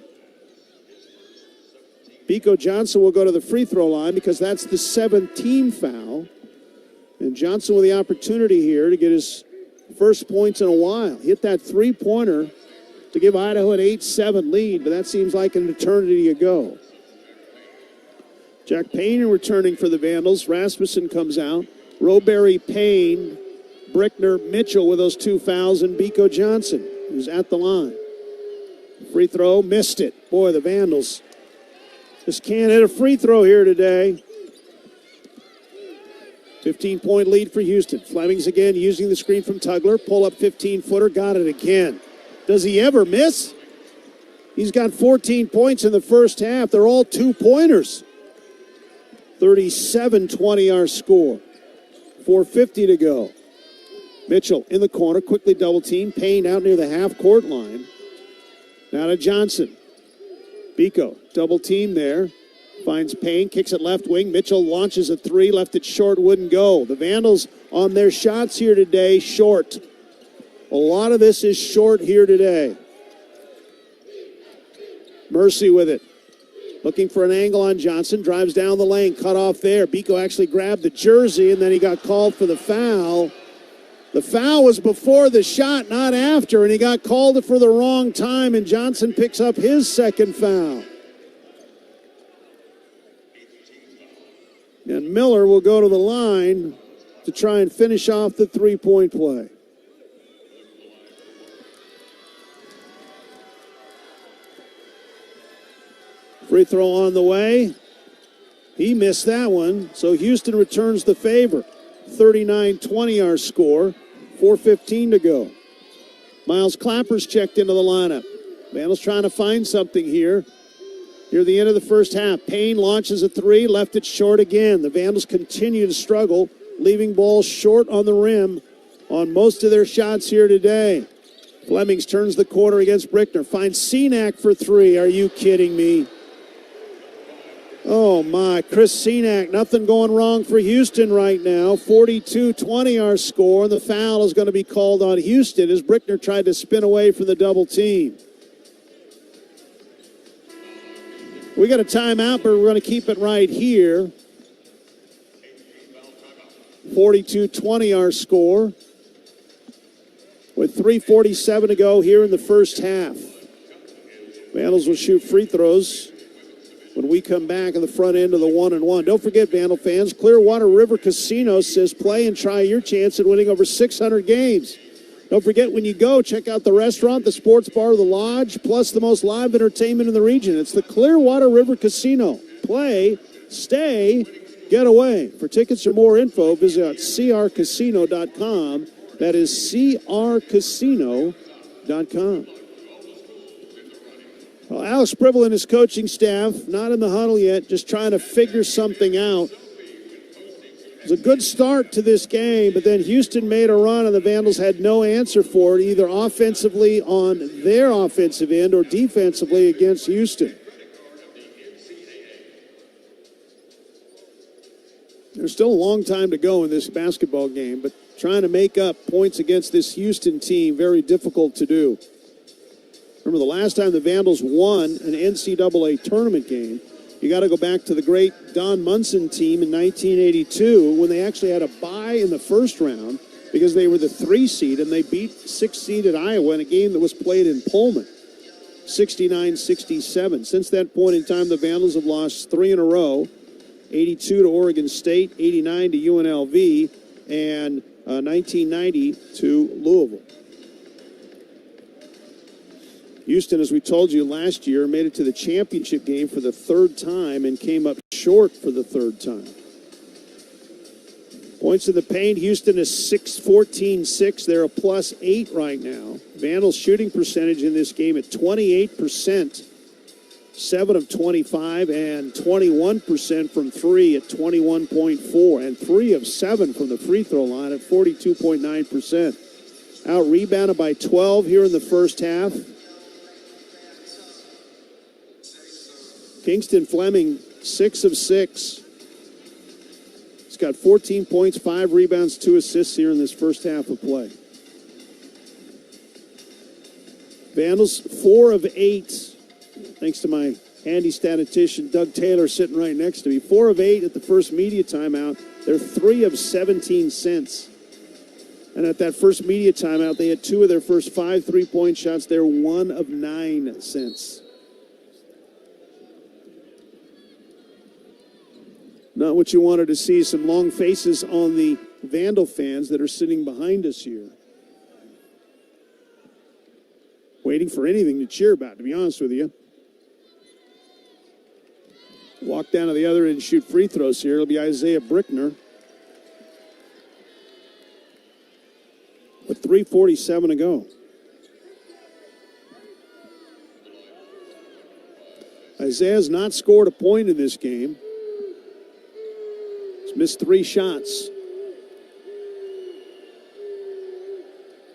Biko Johnson will go to the free throw line because that's the 7th foul. And Johnson with the opportunity here to get his first points in a while. Hit that three-pointer to give Idaho an 8-7 lead, but that seems like an eternity ago. Jack Payne returning for the Vandals. Rasmussen comes out. Roberry, Payne, Brickner, Mitchell with those 2 fouls, and Biko Johnson, who's at the line. Free throw, missed it. Boy, the Vandals just can't hit a free throw here today. 15-point lead for Houston. Flemings again using the screen from Tugler. Pull up 15-footer, got it again. Does he ever miss? He's got 14 points in the first half. They're all 2-pointers. 37-20 our score. 4:50 to go. Mitchell in the corner, quickly double team. Payne out near the half-court line. Now to Johnson. Biko, double team there. Finds Payne, kicks it left wing. Mitchell launches a 3, left it short, wouldn't go. The Vandals on their shots here today, short. A lot of this is short here today. Mercy with it. Looking for an angle on Johnson. Drives down the lane, cut off there. Biko actually grabbed the jersey, and then he got called for the foul. The foul was before the shot, not after, and he got called for the wrong time, and Johnson picks up his second foul. And Miller will go to the line to try and finish off the three-point play. Free throw on the way. He missed that one, so Houston returns the favor. 39-20 our score. 4:15 to go. Miles Clapper's checked into the lineup. Vandals trying to find something here. Near the end of the first half, Payne launches a 3, left it short again. The Vandals continue to struggle, leaving balls short on the rim on most of their shots here today. Flemings turns the corner against Brickner. Finds Cenac for 3. Are you kidding me? Oh, my. Chris Senack, nothing going wrong for Houston right now. 42-20 our score, and the foul is going to be called on Houston as Brickner tried to spin away from the double team. We got a timeout, but we're going to keep it right here. 42-20 our score, with 3:47 to go here in the first half. Vandals will shoot free throws when we come back in the front end of the 1-and-1. Don't forget, Vandal fans, Clearwater River Casino says play and try your chance at winning over 600 games. Don't forget, when you go, check out the restaurant, the sports bar, the lodge, plus the most live entertainment in the region. It's the Clearwater River Casino. Play, stay, get away. For tickets or more info, visit crcasino.com. That is crcasino.com. Well, Alex Pribble and his coaching staff, not in the huddle yet, just trying to figure something out. It was a good start to this game, but then Houston made a run, and the Vandals had no answer for it, either offensively on their offensive end or defensively against Houston. There's still a long time to go in this basketball game, but trying to make up points against this Houston team, very difficult to do. Remember, the last time the Vandals won an NCAA tournament game, you got to go back to the great Don Munson team in 1982 when they actually had a bye in the first round because they were the 3 seed and they beat 6 seeded Iowa in a game that was played in Pullman, 69-67. Since that point in time, the Vandals have lost 3 in a row, 82 to Oregon State, 89 to UNLV, and 1990 to Louisville. Houston, as we told you last year, made it to the championship game for the 3rd time and came up short for the 3rd time. Points in the paint, Houston is 14-6. They're a +8 right now. Vandals shooting percentage in this game at 28%, 7 of 25, and 21% from 3 at 21.4, and 3 of 7 from the free throw line at 42.9%. Out rebounded by 12 here in the first half. Kingston Fleming, 6 of 6. He's got 14 points, 5 rebounds, 2 assists here in this first half of play. Vandals, 4 of 8. Thanks to my handy statistician, Doug Taylor, sitting right next to me. 4 of 8 at the first media timeout. They're 3 of 17 cents. And at that first media timeout, they had 2 of their first 5 3-point shots. They're 1 of 9 cents. Not what you wanted to see, some long faces on the Vandal fans that are sitting behind us here. Waiting for anything to cheer about, to be honest with you. Walk down to the other end and shoot free throws here. It'll be Isaiah Brickner. With 3:47 to go. Isaiah's not scored a point in this game. He's missed 3 shots.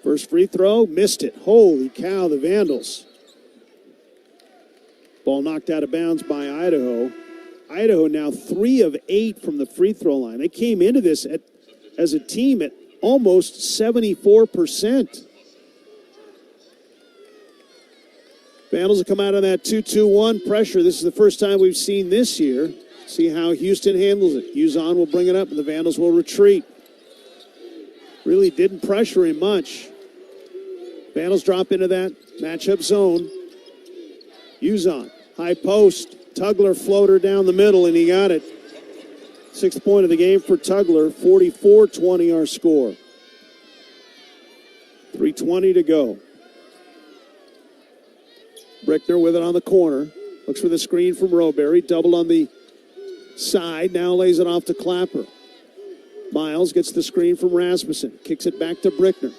First free throw, missed it. Holy cow, the Vandals. Ball knocked out of bounds by Idaho. Idaho now 3 of 8 from the free throw line. They came into this as a team at almost 74%. Vandals will come out on that 2-2-1 pressure. This is the first time we've seen this year. See how Houston handles it. Uzon will bring it up, and the Vandals will retreat. Really didn't pressure him much. Vandals drop into that matchup zone. Uzon, high post. Tugler floater down the middle, and he got it. 6th point of the game for Tugler. 44-20 our score. 3:20 to go. Brickner with it on the corner. Looks for the screen from Rowberry. Doubled on the side. Now lays it off to Clapper. Miles gets the screen from Rasmussen. Kicks it back to Brickner.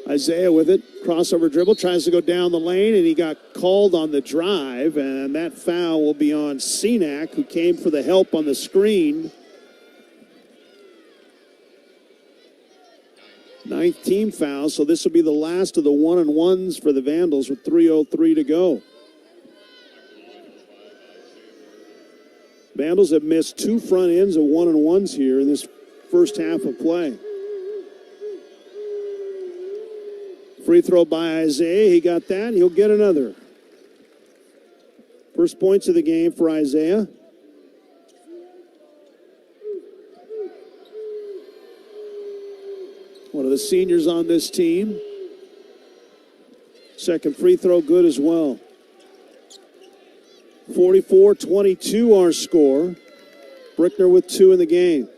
Isaiah with it. Crossover dribble. Tries to go down the lane, and he got called on the drive. And that foul will be on Senack, who came for the help on the screen. 9th team foul, so this will be the last of the 1-and-1s for the Vandals with 3:03 to go. Vandals have missed 2 front ends of 1-on-1s here in this first half of play. Free throw by Isaiah. He got that. He'll get another. First points of the game for Isaiah. One of the seniors on this team. Second free throw good as well. 44-22 our score. Brickner with 2 in the game.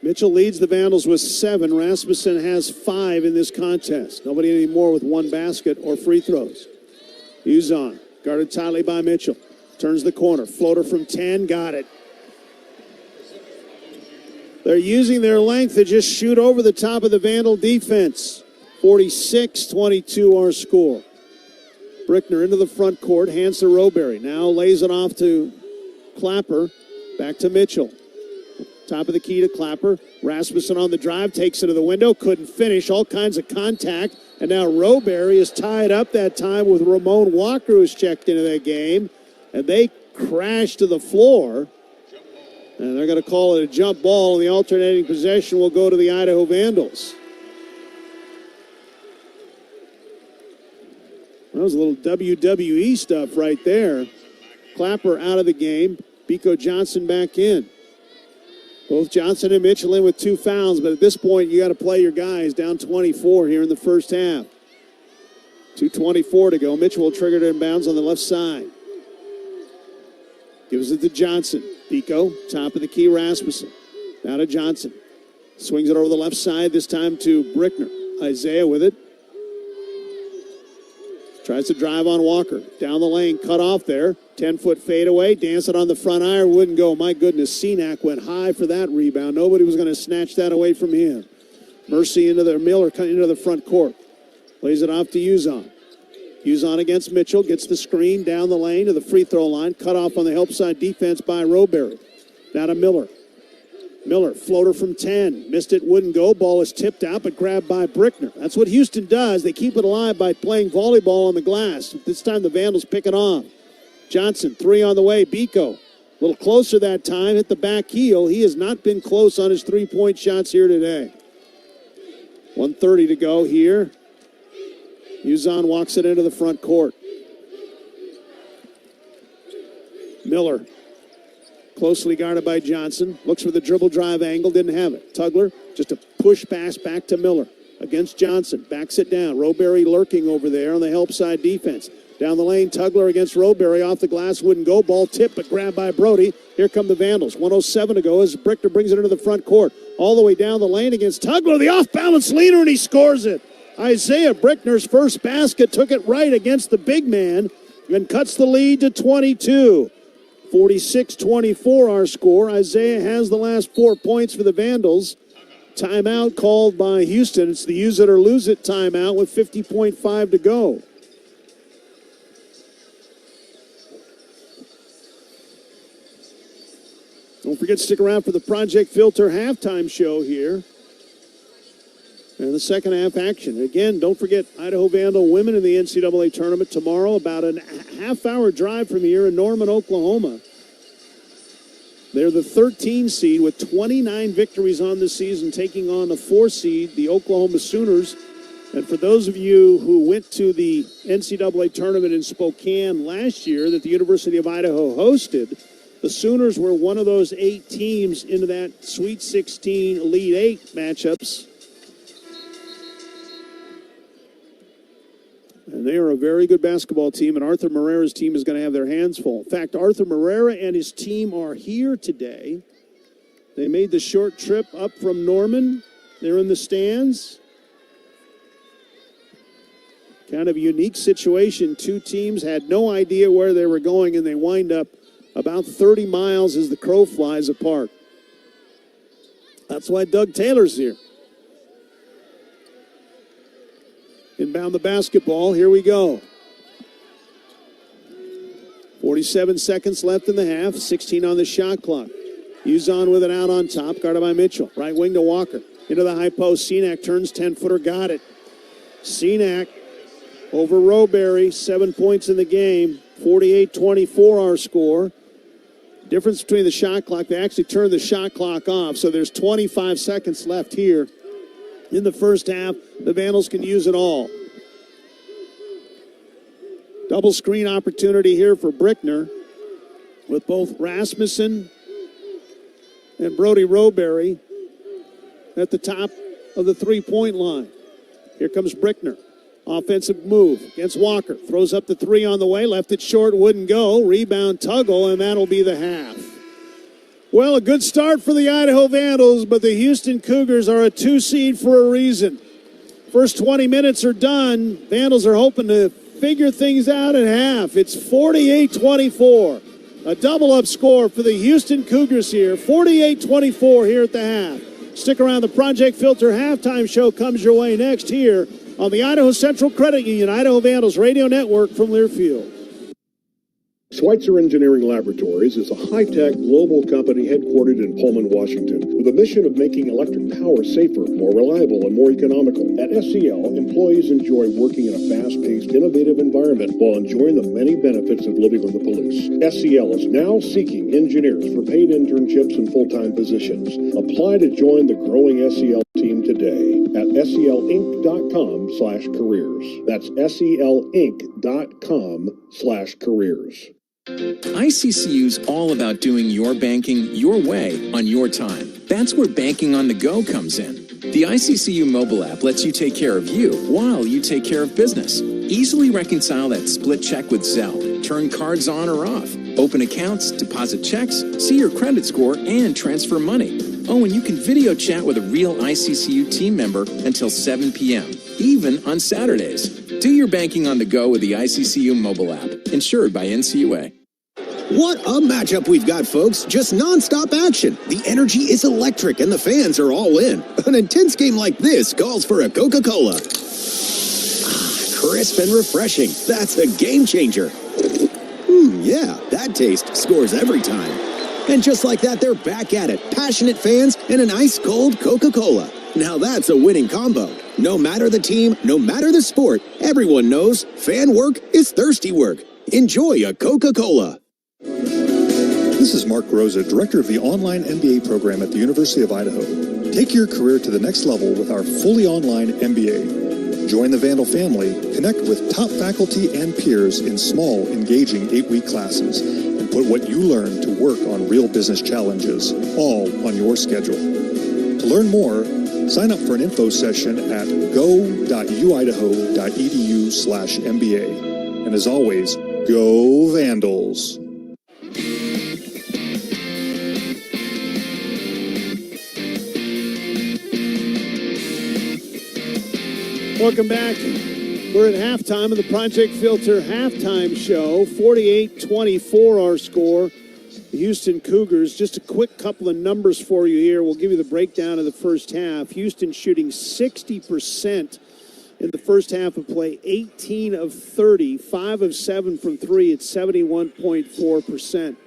Mitchell leads the Vandals with 7. Rasmussen has 5 in this contest. Nobody anymore with 1 basket or free throws. Uzon, guarded tightly by Mitchell. Turns the corner. Floater from 10, got it. They're using their length to just shoot over the top of the Vandal defense. 46-22 our score. Brickner into the front court, hands to Rowberry. Now lays it off to Clapper. Back to Mitchell. Top of the key to Clapper. Rasmussen on the drive, takes it to the window, couldn't finish, all kinds of contact. And now Rowberry is tied up that time with Ramon Walker, who's checked into that game. And they crash to the floor. And they're going to call it a jump ball, and the alternating possession will go to the Idaho Vandals. That was a little WWE stuff right there. Clapper out of the game. Biko Johnson back in. Both Johnson and Mitchell in with 2 fouls, but at this point, you got to play your guys. Down 24 here in the first half. 2:24 to go. Mitchell will trigger it inbounds on the left side. Gives it to Johnson. Biko, top of the key, Rasmussen. Now to Johnson. Swings it over the left side, this time to Brickner. Isaiah with it. Tries to drive on Walker. Down the lane, cut off there. 10-foot fadeaway. Dance it on the front iron. Wouldn't go. My goodness, Senac went high for that rebound. Nobody was going to snatch that away from him. Mercy into the Miller, into the front court. Plays it off to Uzon. Uzon against Mitchell. Gets the screen down the lane to the free throw line. Cut off on the help side defense by Rowberry. Now to Miller. Miller, floater from 10. Missed it, wouldn't go. Ball is tipped out, but grabbed by Brickner. That's what Houston does. They keep it alive by playing volleyball on the glass. This time the Vandals pick it off. Johnson, 3 on the way. Biko, a little closer that time. Hit the back heel. He has not been close on his 3-point shots here today. 1:30 to go here. Uzon walks it into the front court. Miller. Closely guarded by Johnson. Looks for the dribble drive angle. Didn't have it. Tugler, just a push pass back to Miller. Against Johnson. Backs it down. Rowberry lurking over there on the help side defense. Down the lane, Tugler against Rowberry. Off the glass, wouldn't go. Ball tipped, but grabbed by Brody. Here come the Vandals. 1:07 to go as Brickner brings it into the front court. All the way down the lane against Tugler. The off-balance leaner, and he scores it. Isaiah Brickner's first basket took it right against the big man and cuts the lead to 22. 46-24 our score. Isaiah has the last 4 points for the Vandals. Timeout called by Houston. It's the use it or lose it timeout with 50.5 to go. Don't forget to stick around for the Project Filter halftime show here. And the second half action. Again, don't forget Idaho Vandal women in the NCAA tournament tomorrow, about a half-hour drive from here in Norman, Oklahoma. They're the 13 seed with 29 victories on the season, taking on the 4 seed, the Oklahoma Sooners. And for those of you who went to the NCAA tournament in Spokane last year that the University of Idaho hosted, the Sooners were one of those 8 teams into that Sweet 16 Elite 8 matchups. And they are a very good basketball team, and Arthur Marrera's team is going to have their hands full. In fact, Arthur Marrera and his team are here today. They made the short trip up from Norman. They're in the stands. Kind of a unique situation. 2 teams had no idea where they were going, and they wind up about 30 miles as the crow flies apart. That's why Doug Taylor's here. Inbound the basketball. Here we go. 47 seconds left in the half. 16 on the shot clock. Uzon with it out on top. Guarded by Mitchell. Right wing to Walker. Into the high post. Senac turns 10-footer. Got it. Senac over Rowberry. 7 points in the game. 48-24 our score. Difference between the shot clock, they actually turned the shot clock off, so there's 25 seconds left here in the first half. The Vandals can use it all. Double screen opportunity here for Brickner with both Rasmussen and Brody Roberry at the top of the three-point line. Here comes Brickner. Offensive move against Walker. Throws up the three on the way. Left it short, wouldn't go. Rebound Tuggle, and that'll be the half. Well, a good start for the Idaho Vandals, but the Houston Cougars are a 2 seed for a reason. First 20 minutes are done. Vandals are hoping to figure things out at half. It's 48-24. A double-up score for the Houston Cougars here. 48-24 here at the half. Stick around. The Project Filter halftime show comes your way next here on the Idaho Central Credit Union, Idaho Vandals Radio Network from Learfield. Schweitzer Engineering Laboratories is a high-tech global company headquartered in Pullman, Washington, with a mission of making electric power safer, more reliable, and more economical. At SCL, employees enjoy working in a fast-paced, innovative environment while enjoying the many benefits of living on the Palouse. SCL is now seeking engineers for paid internships and full-time positions. Apply to join the growing SCL team today at SCLinc.com/careers. That's SCLinc.com/careers. ICCU's all about doing your banking your way on your time. That's where banking on the go comes in. The ICCU mobile app lets you take care of you while you take care of business. Easily reconcile that split check with Zelle, turn cards on or off, open accounts, deposit checks, see your credit score, and transfer money. Oh, and you can video chat with a real ICCU team member until 7 p.m., even on Saturdays. Do your banking on the go with the ICCU mobile app, insured by NCAA. What a matchup we've got, folks. Just nonstop action. The energy is electric and the fans are all in. An intense game like this calls for a Coca-Cola. Crisp and refreshing. That's a game changer. Yeah, that taste scores every time. And just like that, they're back at it. Passionate fans and an ice-cold Coca-Cola. Now that's a winning combo. No matter the team, no matter the sport, everyone knows fan work is thirsty work. Enjoy a Coca-Cola. This is Mark Rosa, Director of the Online MBA program at the University of Idaho. Take your career to the next level with our fully online MBA. Join the Vandal family, connect with top faculty and peers in small, engaging 8-week classes, and put what you learn to work on real business challenges, all on your schedule. To learn more, sign up for an info session at go.uidaho.edu/MBA. And as always, go Vandals! Welcome back. We're at halftime of the Project Filter halftime show. 48-24 our score. The Houston Cougars. Just a quick couple of numbers for you here. We'll give you the breakdown of the first half. Houston shooting 60% in the first half of play. 18 of 30. 5 of 7 from 3 at 71.4%.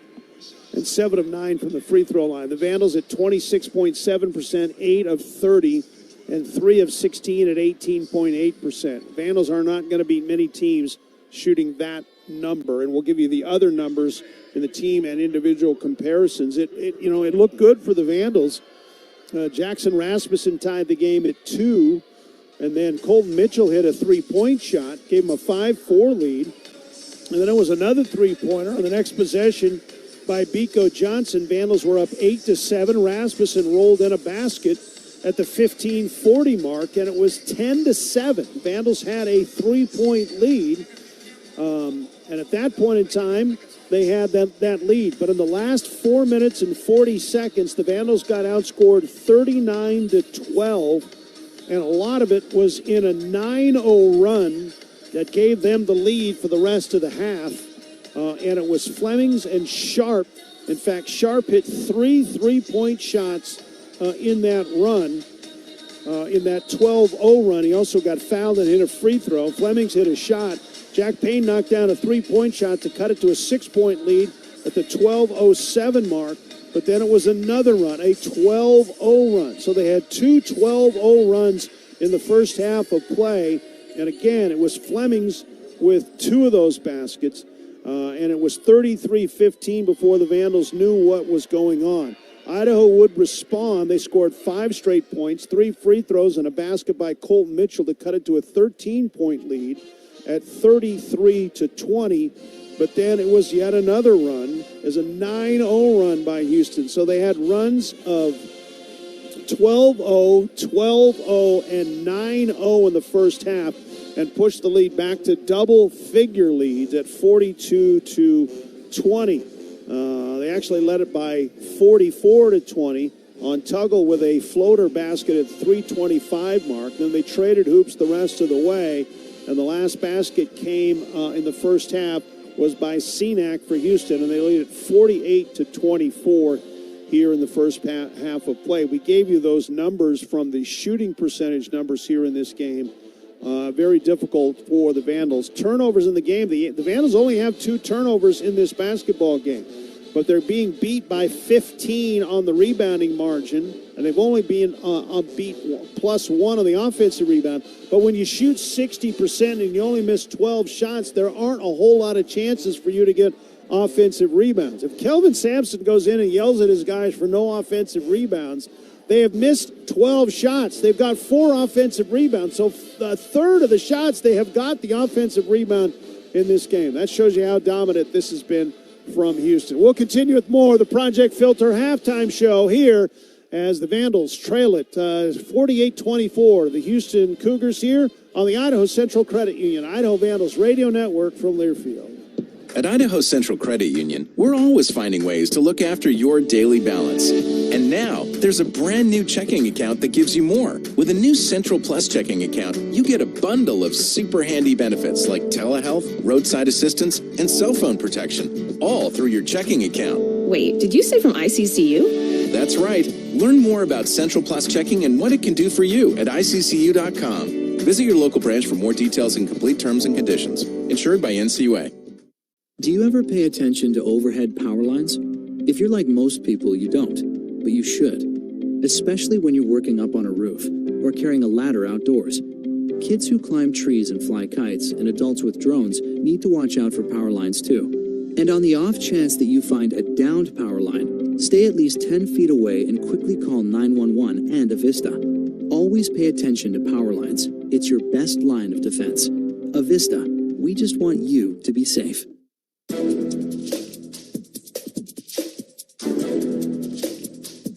And 7 of 9 from the free throw line. The Vandals at 26.7%. 8 of 30. And 3 of 16 at 18.8%. Vandals are not going to beat many teams shooting that number, and we'll give you the other numbers in the team and individual comparisons. It looked good for the Vandals. Jackson Rasmussen tied the game at 2, and then Colton Mitchell hit a three-point shot, gave him a 5-4 lead, and then it was another three-pointer on the next possession by Biko Johnson. Vandals were up 8-7. Rasmussen rolled in a basket at the 15:40 mark, and it was 10-7. Vandals had a three-point lead, and at that point in time, they had that lead. But in the last 4 minutes and 40 seconds, the Vandals got outscored 39-12, and a lot of it was in a 9-0 run that gave them the lead for the rest of the half, and it was Flemings and Sharp. In fact, Sharp hit 3 three-point shots in that run, in that 12-0 run. He also got fouled and hit a free throw. Flemings hit a shot. Jack Payne knocked down a three-point shot to cut it to a 6-point lead at the 12:07 mark. But then it was another run, a 12-0 run. So they had 2 12-0 runs in the first half of play. And again, it was Flemings with 2 of those baskets. and it was 33-15 before the Vandals knew what was going on. Idaho would respond. They scored 5 straight points, 3 free throws, and a basket by Colton Mitchell to cut it to a 13-point lead at 33-20. But then it was yet another run as a 9-0 run by Houston. So they had runs of 12-0, 12-0, and 9-0 in the first half and pushed the lead back to double-figure leads at 42-20. They actually led it by 44-20 on Tuggle with a floater basket at 3:25 mark. Then they traded hoops the rest of the way, and the last basket came in the first half was by Senac for Houston, and they lead at 48-24 here in the first half of play. We gave you those numbers from the shooting percentage numbers here in this game. Very difficult for the Vandals. Turnovers in the game. The Vandals only have 2 turnovers in this basketball game, but they're being beat by 15 on the rebounding margin, and they've only been beat +1 on the offensive rebound. But when you shoot 60% and you only miss 12 shots, there aren't a whole lot of chances for you to get offensive rebounds. If Kelvin Sampson goes in and yells at his guys for no offensive rebounds, they have missed 12 shots. They've got 4 offensive rebounds. So a third of the shots, they have got the offensive rebound in this game. That shows you how dominant this has been from Houston. We'll continue with more of the Project Filter halftime show here as the Vandals trail it 48-24. The Houston Cougars here on the Idaho Central Credit Union, Idaho Vandals Radio Network from Learfield. At Idaho Central Credit Union, we're always finding ways to look after your daily balance. And now, there's a brand new checking account that gives you more. With a new Central Plus checking account, you get a bundle of super handy benefits like telehealth, roadside assistance, and cell phone protection, all through your checking account. Wait, did you say from ICCU? That's right. Learn more about Central Plus checking and what it can do for you at ICCU.com. Visit your local branch for more details and complete terms and conditions. Insured by NCAA. Do you ever pay attention to overhead power lines? If you're like most people, you don't, but you should, especially when you're working up on a roof or carrying a ladder outdoors. Kids who climb trees and fly kites and adults with drones need to watch out for power lines too. And on the off chance that you find a downed power line, stay at least 10 feet away and quickly call 911 and Avista. Always pay attention to power lines. It's your best line of defense. Avista, we just want you to be safe.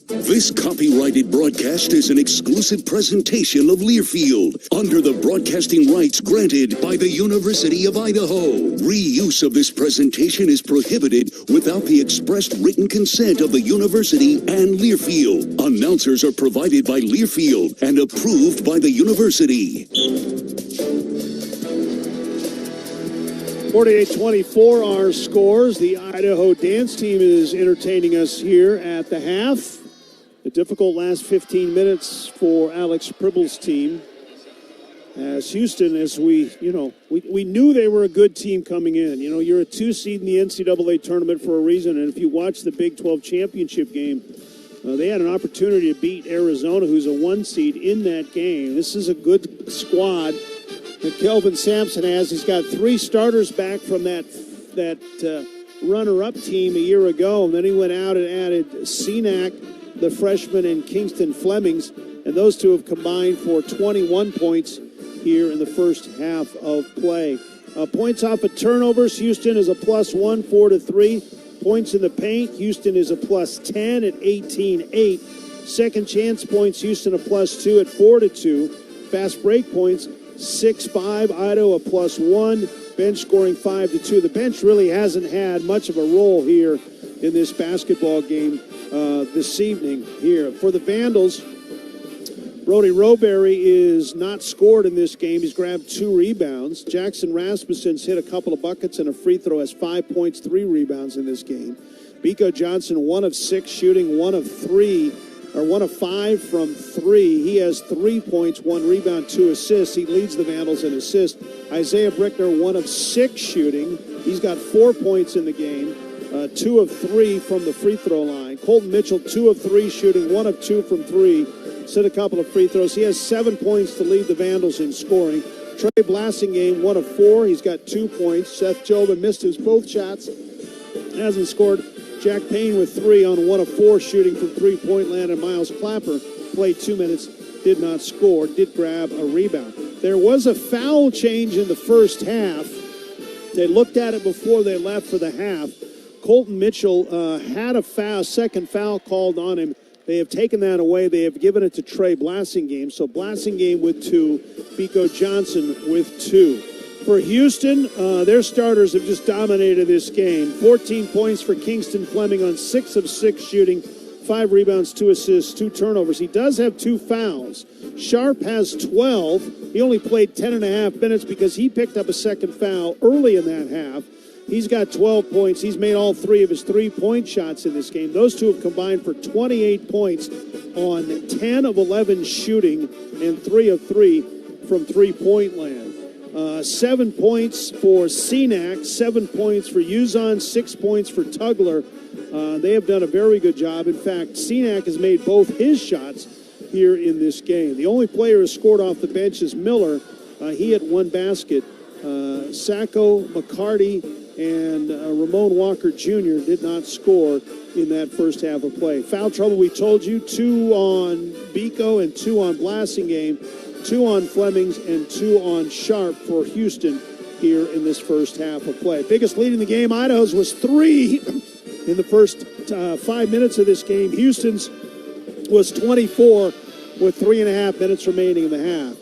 This copyrighted broadcast is an exclusive presentation of Learfield under the broadcasting rights granted by the University of Idaho. Reuse of this presentation is prohibited without the expressed written consent of the university and Learfield. Announcers are provided by Learfield and approved by the university. 48-24 our scores. The Idaho dance team is entertaining us here at the half. A difficult last 15 minutes for Alex Pribble's team. As Houston, as we knew they were a good team coming in. You know, you're a 2 seed in the NCAA tournament for a reason, and if you watch the Big 12 championship game, they had an opportunity to beat Arizona, who's a 1 seed in that game. This is a good squad that Kelvin Sampson has. He's got 3 starters back from that runner-up team a year ago, and then he went out and added Senac, the freshman, and Kingston Flemings, and those 2 have combined for 21 points here in the first half of play. Points off of turnovers, Houston is a +1, 4-3. Points in the paint, Houston is a +10 at 18-8. Second chance points, Houston a +2 at 4-2. Fast break points, 6-5, Idaho a +1. Bench scoring 5-2. The bench really hasn't had much of a role here in this basketball game this evening here. For the Vandals, Brody Roberry is not scored in this game. He's grabbed 2 rebounds. Jackson Rasmussen's hit a couple of buckets and a free throw, has 5 points, 3 rebounds in this game. Biko Johnson, 1 of 6 shooting, 1 of 5 from 3. He has 3 points, 1 rebound, 2 assists. He leads the Vandals in assists. Isaiah Brickner, 1 of 6 shooting. He's got 4 points in the game. 2 of 3 from the free throw line. Colton Mitchell, 2 of 3 shooting, 1 of 2 from 3. Set a couple of free throws. He has 7 points to lead the Vandals in scoring. Trey Blasingame, 1 of 4. He's got 2 points. Seth Jobin missed his both shots. Hasn't scored. Jack Payne with 3 on 1 of 4 shooting from three-point land. And Miles Clapper played 2 minutes, did not score, did grab a rebound. There was a foul change in the first half. They looked at it before they left for the half. Colton Mitchell had a second foul called on him. They have taken that away. They have given it to Trey Blasingame. So Blasingame with 2, Biko Johnson with 2. For Houston, their starters have just dominated this game. 14 points for Kingston Fleming on 6 of 6 shooting, 5 rebounds, 2 assists, 2 turnovers. He does have 2 fouls. Sharp has 12. He only played 10.5 minutes because he picked up a second foul early in that half. He's got 12 points. He's made all 3 of his 3-point shots in this game. Those two have combined for 28 points on 10 of 11 shooting and 3 of 3 from three-point land. 7 points for Cenac, 7 points for Uzon, 6 points for Tugler. They have done a very good job. In fact, Cenac has made both his shots here in this game. The only player who scored off the bench is Miller. He had 1 basket. Sacco, McCarty, and Ramon Walker Jr. did not score in that first half of play. Foul trouble, we told you, 2 on Biko and 2 on Blasingame, 2 on Flemings, and 2 on Sharp for Houston here in this first half of play. Biggest lead in the game, Idaho's was 3 in the first 5 minutes of this game. Houston's was 24 with 3.5 minutes remaining in the half.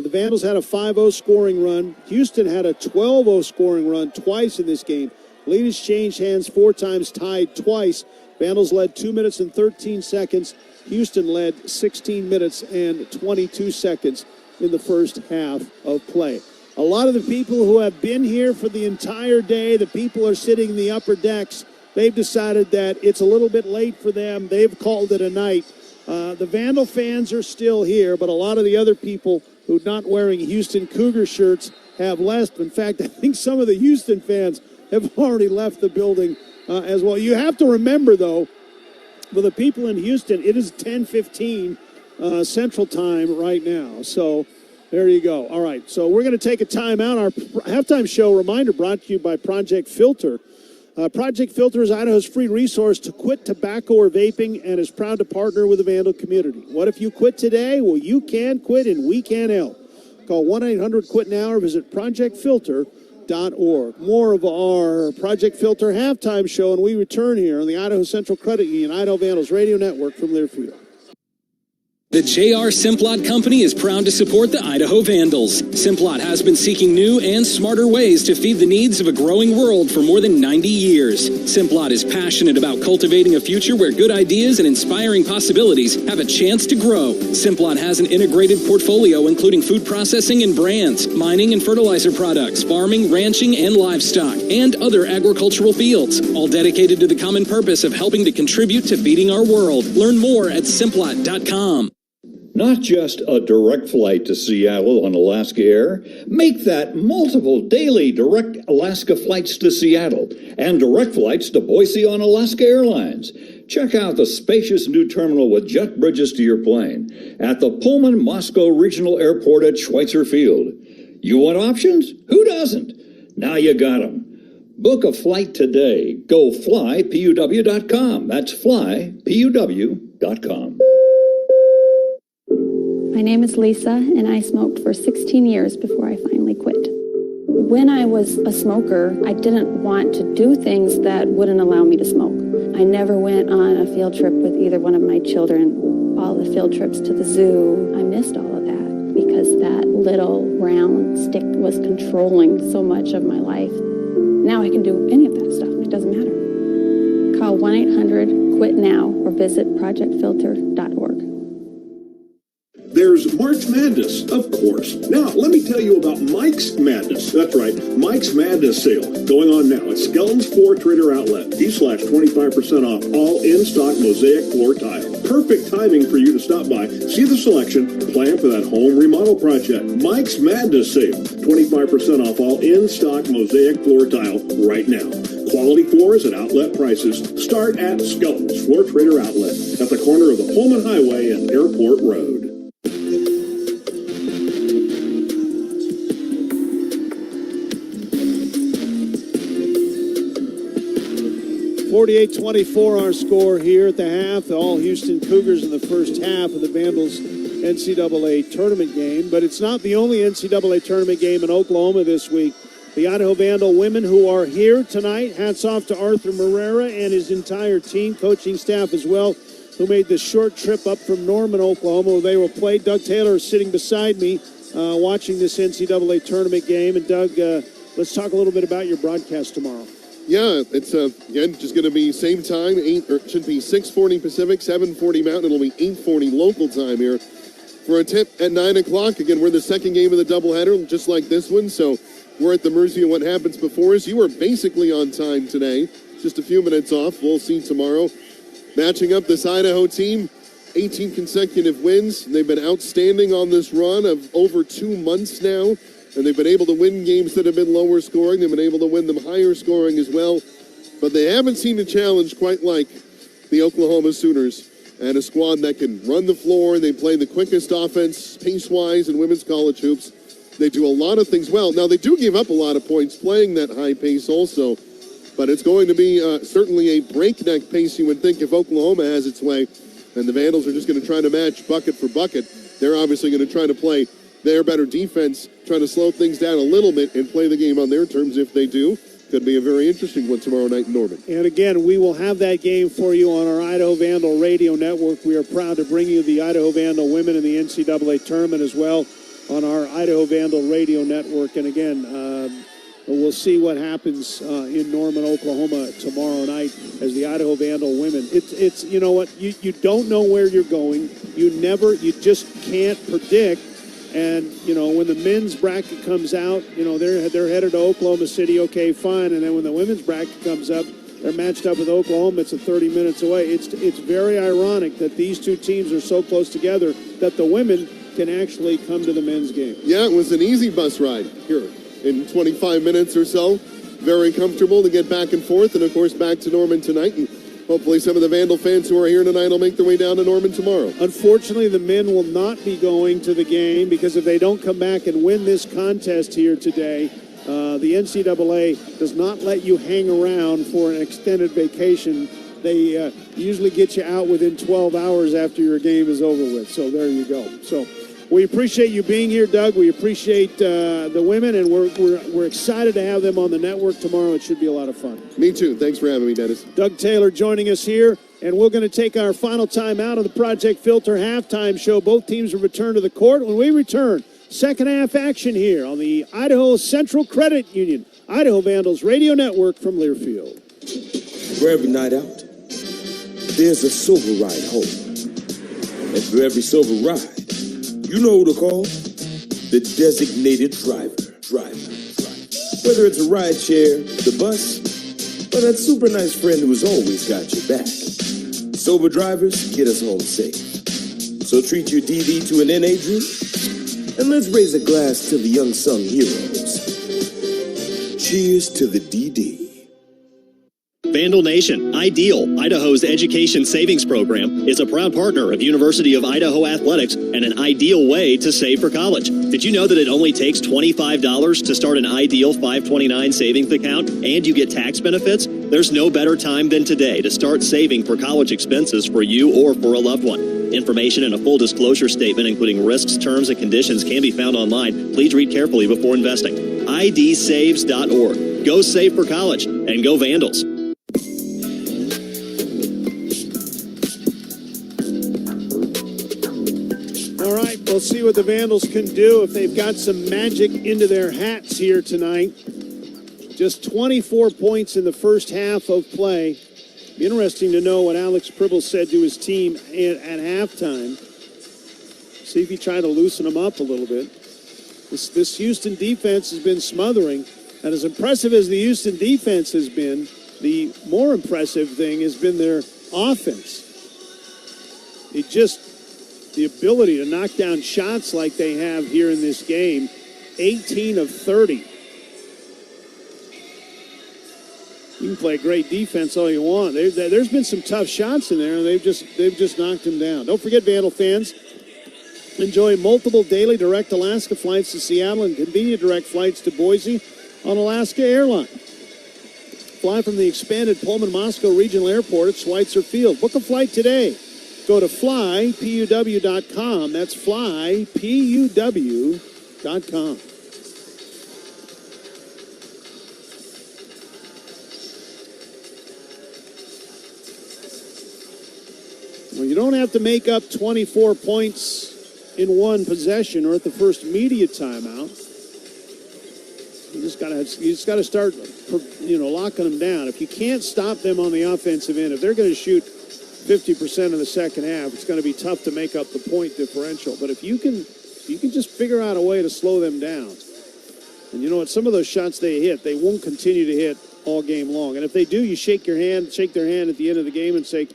The Vandals had a 5-0 scoring run. Houston had a 12-0 scoring run twice in this game. Lead has changed hands 4 times, tied twice. Vandals led 2 minutes and 13 seconds. Houston led 16 minutes and 22 seconds in the first half of play. A lot of the people who have been here for the entire day, the people who are sitting in the upper decks, they've decided that it's a little bit late for them. They've called it a night. The Vandal fans are still here, but a lot of the other people who are not wearing Houston Cougar shirts have left. In fact, I think some of the Houston fans have already left the building as well. You have to remember, though, for the people in Houston, it is 10:15 Central Time right now. So there you go. All right, so we're going to take a timeout. Our halftime show reminder brought to you by Project Filter. Project Filter is Idaho's free resource to quit tobacco or vaping and is proud to partner with the Vandal community. What if you quit today? Well, you can quit and we can help. Call 1-800-QUIT-NOW or visit projectfilter.org. More of our Project Filter halftime show, and we return here on the Idaho Central Credit Union, Idaho Vandals Radio Network from Learfield. The J.R. Simplot Company is proud to support the Idaho Vandals. Simplot has been seeking new and smarter ways to feed the needs of a growing world for more than 90 years. Simplot is passionate about cultivating a future where good ideas and inspiring possibilities have a chance to grow. Simplot has an integrated portfolio including food processing and brands, mining and fertilizer products, farming, ranching, and livestock, and other agricultural fields, all dedicated to the common purpose of helping to contribute to feeding our world. Learn more at Simplot.com. Not just a direct flight to Seattle on Alaska Air. Make that multiple daily direct Alaska flights to Seattle and direct flights to Boise on Alaska Airlines. Check out the spacious new terminal with jet bridges to your plane at the Pullman Moscow Regional Airport at Schweitzer Field. You want options? Who doesn't? Now you got them. Book a flight today. Go flypuw.com. That's flypuw.com. My name is Lisa, and I smoked for 16 years before I finally quit. When I was a smoker, I didn't want to do things that wouldn't allow me to smoke. I never went on a field trip with either one of my children. All the field trips to the zoo, I missed all of that because that little round stick was controlling so much of my life. Now I can do any of that stuff. It doesn't matter. Call 1-800-QUIT-NOW or visit projectfilter.org. There's March Madness, of course. Now, let me tell you about Mike's Madness. That's right, Mike's Madness sale going on now at Skelton's Floor Trader Outlet. D/25% off all in-stock mosaic floor tile. Perfect timing for you to stop by, see the selection, plan for that home remodel project. Mike's Madness sale, 25% off all in-stock mosaic floor tile right now. Quality floors at outlet prices. Start at Skelton's Floor Trader Outlet at the corner of the Pullman Highway and Airport Road. 48-24 our score here at the half. The all Houston Cougars in the first half of the Vandals NCAA tournament game. But it's not the only NCAA tournament game in Oklahoma this week. The Idaho Vandal women who are here tonight, hats off to Arthur Marrera and his entire team, coaching staff as well, who made the short trip up from Norman, Oklahoma, where they will play. Doug Taylor is sitting beside me watching this NCAA tournament game. And Doug, let's talk a little bit about your broadcast tomorrow. Yeah, it's again just going to be same time. It should be 6:40 Pacific, 7:40 Mountain. It'll be 8:40 local time here for a tip at 9 o'clock. Again, we're the second game of the doubleheader, just like this one. So we're at the mercy of what happens before us. You were basically on time today, just a few minutes off. We'll see tomorrow. Matching up this Idaho team, 18 consecutive wins. They've been outstanding on this run of over 2 months now. And they've been able to win games that have been lower scoring. They've been able to win them higher scoring as well. But they haven't seen a challenge quite like the Oklahoma Sooners and a squad that can run the floor. They play the quickest offense pace-wise in women's college hoops. They do a lot of things well. Now, they do give up a lot of points playing that high pace also. But it's going to be certainly a breakneck pace, you would think, if Oklahoma has its way. And the Vandals are just going to try to match bucket for bucket. They're obviously going to try to play their better defense, trying to slow things down a little bit and play the game on their terms. If they do, could be a very interesting one tomorrow night in Norman. And again, we will have that game for you on our Idaho Vandal radio network. We are proud to bring you the Idaho Vandal women in the NCAA tournament as well on our Idaho Vandal radio network. And again, we'll see what happens in Norman, Oklahoma tomorrow night as the Idaho Vandal women. It's you know what, you don't know where you're going. You just can't predict. And, you know, when the men's bracket comes out, you know, they're headed to Oklahoma City, okay, fine. And then when the women's bracket comes up, they're matched up with Oklahoma. It's 30 minutes away. It's very ironic that these two teams are so close together that the women can actually come to the men's game. Yeah, it was an easy bus ride here in 25 minutes or so. Very comfortable to get back and forth. And, of course, back to Norman tonight. And hopefully some of the Vandal fans who are here tonight will make their way down to Norman tomorrow. Unfortunately, the men will not be going to the game because if they don't come back and win this contest here today, the NCAA does not let you hang around for an extended vacation. They usually get you out within 12 hours after your game is over with. So there you go. So we appreciate you being here, Doug. We appreciate the women, and we're excited to have them on the network tomorrow. It should be a lot of fun. Me too. Thanks for having me, Dennis. Doug Taylor joining us here, and we're going to take our final time out of the Project Filter halftime show. Both teams will return to the court. When we return, second half action here on the Idaho Central Credit Union, Idaho Vandals radio network from Learfield. For every night out, there's a silver ride home. And for every silver ride, you know who to call? The designated driver. Whether it's a ride share, the bus, or that super nice friend who's always got your back. Sober drivers get us home safe. So treat your DD to an NA drink, and let's raise a glass to the unsung heroes. Cheers to the DD. Vandal Nation, Ideal, Idaho's education savings program, is a proud partner of University of Idaho Athletics and an ideal way to save for college. Did you know that it only takes $25 to start an Ideal 529 savings account and you get tax benefits? There's no better time than today to start saving for college expenses for you or for a loved one. Information and a full disclosure statement, including risks, terms, and conditions, can be found online. Please read carefully before investing. idsaves.org. Go save for college and go Vandals. We'll see what the Vandals can do if they've got some magic into their hats here tonight. Just 24 points in the first half of play. Be interesting to know what Alex Pribble said to his team at halftime. See if he tried to loosen them up a little bit. This Houston defense has been smothering. And as impressive as the Houston defense has been, the more impressive thing has been their offense. The ability to knock down shots like they have here in this game, 18 of 30. You can play great defense all you want. There's been some tough shots in there, and they've just knocked them down. Don't forget, Vandal fans, enjoy multiple daily direct Alaska flights to Seattle and convenient direct flights to Boise on Alaska Airlines. Fly from the expanded Pullman-Moscow Regional Airport at Schweitzer Field. Book a flight today. Go to flypuw.com. That's flypuw.com. Well, you don't have to make up 24 points in one possession or at the first media timeout. You just gotta start, locking them down. If you can't stop them on the offensive end, if they're going to shoot 50% of the second half, it's going to be tough to make up the point differential. But if you can just figure out a way to slow them down, and you know what, some of those shots they hit, they won't continue to hit all game long. And if they do, you shake their hand at the end of the game and say,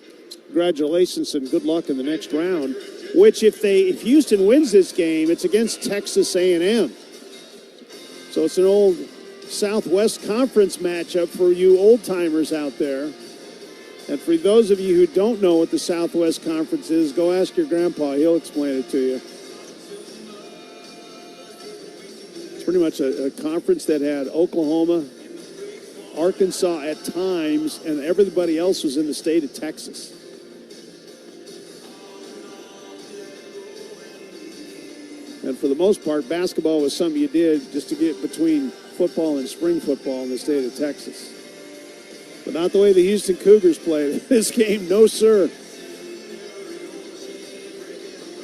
congratulations and good luck in the next round. Which if Houston wins this game, it's against Texas A&M. So it's an old Southwest Conference matchup for you old-timers out there. And for those of you who don't know what the Southwest Conference is, go ask your grandpa. He'll explain it to you. It's pretty much a conference that had Oklahoma, Arkansas at times, and everybody else was in the state of Texas. And for the most part, basketball was something you did just to get between football and spring football in the state of Texas. But not the way the Houston Cougars played this game, no sir.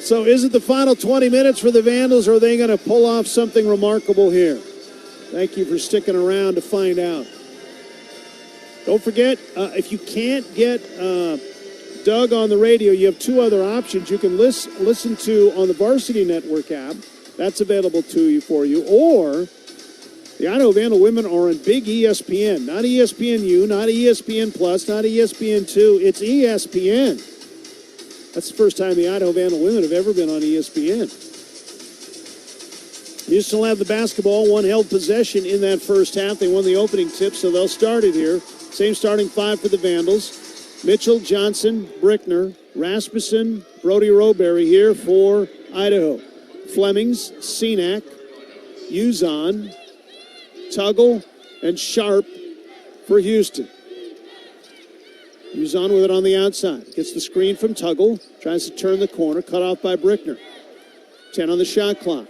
So is it the final 20 minutes for the Vandals, or are they going to pull off something remarkable here? Thank you for sticking around to find out. Don't forget, if you can't get Doug on the radio, you have two other options. You can listen to on the Varsity Network app. That's available for you. Or the Idaho Vandal women are on big ESPN. Not ESPNU, not ESPN Plus, not ESPN2. It's ESPN. That's the first time the Idaho Vandal women have ever been on ESPN. Houston will have the basketball, one held possession in that first half. They won the opening tip, so they'll start it here. Same starting five for the Vandals. Mitchell, Johnson, Brickner, Rasmussen, Brody Roberry here for Idaho. Flemings, Senac, Uzon, Tuggle, and Sharp for Houston. Uzon with it on the outside. Gets the screen from Tuggle. Tries to turn the corner. Cut off by Brickner. 10 on the shot clock.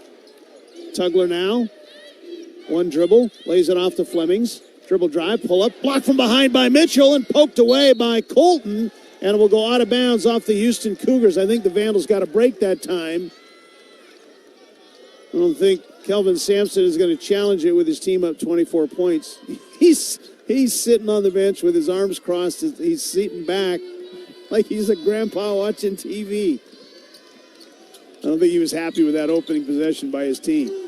Tugler now. One dribble. Lays it off to Flemings. Dribble drive, pull up, blocked from behind by Mitchell and poked away by Colton, and it will go out of bounds off the Houston Cougars. I think the Vandals got a break that time. I don't think Kelvin Sampson is going to challenge it with his team up 24 points. He's sitting on the bench with his arms crossed. He's sitting back like he's a grandpa watching TV. I don't think he was happy with that opening possession by his team.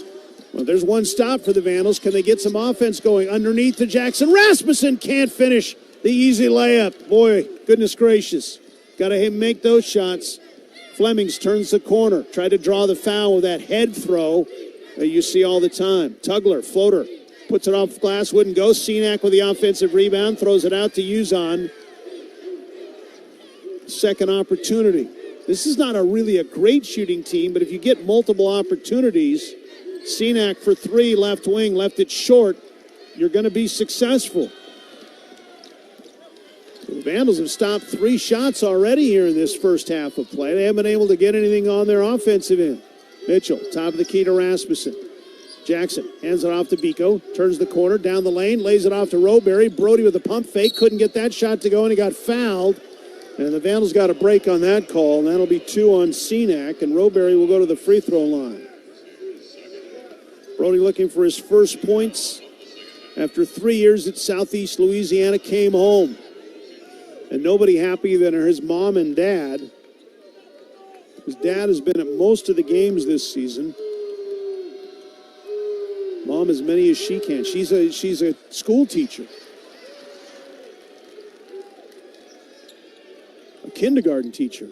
Well, there's one stop for the Vandals. Can they get some offense going underneath to Jackson? Rasmussen can't finish the easy layup. Boy, goodness gracious. Got to make those shots. Flemings turns the corner. Tried to draw the foul with that head throw that you see all the time. Tugler, floater, puts it off glass, wouldn't go. Senac with the offensive rebound, throws it out to Uzon. Second opportunity. This is not really a great shooting team, but if you get multiple opportunities, Senac for three, left wing, left it short. You're going to be successful. The Vandals have stopped 3 shots already here in this first half of play. They haven't been able to get anything on their offensive end. Mitchell, top of the key to Rasmussen. Jackson hands it off to Biko, turns the corner, down the lane, lays it off to Roberry. Brody with a pump fake, couldn't get that shot to go, and he got fouled. And the Vandals got a break on that call, and that'll be 2 on Senac, and Roberry will go to the free throw line. Brody looking for his first points after 3 years at Southeast Louisiana, came home. And nobody happier than his mom and dad. His dad has been at most of the games this season. Mom as many as she can. She's a school teacher. A kindergarten teacher.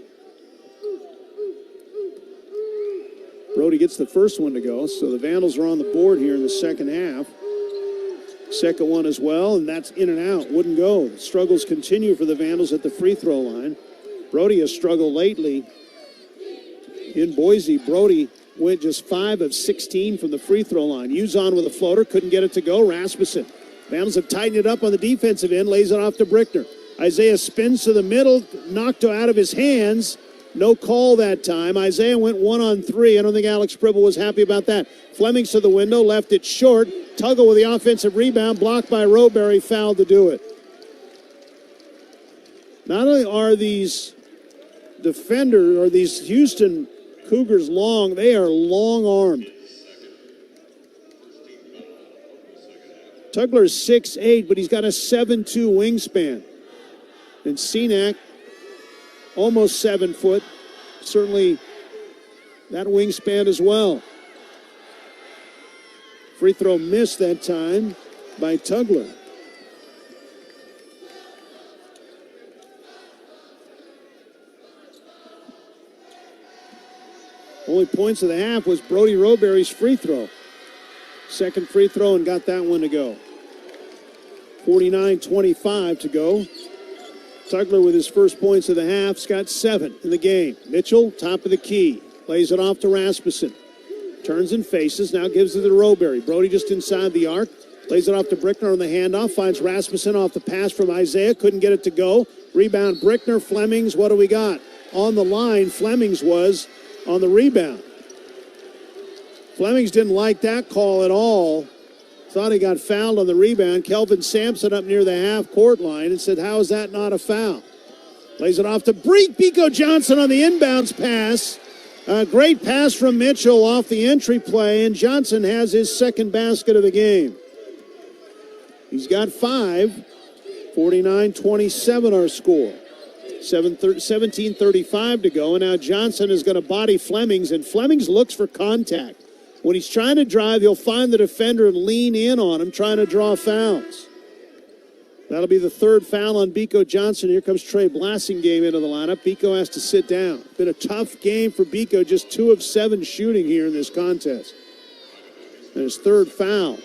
Brody gets the first one to go, so the Vandals are on the board here in the second half. Second one as well, and that's in and out. Wouldn't go. Struggles continue for the Vandals at the free throw line. Brody has struggled lately. In Boise, Brody went just 5 of 16 from the free throw line. Uzon with a floater, couldn't get it to go. Rasmussen Vandals have tightened it up on the defensive end, lays it off to Brickner. Isaiah spins to the middle, knocked out of his hands. No call that time. Isaiah went 1-on-3. I don't think Alex Pribble was happy about that. Flemings to the window, left it short. Tuggle with the offensive rebound, blocked by Roberry, fouled to do it. Not only are these defenders, or these Houston Cougars long, they are long-armed. Tugler is 6'8", but he's got a 7'2" wingspan. And Cenac, almost 7 foot. Certainly that wingspan as well. Free throw missed that time by Tugler. Only points of the half was Brody Roberry's free throw. Second free throw and got that one to go. 49-25 to go. Tugler with his first points of the half's got 7 in the game. Mitchell, top of the key. Lays it off to Rasmussen. Turns and faces, now gives it to Roberry. Brody just inside the arc. Lays it off to Brickner on the handoff. Finds Rasmussen off the pass from Isaiah. Couldn't get it to go. Rebound Brickner. Flemings, what do we got? On the line, Flemings was on the rebound. Flemings didn't like that call at all. Thought he got fouled on the rebound. Kelvin Sampson up near the half-court line and said, how is that not a foul? Lays it off to Biko Johnson on the inbounds pass. Great pass from Mitchell off the entry play, and Johnson has his second basket of the game. He's got 5. 49-27 our score. 17:35 to go, and now Johnson is going to body Flemings, and Flemings looks for contact. When he's trying to drive, he'll find the defender and lean in on him, trying to draw fouls. That'll be the third foul on Biko Johnson. Here comes Trey Blassingame into the lineup. Biko has to sit down. Been a tough game for Biko, just 2 of 7 shooting here in this contest. And his third foul.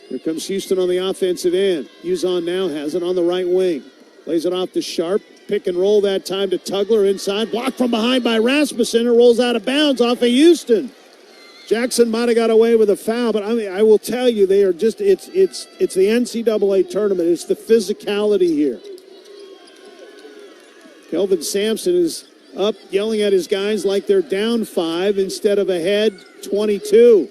Here comes Houston on the offensive end. Uzon now has it on the right wing. Lays it off to Sharp. Pick and roll that time to Tugler inside. Blocked from behind by Rasmussen. It rolls out of bounds off of Houston. Jackson might have got away with a foul, but I will tell you, they are just, it's the NCAA tournament. It's the physicality here. Kelvin Sampson is up yelling at his guys like they're down 5 instead of ahead 22.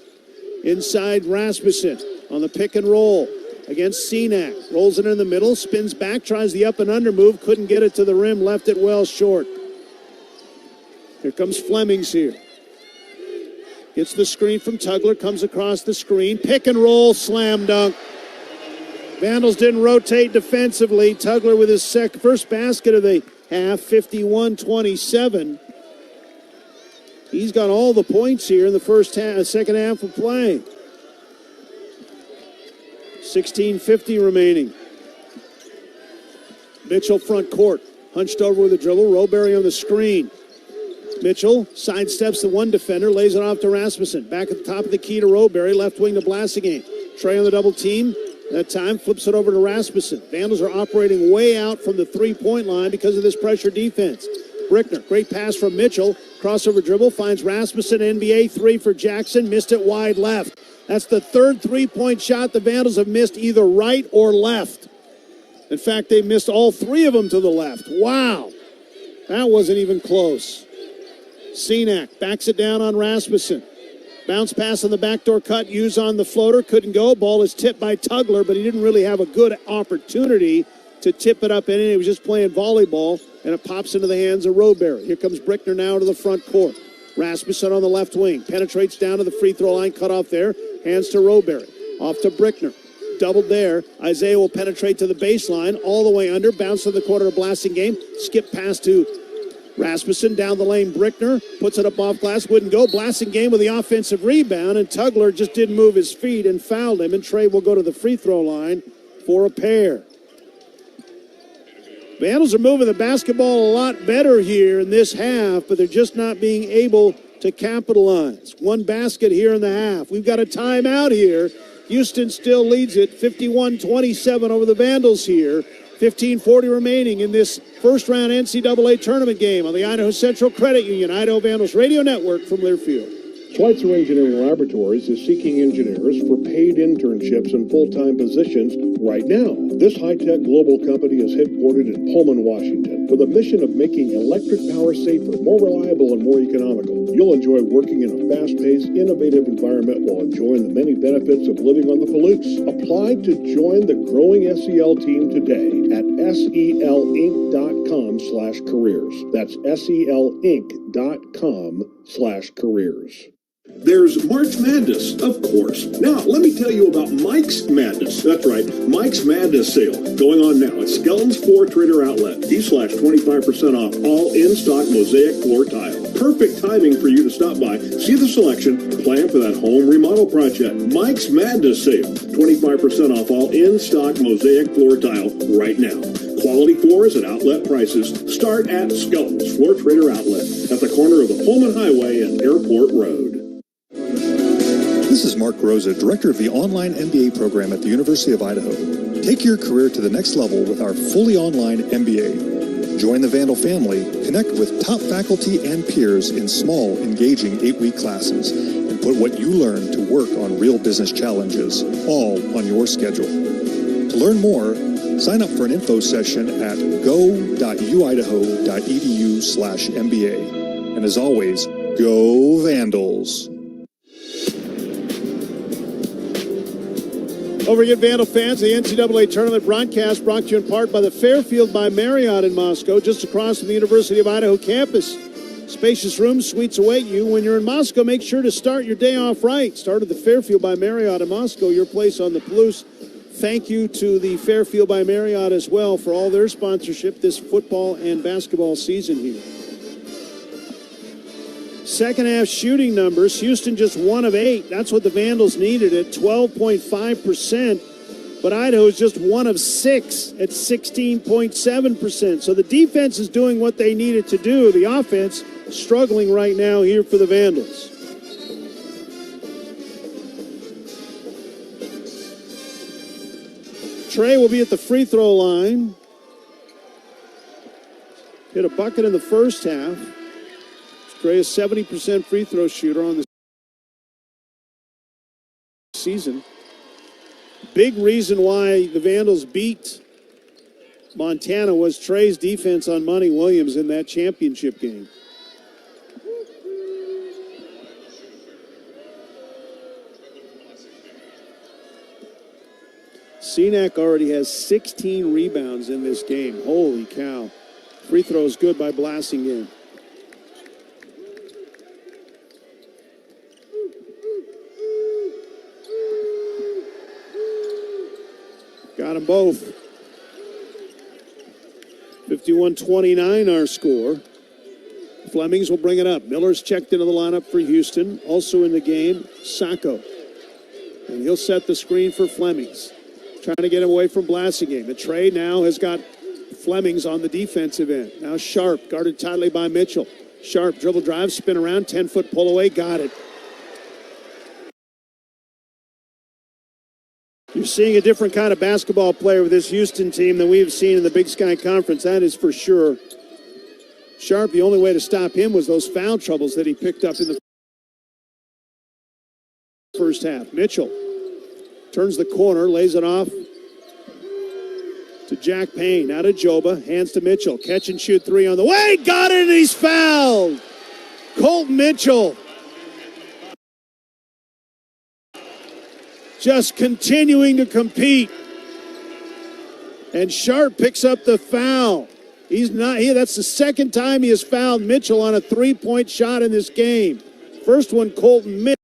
Inside Rasmussen on the pick and roll against Cenac. Rolls it in the middle, spins back, tries the up and under move, couldn't get it to the rim, left it well short. Here comes Flemings here. Gets the screen from Tugler, comes across the screen, pick and roll, slam dunk. Vandals didn't rotate defensively. Tugler with his first basket of the half, 51-27. He's got all the points here in the second half of play. 16:50 remaining. Mitchell front court. Hunched over with a dribble. Roberry on the screen. Mitchell sidesteps the one defender. Lays it off to Rasmussen. Back at the top of the key to Roberry. Left wing to Blassingame. Trey on the double team. That time flips it over to Rasmussen. Vandals are operating way out from the three-point line because of this pressure defense. Brickner. Great pass from Mitchell. Crossover dribble. Finds Rasmussen. NBA 3 for Jackson. Missed it wide left. That's the third three-point shot the Vandals have missed either right or left. In fact, they missed all 3 of them to the left. Wow. That wasn't even close. Cenac backs it down on Rasmussen. Bounce pass on the backdoor cut. Hughes on the floater. Couldn't go. Ball is tipped by Tugler, but he didn't really have a good opportunity to tip it up in it. He was just playing volleyball, and it pops into the hands of Roberry. Here comes Brickner now to the front court. Rasmussen on the left wing. Penetrates down to the free throw line. Cut off there. Hands to Roberry. Off to Brickner. Doubled there. Isaiah will penetrate to the baseline. All the way under. Bounce to the quarter of Blassingame. Skip pass to Rasmussen. Down the lane. Brickner. Puts it up off glass. Wouldn't go. Blassingame with the offensive rebound. And Tugler just didn't move his feet and fouled him. And Trey will go to the free throw line for a pair. Vandals are moving the basketball a lot better here in this half, but they're just not being able to capitalize. One basket here in the half. We've got a timeout here. Houston still leads it 51-27 over the Vandals here. 15:40 remaining in this first-round NCAA tournament game on the Idaho Central Credit Union Idaho Vandals Radio Network from Learfield. Schweitzer Engineering Laboratories is seeking engineers for paid internships and full-time positions right now. This high-tech global company is headquartered in Pullman, Washington, with a mission of making electric power safer, more reliable, and more economical. You'll enjoy working in a fast-paced, innovative environment while enjoying the many benefits of living on the Palouse. Apply to join the growing SEL team today at selinc.com/careers. That's selinc.com/careers. There's March Madness, of course. Now, let me tell you about Mike's Madness. That's right, Mike's Madness sale going on now at Skelton's Floor Trader Outlet. D/25% off all in-stock mosaic floor tile. Perfect timing for you to stop by, see the selection, plan for that home remodel project. Mike's Madness sale, 25% off all in-stock mosaic floor tile right now. Quality floors at outlet prices. Start at Skelton's Floor Trader Outlet at the corner of the Pullman Highway and Airport Road. This is Mark Rosa, Director of the Online MBA program at the University of Idaho. Take your career to the next level with our fully online MBA. Join the Vandal family, connect with top faculty and peers in small, engaging 8-week classes, and put what you learn to work on real business challenges, all on your schedule. To learn more, sign up for an info session at go.uidaho.edu/MBA. And as always, go Vandals! Don't forget, Vandal fans, the NCAA tournament broadcast brought to you in part by the Fairfield by Marriott in Moscow, just across from the University of Idaho campus. Spacious rooms, suites await you. When you're in Moscow, make sure to start your day off right. Start at the Fairfield by Marriott in Moscow, your place on the Palouse. Thank you to the Fairfield by Marriott as well for all their sponsorship this football and basketball season here. Second half shooting numbers, Houston just 1 of 8. That's what the Vandals needed at 12.5%. But Idaho is just 1 of 6 at 16.7%. So the defense is doing what they needed to do. The offense struggling right now here for the Vandals. Trey will be at the free throw line. Hit a bucket in the first half. Trey is 70% free throw shooter on the season. Big reason why the Vandals beat Montana was Trey's defense on Monty Williams in that championship game. Cenac already has 16 rebounds in this game. Holy cow. Free throw is good by Blasingame. Got them both. 51-29 our score. Flemings will bring it up. Miller's checked into the lineup for Houston. Also in the game, Sacco. And he'll set the screen for Flemings. Trying to get him away from Blasingame. The Trey now has got Flemings on the defensive end. Now Sharp, guarded tightly by Mitchell. Sharp, dribble drive, spin around, 10-foot pull away, got it. You're seeing a different kind of basketball player with this Houston team than we've seen in the Big Sky Conference, that is for sure. Sharp, the only way to stop him was those foul troubles that he picked up in the first half. Mitchell turns the corner, lays it off to Jack Payne. Out of Joba, hands to Mitchell. Catch and shoot three on the way. Got it, and he's fouled. Colton Mitchell. Just continuing to compete. And Sharp picks up the foul. He's not here. That's the second time he has fouled Mitchell on a three-point shot in this game. First one Colton missed.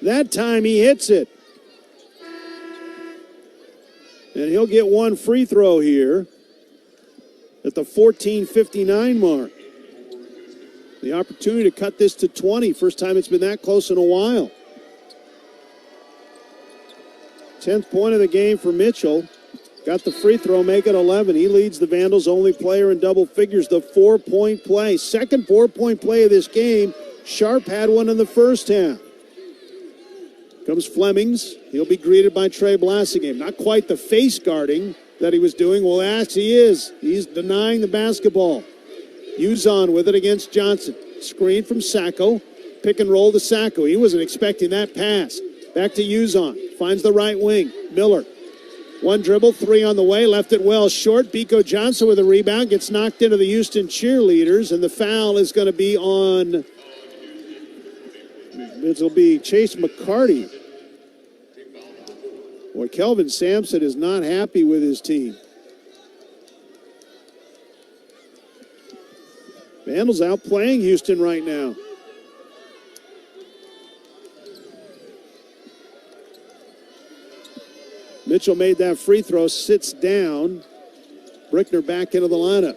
That time he hits it. And he'll get one free throw here at the 14:59 mark. The opportunity to cut this to 20. First time it's been that close in a while. 10th point of the game for Mitchell. Got the free throw, make it 11. He leads the Vandals' only player in double figures, the 4-point play. Second 4-point play of this game. Sharp had one in the first half. Comes Flemings. He'll be greeted by Trey Blasingame. Not quite the face guarding that he was doing. Well, actually he is. He's denying the basketball. Uzon with it against Johnson. Screen from Sacco. Pick and roll to Sacco. He wasn't expecting that pass. Back to Uzon. Finds the right wing. Miller. One dribble, 3 on the way. Left it well short. Biko Johnson with a rebound. Gets knocked into the Houston cheerleaders. And the foul is going to be on... It'll be Chase McCarty. Boy, Kelvin Sampson is not happy with his team. Vandals outplaying Houston right now. Mitchell made that free throw, sits down. Brickner back into the lineup.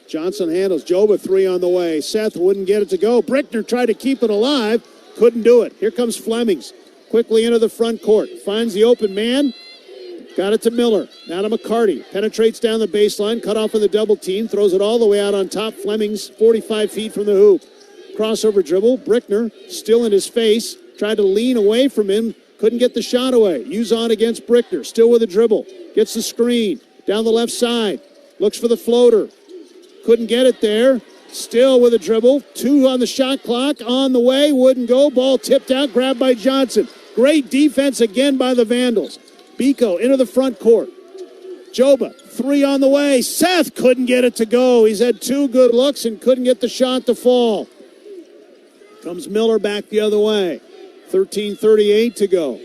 Johnson handles. Joba 3 on the way. Seth wouldn't get it to go. Brickner tried to keep it alive. Couldn't do it. Here comes Flemings. Quickly into the front court. Finds the open man. Got it to Miller. Now to McCarty. Penetrates down the baseline. Cut off in the double team. Throws it all the way out on top. Flemings 45 feet from the hoop. Crossover dribble. Brickner still in his face. Tried to lean away from him. Couldn't get the shot away. Uzon against Brickner. Still with a dribble. Gets the screen. Down the left side. Looks for the floater. Couldn't get it there. Still with a dribble. 2 on the shot clock. On the way. Wouldn't go. Ball tipped out. Grabbed by Johnson. Great defense again by the Vandals. Biko into the front court. Joba, 3 on the way. Seth couldn't get it to go. He's had 2 good looks and couldn't get the shot to fall. Comes Miller back the other way. 13:38 to go.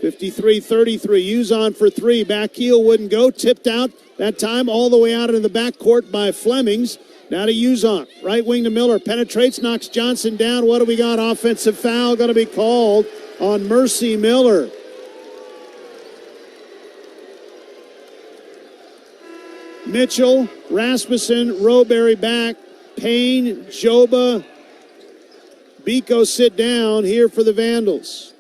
53-33. Uzon for 3. Back heel wouldn't go. Tipped out that time all the way out into the back court by Flemings. Now to Uzon. Right wing to Miller. Penetrates, knocks Johnson down. What do we got? Offensive foul going to be called on Mercy Miller. Mitchell, Rasmussen, Roberry back. Payne, Joba, Biko sit down here for the Vandals.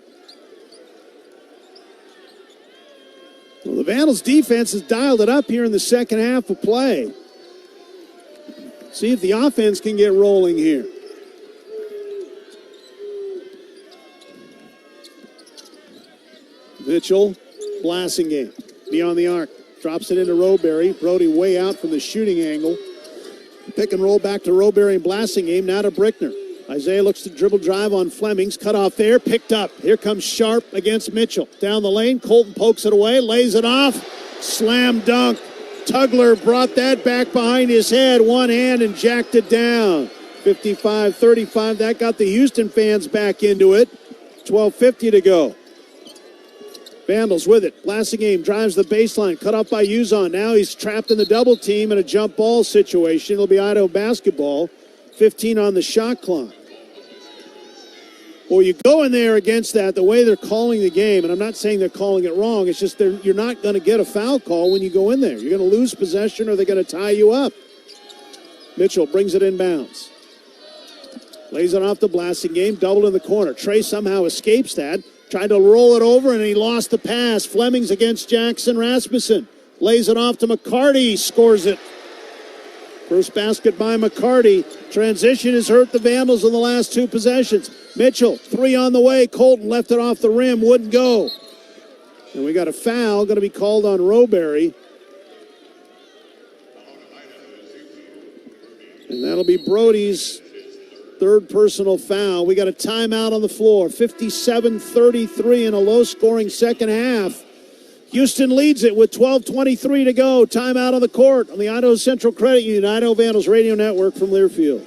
Well, the Vandals defense has dialed it up here in the second half of play. See if the offense can get rolling here. Mitchell, blasting game. Beyond the arc. Drops it into Roberry. Brody way out from the shooting angle. Pick and roll back to Roberry and blasting game. Now to Brickner. Isaiah looks to dribble drive on Flemings. Cut off there. Picked up. Here comes Sharp against Mitchell. Down the lane. Colton pokes it away. Lays it off. Slam dunk. Tugler brought that back behind his head. One hand and jacked it down. 55-35. That got the Houston fans back into it. 12:50 to go. Vandals with it. Blasting game drives the baseline. Cut off by Uzon. Now he's trapped in the double team in a jump ball situation. It'll be Idaho basketball. 15 on the shot clock. Well, you go in there against that, the way they're calling the game, and I'm not saying they're calling it wrong, it's just you're not going to get a foul call when you go in there. You're going to lose possession or they're going to tie you up. Mitchell brings it inbounds. Lays it off the blasting game, doubled in the corner. Trey somehow escapes that. Tried to roll it over, and he lost the pass. Flemings against Jackson Rasmussen. Lays it off to McCarty, scores it. First basket by McCarty. Transition has hurt the Vandals in the last 2 possessions. Mitchell, 3 on the way. Colton left it off the rim, wouldn't go. And we got a foul going to be called on Roberry. And that'll be Brody's 3rd personal foul. We got a timeout on the floor. 57-33 in a low-scoring second half. Houston leads it with 12:23 to go. Timeout on the court on the Idaho Central Credit Union, Idaho Vandals Radio Network from Learfield.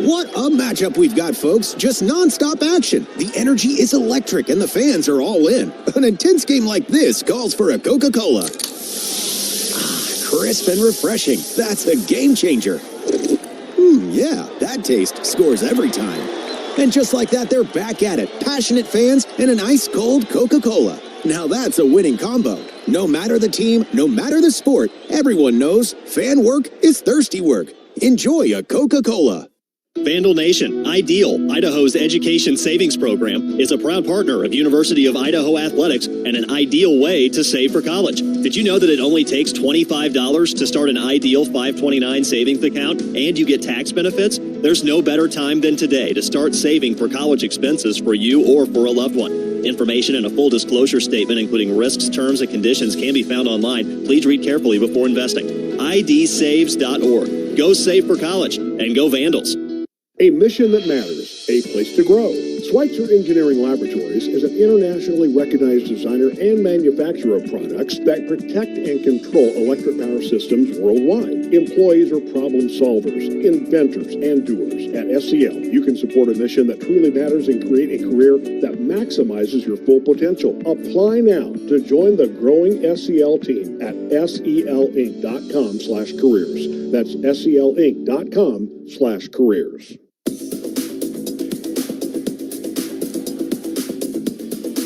What a matchup we've got, folks. Just nonstop action. The energy is electric and the fans are all in. An intense game like this calls for a Coca-Cola. Crisp and refreshing. That's a game changer. Yeah, that taste scores every time. And just like that, they're back at it. Passionate fans and an ice-cold Coca-Cola. Now that's a winning combo. No matter the team, no matter the sport, everyone knows fan work is thirsty work. Enjoy a Coca-Cola. Vandal Nation, Ideal, Idaho's education savings program, is a proud partner of University of Idaho Athletics and an ideal way to save for college. Did you know that it only takes $25 to start an Ideal 529 savings account and you get tax benefits? There's no better time than today to start saving for college expenses for you or for a loved one. Information and a full disclosure statement, including risks, terms, and conditions, can be found online. Please read carefully before investing. idsaves.org. Go save for college and go Vandals. A mission that matters, a place to grow. Schweitzer Engineering Laboratories is an internationally recognized designer and manufacturer of products that protect and control electric power systems worldwide. Employees are problem solvers, inventors, and doers. At SEL, you can support a mission that truly matters and create a career that maximizes your full potential. Apply now to join the growing SEL team at selinc.com/careers. That's selinc.com/careers.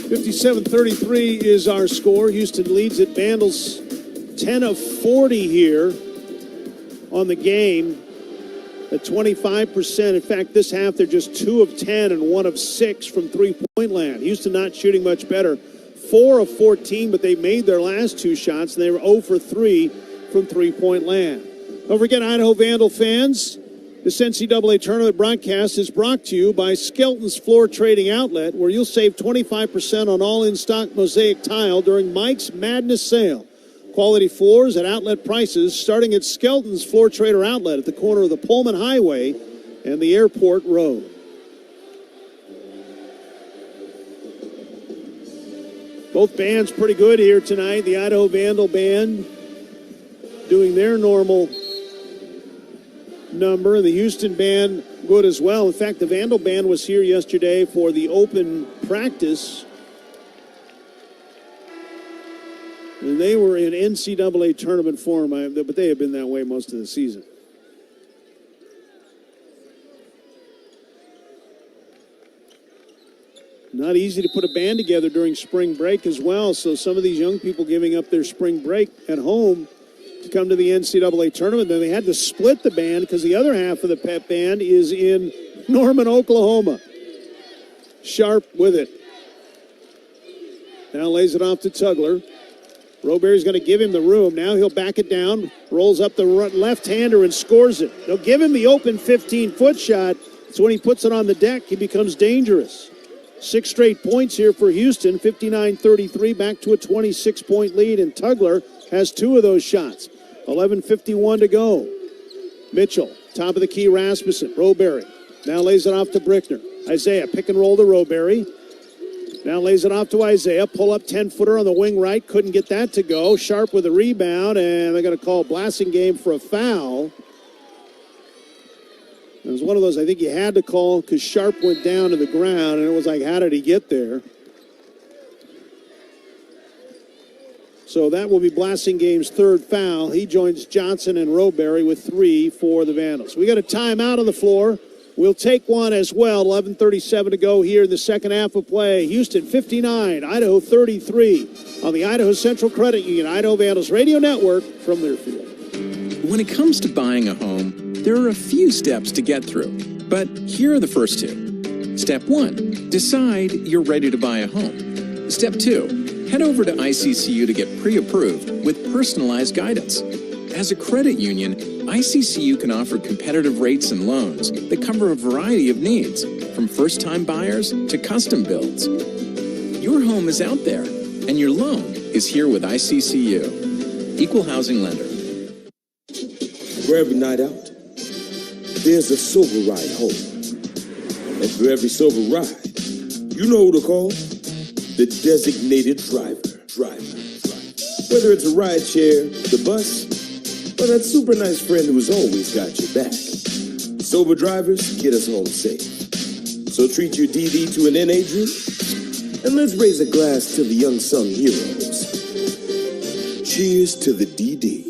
57-33 is our score. Houston leads at Vandals 10 of 40 here on the game at 25%. In fact, this half they're just 2 of 10 and 1 of 6 from three-point land. Houston not shooting much better. 4 of 14, but they made their last 2 shots, and they were 0 for 3 from three-point land. Don't forget, Idaho Vandal fans, this NCAA tournament broadcast is brought to you by Skelton's Floor Trading Outlet, where you'll save 25% on all in-stock mosaic tile during Mike's Madness sale. Quality floors at outlet prices starting at Skelton's Floor Trader Outlet at the corner of the Pullman Highway and the Airport Road. Both bands pretty good here tonight. The Idaho Vandal band doing their normal number, and the Houston band good as well. In fact, the Vandal band was here yesterday for the open practice, and they were in NCAA tournament form, but they have been that way most of the season. Not easy to put a band together during spring break as well, so some of these young people giving up their spring break at home to come to the NCAA tournament. Then they had to split the band because the other half of the pep band is in Norman, Oklahoma. Sharp with it. Now lays it off to Tugler. Roberry's going to give him the room. Now he'll back it down, rolls up the left-hander and scores it. They'll give him the open 15-foot shot. So when he puts it on the deck, he becomes dangerous. 6 straight points here for Houston, 59-33, back to a 26-point lead, and Tugler has 2 of those shots. 11:51 to go. Mitchell, top of the key, Rasmussen. Roberry now lays it off to Brickner. Isaiah, pick and roll to Roberry. Now lays it off to Isaiah. Pull up 10-footer on the wing right. Couldn't get that to go. Sharp with a rebound, and they're going to call Blasingame for a foul. It was one of those I think you had to call because Sharp went down to the ground, and it was like, how did he get there? So that will be Blasingame's 3rd foul. He joins Johnson and Roberry with 3 for the Vandals. We got a timeout on the floor. We'll take one as well. 11:37 to go here in the second half of play. Houston 59, Idaho 33 on the Idaho Central Credit Union, Idaho Vandals Radio Network from Learfield. When it comes to buying a home, there are a few steps to get through, but here are the first 2. Step 1, decide you're ready to buy a home. Step 2, head over to ICCU to get pre-approved with personalized guidance. As a credit union, ICCU can offer competitive rates and loans that cover a variety of needs, from first-time buyers to custom builds. Your home is out there, and your loan is here with ICCU. Equal housing lender. For every night out, there's a silver ride home. And for every silver ride, you know who to call? The designated driver. Whether it's a ride share, the bus, or that super nice friend who's always got your back. Sober drivers get us home safe. So treat your DD to an N, Adrian, and let's raise a glass to the unsung heroes. Cheers to the DD.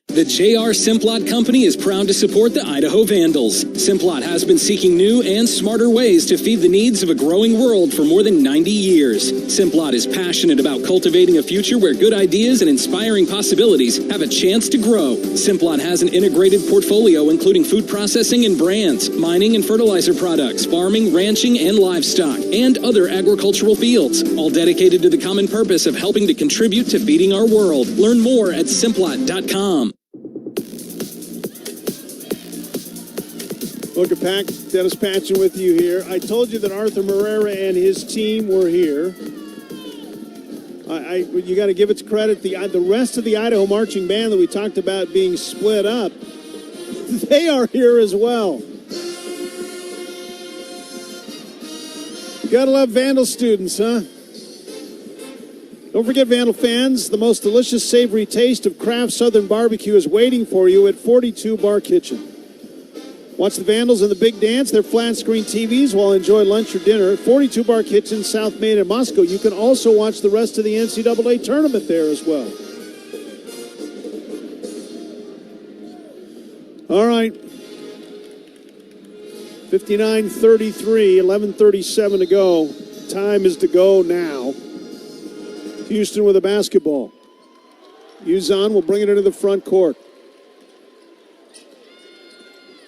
The J.R. Simplot Company is proud to support the Idaho Vandals. Simplot has been seeking new and smarter ways to feed the needs of a growing world for more than 90 years. Simplot is passionate about cultivating a future where good ideas and inspiring possibilities have a chance to grow. Simplot has an integrated portfolio including food processing and brands, mining and fertilizer products, farming, ranching, and livestock, and other agricultural fields, all dedicated to the common purpose of helping to contribute to feeding our world. Learn more at simplot.com. Welcome back. Dennis Patchen with you here. I told you that Arthur Marrera and his team were here. You got to give it credit. The rest of the Idaho marching band that we talked about being split up, they are here as well. You gotta love Vandal students, huh? Don't forget, Vandal fans, the most delicious, savory taste of craft Southern barbecue is waiting for you at 42 Bar Kitchen. Watch the Vandals in the big dance, their flat-screen TVs, while enjoy lunch or dinner at 42 Bar Kitchen, South Main in Moscow. You can also watch the rest of the NCAA tournament there as well. All right. 59-33, 11:37 to go. Time is to go now. Houston with a basketball. Uzan will bring it into the front court.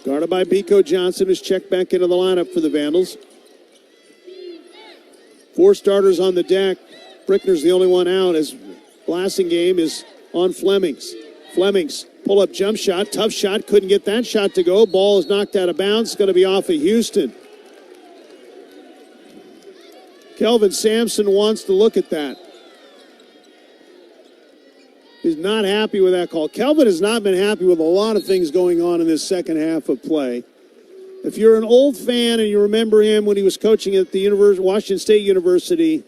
Guarded by Biko Johnson, who's checked back into the lineup for the Vandals. 4 starters on the deck. Brickner's the only one out as Blasingame is on Flemings. Flemings, pull-up jump shot, tough shot, couldn't get that shot to go. Ball is knocked out of bounds, going to be off of Houston. Kelvin Sampson wants to look at that. He's not happy with that call. Kelvin has not been happy with a lot of things going on in this second half of play. If you're an old fan and you remember him when he was coaching at the Washington State University,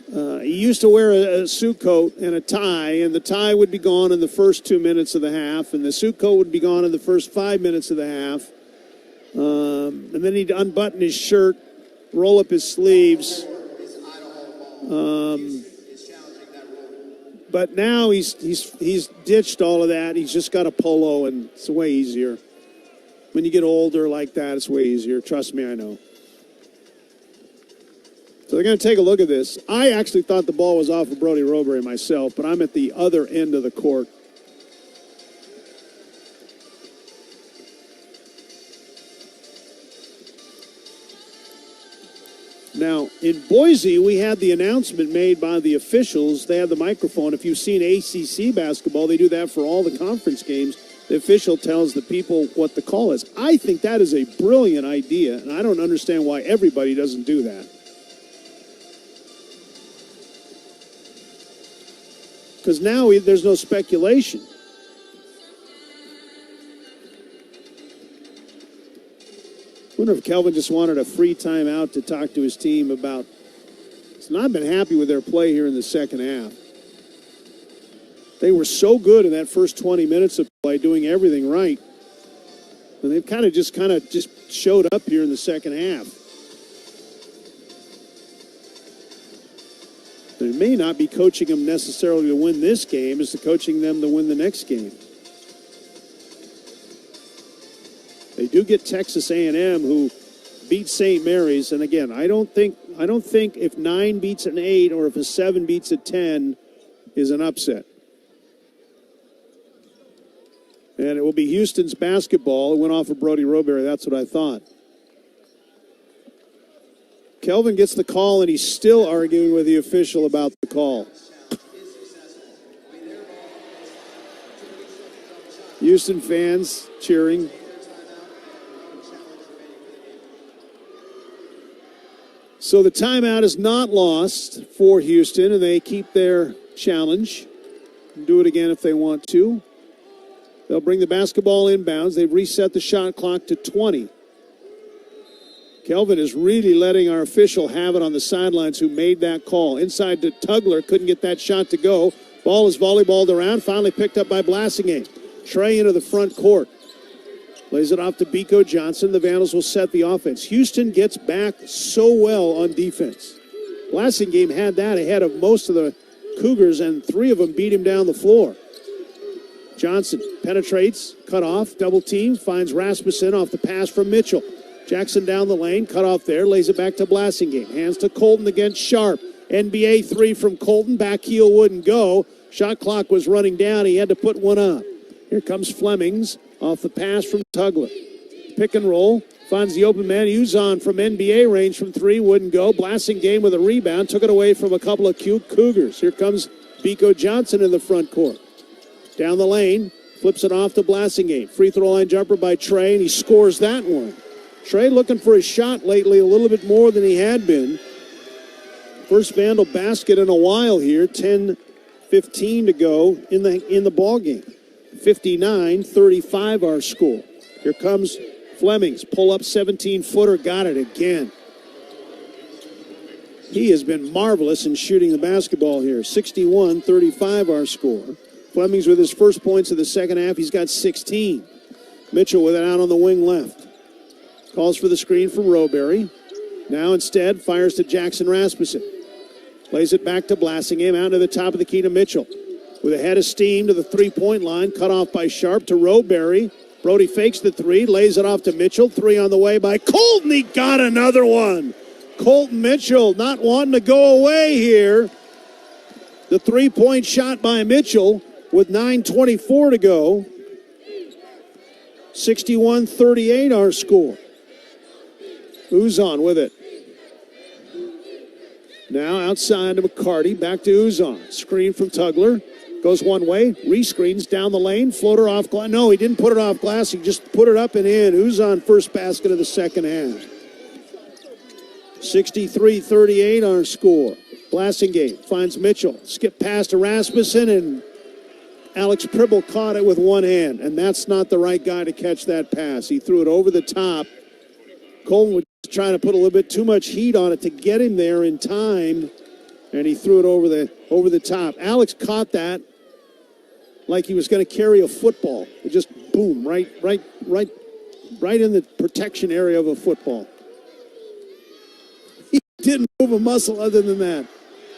he used to wear a suit coat and a tie, and the tie would be gone in the first 2 minutes of the half, and the suit coat would be gone in the first 5 minutes of the half. And then he'd unbutton his shirt, roll up his sleeves. But now he's ditched all of that. He's just got a polo, and it's way easier. When you get older like that, it's way easier. Trust me, I know. So they're going to take a look at this. I actually thought the ball was off of Brody Roberry myself, but I'm at the other end of the court. Now, in Boise, we had the announcement made by the officials. They had the microphone. If you've seen ACC basketball, they do that for all the conference games. The official tells the people what the call is. I think that is a brilliant idea, and I don't understand why everybody doesn't do that. Because now there's no speculation. I wonder if Kelvin just wanted a free timeout to talk to his team about. He's not been happy with their play here in the second half. They were so good in that first 20 minutes of play, doing everything right. And they've kind of just showed up here in the second half. They may not be coaching them necessarily to win this game, as to coaching them to win the next game. They do get Texas A&M, who beat St. Mary's, and again, I don't think if 9 beats an 8 or if a 7 beats a 10 is an upset. And it will be Houston's basketball. It went off of Brody Roberry. That's what I thought. Kelvin gets the call, and he's still arguing with the official about the call. Houston fans cheering. So the timeout is not lost for Houston, and they keep their challenge. Do it again if they want to. They'll bring the basketball inbounds. They've reset the shot clock to 20. Kelvin is really letting our official have it on the sidelines, who made that call. Inside to Tugler, couldn't get that shot to go. Ball is volleyballed around, finally picked up by Blasingame. Trey into the front court. Lays it off to Biko Johnson. The Vandals will set the offense. Houston gets back so well on defense. Blasingame had that ahead of most of the Cougars, and 3 of them beat him down the floor. Johnson penetrates, cut off, double team, finds Rasmussen off the pass from Mitchell. Jackson down the lane, cut off there, lays it back to Blasingame. Hands to Colton against Sharp. NBA 3 from Colton, back heel wouldn't go. Shot clock was running down, he had to put one up. Here comes Flemings off the pass from Tugler. Pick and roll, finds the open man. Uzan from NBA range from 3, wouldn't go. Blasingame with a rebound, took it away from a couple of Cougars. Here comes Biko Johnson in the front court. Down the lane, flips it off to Blasingame. Free throw line jumper by Trey, and he scores that one. Trey looking for his shot lately a little bit more than he had been. First Vandal basket in a while here. 10:15 to go in the ball game. 59-35 our score. Here comes Flemings. Pull up 17-footer. Got it again. He has been marvelous in shooting the basketball here. 61-35 our score. Flemings with his first points of the second half. He's got 16. Mitchell with it out on the wing left. Calls for the screen from Rowberry. Now instead fires to Jackson Rasmussen. Plays it back to Blassingham, out to the top of the key to Mitchell. With a head of steam to the three-point line, cut off by Sharp to Rowberry. Brody fakes the three, lays it off to Mitchell. Three on the way by Colton. He got another one. Colton Mitchell not wanting to go away here. The three-point shot by Mitchell with 9:24 to go. 61-38 our score. Uzan with it. Now outside to McCarty, back to Uzan. Screen from Tugler. Goes one way, rescreens down the lane, floater off glass. No, he didn't put it off glass. He just put it up and in. Uzan first basket of the second half. 63-38 our score. Blasingame finds Mitchell. Skip past to Rasmussen, and Alex Pribble caught it with one hand. And that's not the right guy to catch that pass. He threw it over the top. Colton was trying to put a little bit too much heat on it to get him there in time. And he threw it over the top. Alex caught that like he was going to carry a football. It just boom, right in the protection area of a football. He didn't move a muscle other than that.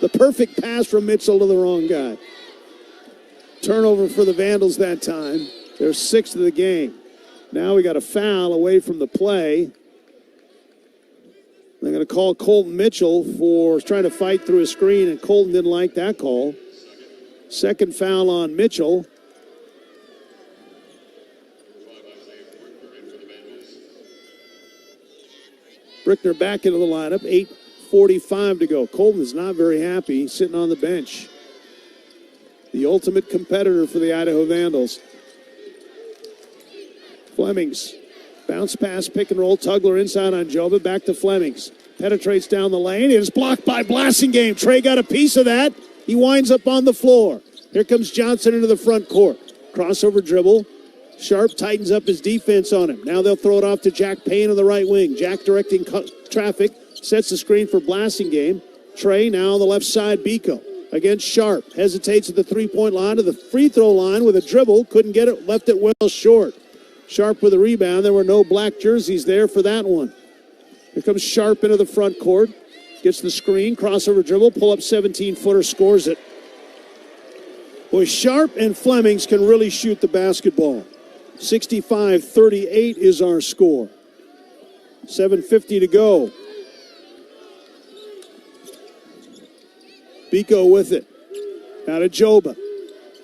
The perfect pass from Mitchell to the wrong guy. Turnover for the Vandals that time. They're sixth of the game. Now we got a foul away from the play. They're going to call Colton Mitchell for trying to fight through a screen, and Colton didn't like that call. Second foul on Mitchell. Brickner back into the lineup, 8:45 to go. Colton is not very happy, sitting on the bench. The ultimate competitor for the Idaho Vandals. Flemings. Bounce pass, pick and roll. Tugler inside on Joba. Back to Flemings. Penetrates down the lane. It is blocked by Blasingame. Trey got a piece of that. He winds up on the floor. Here comes Johnson into the front court. Crossover dribble. Sharp tightens up his defense on him. Now they'll throw it off to Jack Payne on the right wing. Jack directing traffic. Sets the screen for Blasingame. Trey now on the left side. Biko against Sharp. Hesitates at the three-point line to the free throw line with a dribble. Couldn't get it. Left it well short. Sharp with a rebound. There were no black jerseys there for that one. Here comes Sharp into the front court. Gets the screen. Crossover dribble. Pull up 17-footer. Scores it. Boy, Sharp and Flemings can really shoot the basketball. 65-38 is our score. 7:50 to go. Biko with it. Out of Joba.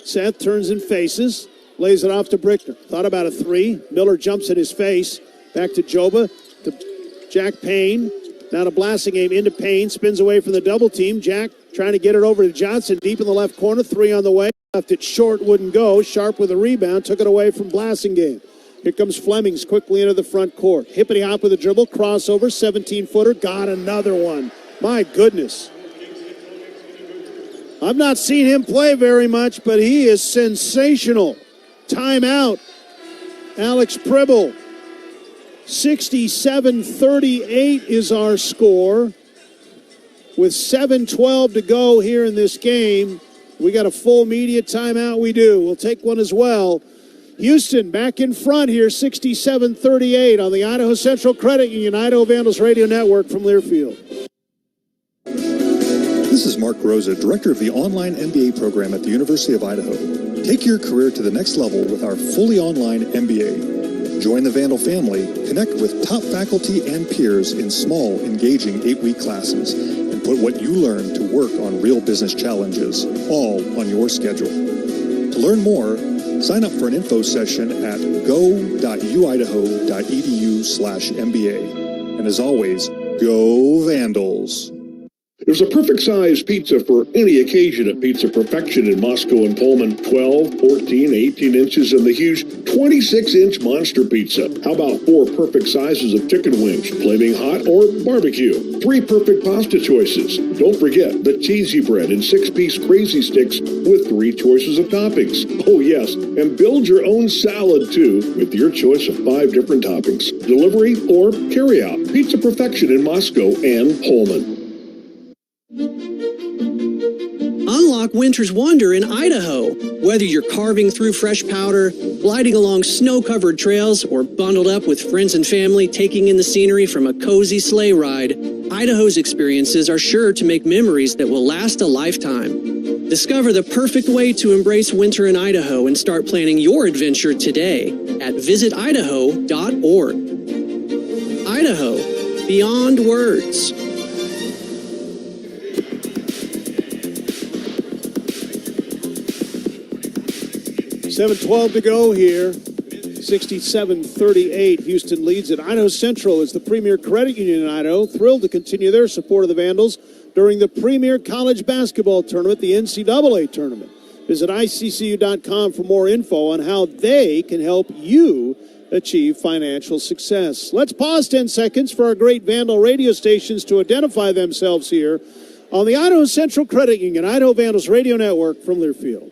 Seth turns and faces. Lays it off to Brickner. Thought about a three. Miller jumps in his face. Back to Joba. To Jack Payne. Now to Blasingame into Payne. Spins away from the double team. Jack trying to get it over to Johnson. Deep in the left corner. Three on the way. Left it short. Wouldn't go. Sharp with a rebound. Took it away from Blasingame. Here comes Flemings quickly into the front court. Hippity hop with a dribble. Crossover. 17-footer. Got another one. My goodness. I've not seen him play very much, but he is sensational. Timeout. Alex Pribble. 67-38 is our score. With 7:12 to go here in this game. We got a full media timeout. We do. We'll take one as well. Houston back in front here, 67-38 on the Idaho Central Credit Union Idaho Vandals Radio Network from Learfield. This is Mark Rosa, Director of the online MBA program at the University of Idaho. Take your career to the next level with our fully online MBA. Join the Vandal family, connect with top faculty and peers in small, engaging 8-week classes, and put what you learn to work on real business challenges, all on your schedule. To learn more, sign up for an info session at go.uidaho.edu/MBA. And as always, go Vandals. There's a perfect size pizza for any occasion at Pizza Perfection in Moscow and Pullman. 12, 14, 18 inches, and the huge 26-inch monster pizza. How about 4 perfect sizes of chicken wings, flaming hot or barbecue? 3 perfect pasta choices. Don't forget the cheesy bread and 6-piece crazy sticks with 3 choices of toppings. Oh yes, and build your own salad too with your choice of 5 different toppings. Delivery or carry out. Pizza Perfection in Moscow and Pullman. Unlock winter's wonder in Idaho. Whether you're carving through fresh powder, gliding along snow-covered trails, or bundled up with friends and family taking in the scenery from a cozy sleigh ride, Idaho's experiences are sure to make memories that will last a lifetime. Discover the perfect way to embrace winter in Idaho and start planning your adventure today at visitidaho.org. Idaho, beyond words. 7:12 to go here. 67-38. Houston leads it. Idaho Central is the premier credit union in Idaho. Thrilled to continue their support of the Vandals during the premier college basketball tournament, the NCAA tournament. Visit iccu.com for more info on how they can help you achieve financial success. Let's pause 10 seconds for our great Vandal radio stations to identify themselves here on the Idaho Central Credit Union, Idaho Vandals Radio Network from Learfield.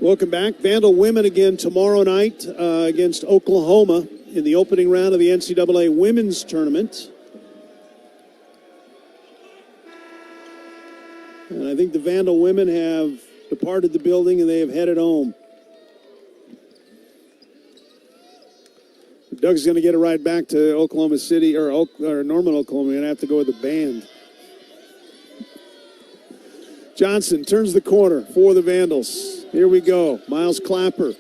Welcome back. Vandal women again tomorrow night against Oklahoma in the opening round of the NCAA women's tournament. And I think the Vandal women have departed the building and they have headed home. Doug's going to get a ride back to Oklahoma City or Norman, Oklahoma. We're going to have to go with the band. Johnson turns the corner for the Vandals. Here we go. Miles Clapper.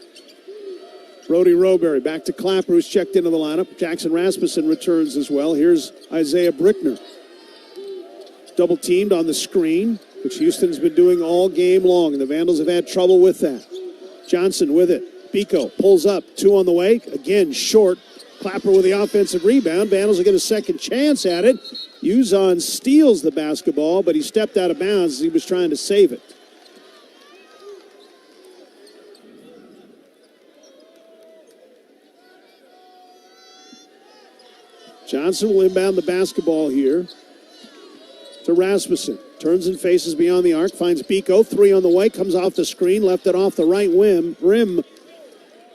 Brody Roberry back to Clapper, who's checked into the lineup. Jackson Rasmussen returns as well. Here's Isaiah Brickner. Double teamed on the screen, which Houston's been doing all game long, and the Vandals have had trouble with that. Johnson with it. Pico pulls up. 2 on the way. Again, short. Clapper with the offensive rebound. Vandals will get a second chance at it. Uzon steals the basketball, but he stepped out of bounds as he was trying to save it. Johnson will inbound the basketball here to Rasmussen. Turns and faces beyond the arc, finds Pico. 3 on the way, comes off the screen, left it off the right rim.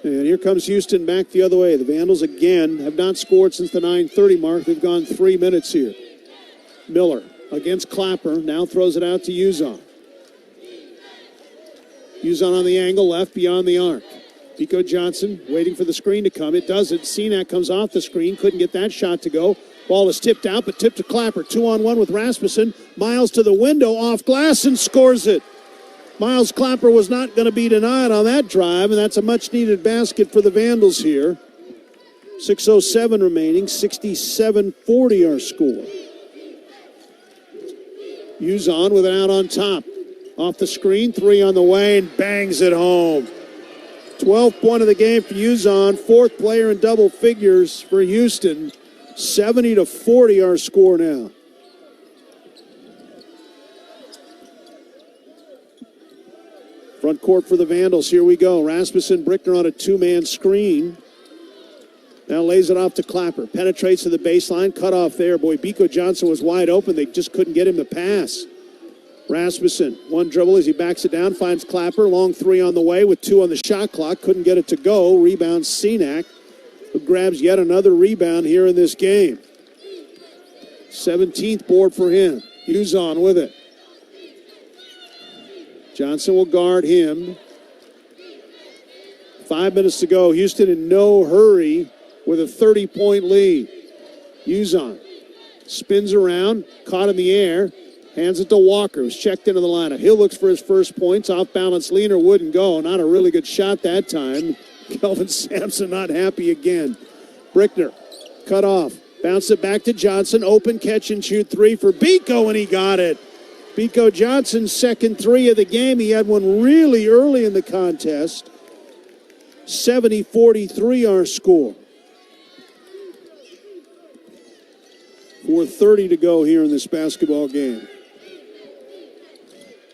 And here comes Houston back the other way. The Vandals again have not scored since the 9:30 mark. They've gone 3 minutes here. Miller against Clapper, now throws it out to Uzon. Uzon on the angle, left beyond the arc. Pico Johnson waiting for the screen to come. It doesn't. Cenac comes off the screen, couldn't get that shot to go. Ball is tipped out, but tipped to Clapper. 2-on-1 with Rasmussen. Miles to the window, off glass, and scores it. Miles Clapper was not going to be denied on that drive, and that's a much-needed basket for the Vandals here. 6:07 remaining, 67-40 our score. Uzon with it out on top. Off the screen, 3 on the way, and bangs it home. 12th point of the game for Uzon, 4th player in double figures for Houston. 70-40 our score now. Front court for the Vandals. Here we go. Rasmussen, Brickner on a 2-man screen. Now lays it off to Clapper. Penetrates to the baseline. Cut off there. Boy, Pico Johnson was wide open. They just couldn't get him to pass. Rasmussen, 1 dribble as he backs it down. Finds Clapper. Long 3 on the way with 2 on the shot clock. Couldn't get it to go. Rebound Cenac, who grabs yet another rebound here in this game. 17th board for him. Uzon with it. Johnson will guard him. 5 minutes to go. Houston in no hurry with a 30-point lead. Uzon spins around, caught in the air, hands it to Walker, who's checked into the lineup. Hill looks for his first points. Off balance, Leaner wouldn't go. Not a really good shot that time. Kelvin Sampson not happy again. Brickner cut off. Bounce it back to Johnson. Open catch and shoot 3 for Pico, and he got it. Pico Johnson's second 3 of the game. He had one really early in the contest. 70-43 our score. 4:30 to go here in this basketball game.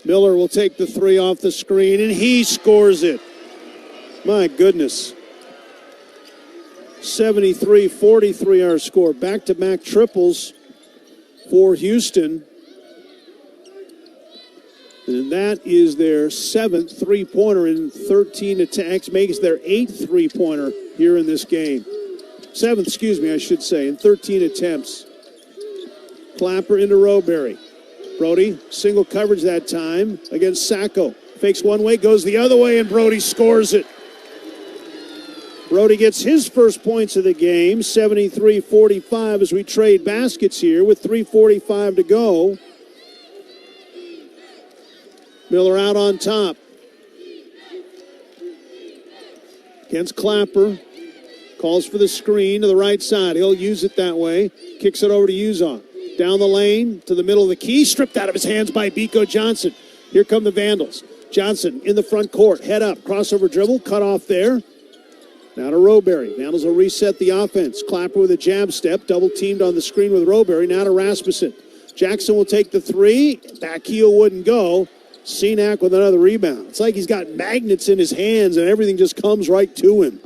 Miller will take the 3 off the screen, and he scores it. My goodness. 73-43 our score. Back-to-back triples for Houston. And that is their 7th three-pointer in 13 attacks, makes their 8th three-pointer here in this game. 7th, I should say, in 13 attempts. Clapper into Rowberry. Brody, single coverage that time against Sacco. Fakes one way, goes the other way, and Brody scores it. Brody gets his first points of the game, 73-45 as we trade baskets here with 3:45 to go. Miller out on top. Against Clapper. Calls for the screen to the right side. He'll use it that way. Kicks it over to Uzon. Down the lane to the middle of the key. Stripped out of his hands by Biko Johnson. Here come the Vandals. Johnson in the front court. Head up. Crossover dribble. Cut off there. Now to Rowberry. Vandals will reset the offense. Clapper with a jab step. Double teamed on the screen with Rowberry. Now to Rasmussen. Jackson will take the three. Back heel wouldn't go. Cenac with another rebound. It's like he's got magnets in his hands and everything just comes right to him.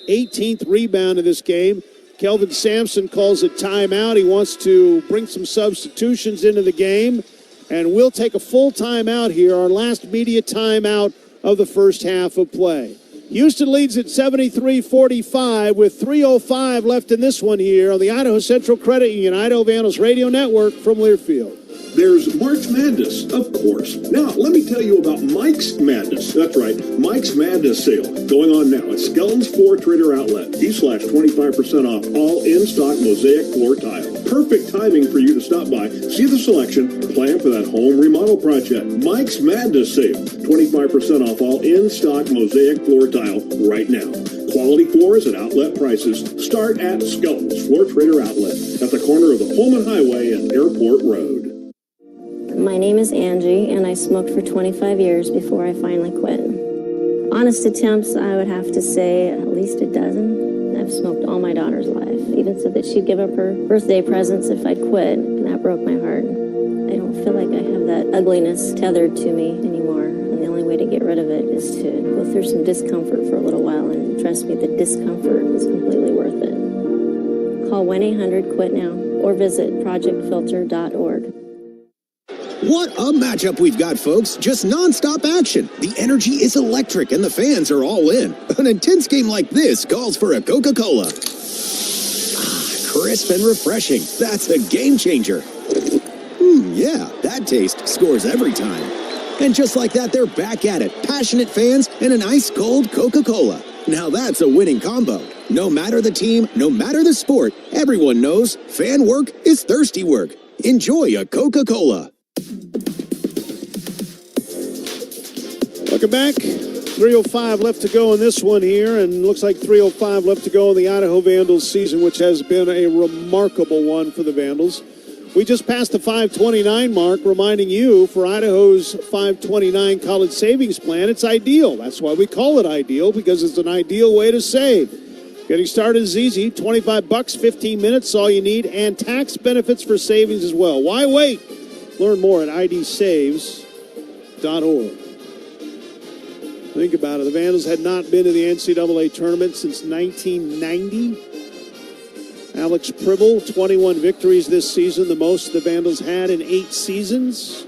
18th rebound of this game. Kelvin Sampson calls it timeout. He wants to bring some substitutions into the game. And we'll take a full timeout here, our last media timeout of the first half of play. Houston leads at 73-45 with 3:05 left in this one here on the Idaho Central Credit Union Idaho Vandals Radio Network from Learfield. There's March Madness, of course. Now, let me tell you about Mike's Madness. That's right, Mike's Madness sale going on now at Skelton's Floor Trader Outlet. D/25% off all in-stock mosaic floor tile. Perfect timing for you to stop by, see the selection, plan for that home remodel project. Mike's Madness sale, 25% off all in-stock mosaic floor tile right now. Quality floors at outlet prices. Start at Skelton's Floor Trader Outlet at the corner of the Pullman Highway and Airport Road. My name is Angie, and I smoked for 25 years before I finally quit. Honest attempts, I would have to say at least a dozen. I've smoked all my daughter's life. Even said that she'd give up her birthday presents if I'd quit, and that broke my heart. I don't feel like I have that ugliness tethered to me anymore, and the only way to get rid of it is to go through some discomfort for a little while, and trust me, the discomfort is completely worth it. Call 1-800-QUIT now or visit projectfilter.org. What a matchup we've got, folks. Just nonstop action. The energy is electric and the fans are all in. An intense game like this calls for a Coca-Cola. Crisp and refreshing. That's a game changer. Yeah, that taste scores every time. And just like that, they're back at it. Passionate fans and an ice-cold Coca-Cola. Now that's a winning combo. No matter the team, no matter the sport, everyone knows fan work is thirsty work. Enjoy a Coca-Cola. Welcome back. 3:05 left to go in this one here, and looks like 3:05 left to go in the Idaho Vandals season, which has been a remarkable one for the Vandals. We just passed the 529 mark, reminding you for Idaho's 529 college savings plan, it's ideal. That's why we call it ideal, because it's an ideal way to save. Getting started is easy. $25, 15 minutes, all you need, and tax benefits for savings as well. Why wait? Learn more at idsaves.org. Think about it. The Vandals had not been to the NCAA tournament since 1990. Alex Pribble, 21 victories this season, the most the Vandals had in 8 seasons.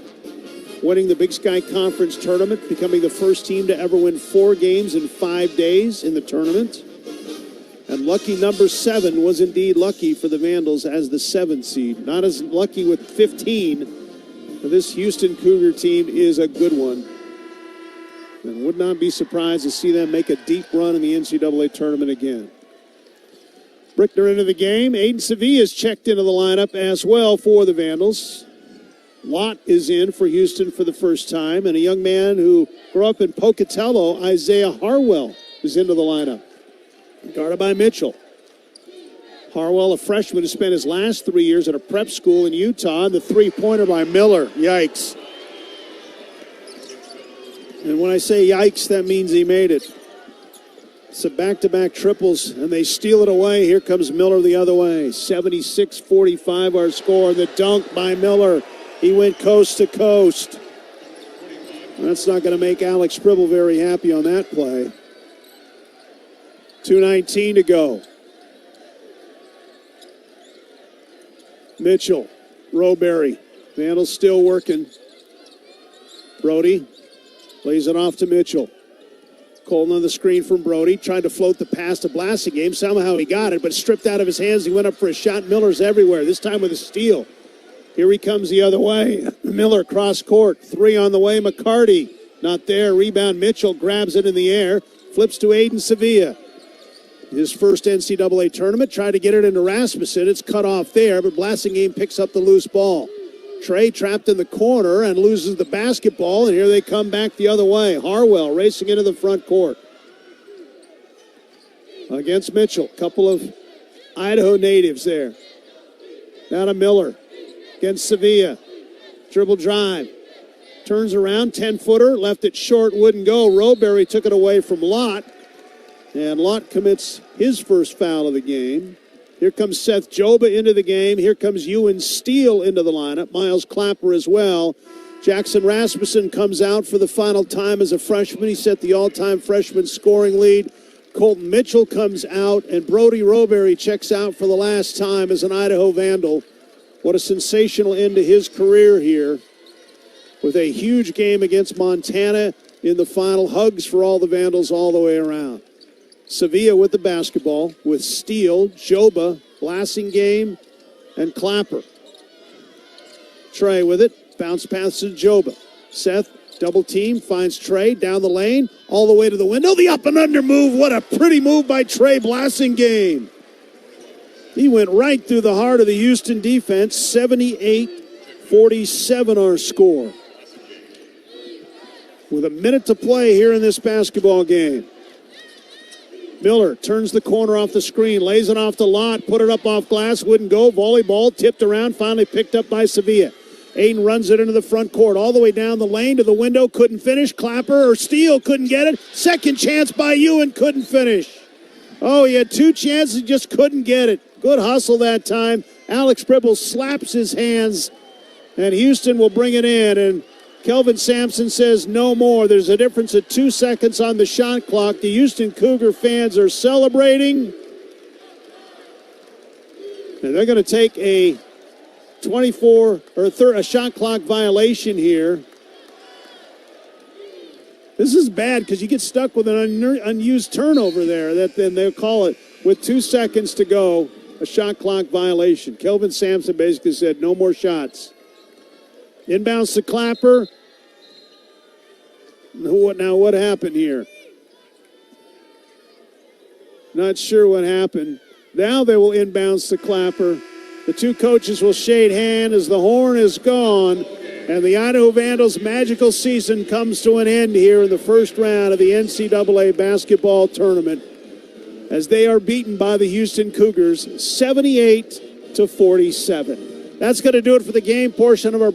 Winning the Big Sky Conference tournament, becoming the first team to ever win 4 games in 5 days in the tournament. And lucky number 7 was indeed lucky for the Vandals as the 7th seed. Not as lucky with 15, but this Houston Cougar team is a good one. And would not be surprised to see them make a deep run in the NCAA tournament again. Brickner into the game. Aiden Sevilla's checked into the lineup as well for the Vandals. Lott is in for Houston for the first time. And a young man who grew up in Pocatello, Isaiah Harwell, is into the lineup. Guarded by Mitchell. Harwell, a freshman who spent his last 3 years at a prep school in Utah. And the three-pointer by Miller. Yikes. And when I say yikes, that means he made it. It's a back-to-back triples, and they steal it away. Here comes Miller the other way. 76-45 our score. The dunk by Miller. He went coast to coast. That's not going to make Alex Pribble very happy on that play. 2:19 to go. Mitchell, Rowberry. Vandals still working. Brody lays it off to Mitchell. Colton on the screen from Brody, trying to float the pass to Blasingame. Somehow he got it, but stripped out of his hands. He went up for a shot. Miller's everywhere, this time with a steal. Here he comes the other way. Miller cross court. 3 on the way. McCarty not there. Rebound. Mitchell grabs it in the air. Flips to Aiden Sevilla. His first NCAA tournament. Tried to get it into Rasmussen. It's cut off there, but Blasingame picks up the loose ball. Trey trapped in the corner and loses the basketball, and here they come back the other way. Harwell racing into the front court against Mitchell. Couple of Idaho natives there. Now to Miller against Sevilla. Dribble drive. Turns around, 10-footer, left it short, wouldn't go. Roberry took it away from Lott, and Lott commits his first foul of the game. Here comes Seth Joba into the game. Here comes Ewan Steele into the lineup. Miles Clapper as well. Jackson Rasmussen comes out for the final time as a freshman. He set the all-time freshman scoring lead. Colton Mitchell comes out, and Brody Roberry checks out for the last time as an Idaho Vandal. What a sensational end to his career here, with a huge game against Montana in the final. Hugs for all the Vandals all the way around. Sevilla with the basketball with Steele, Joba, Blasingame, and Clapper. Trey with it. Bounce pass to Joba. Seth, double team, finds Trey down the lane, all the way to the window. The up and under move. What a pretty move by Trey Blasingame. He went right through the heart of the Houston defense. 78-47 our score. With a minute to play here in this basketball game. Miller turns the corner off the screen, lays it off to Lott, put it up off glass, wouldn't go. Volleyball tipped around, finally picked up by Sevilla. Aiden runs it into the front court, all the way down the lane to the window, couldn't finish. Clapper or Steele couldn't get it. Second chance by Ewan, couldn't finish. Oh, he had 2 chances, just couldn't get it. Good hustle that time. Alex Pribble slaps his hands, and Houston will bring it in, and Kelvin Sampson says no more. There's a difference of 2 seconds on the shot clock. The Houston Cougar fans are celebrating. And they're going to take a a shot clock violation here. This is bad because you get stuck with an unused turnover there. Then they'll call it with 2 seconds to go, a shot clock violation. Kelvin Sampson basically said no more shots. Inbounds to Clapper. Now what happened here? Not sure what happened. Now they will inbounds to Clapper. The 2 coaches will shake hands as the horn is gone, and the Idaho Vandals' magical season comes to an end here in the first round of the NCAA basketball tournament as they are beaten by the Houston Cougars 78-47. That's going to do it for the game portion of our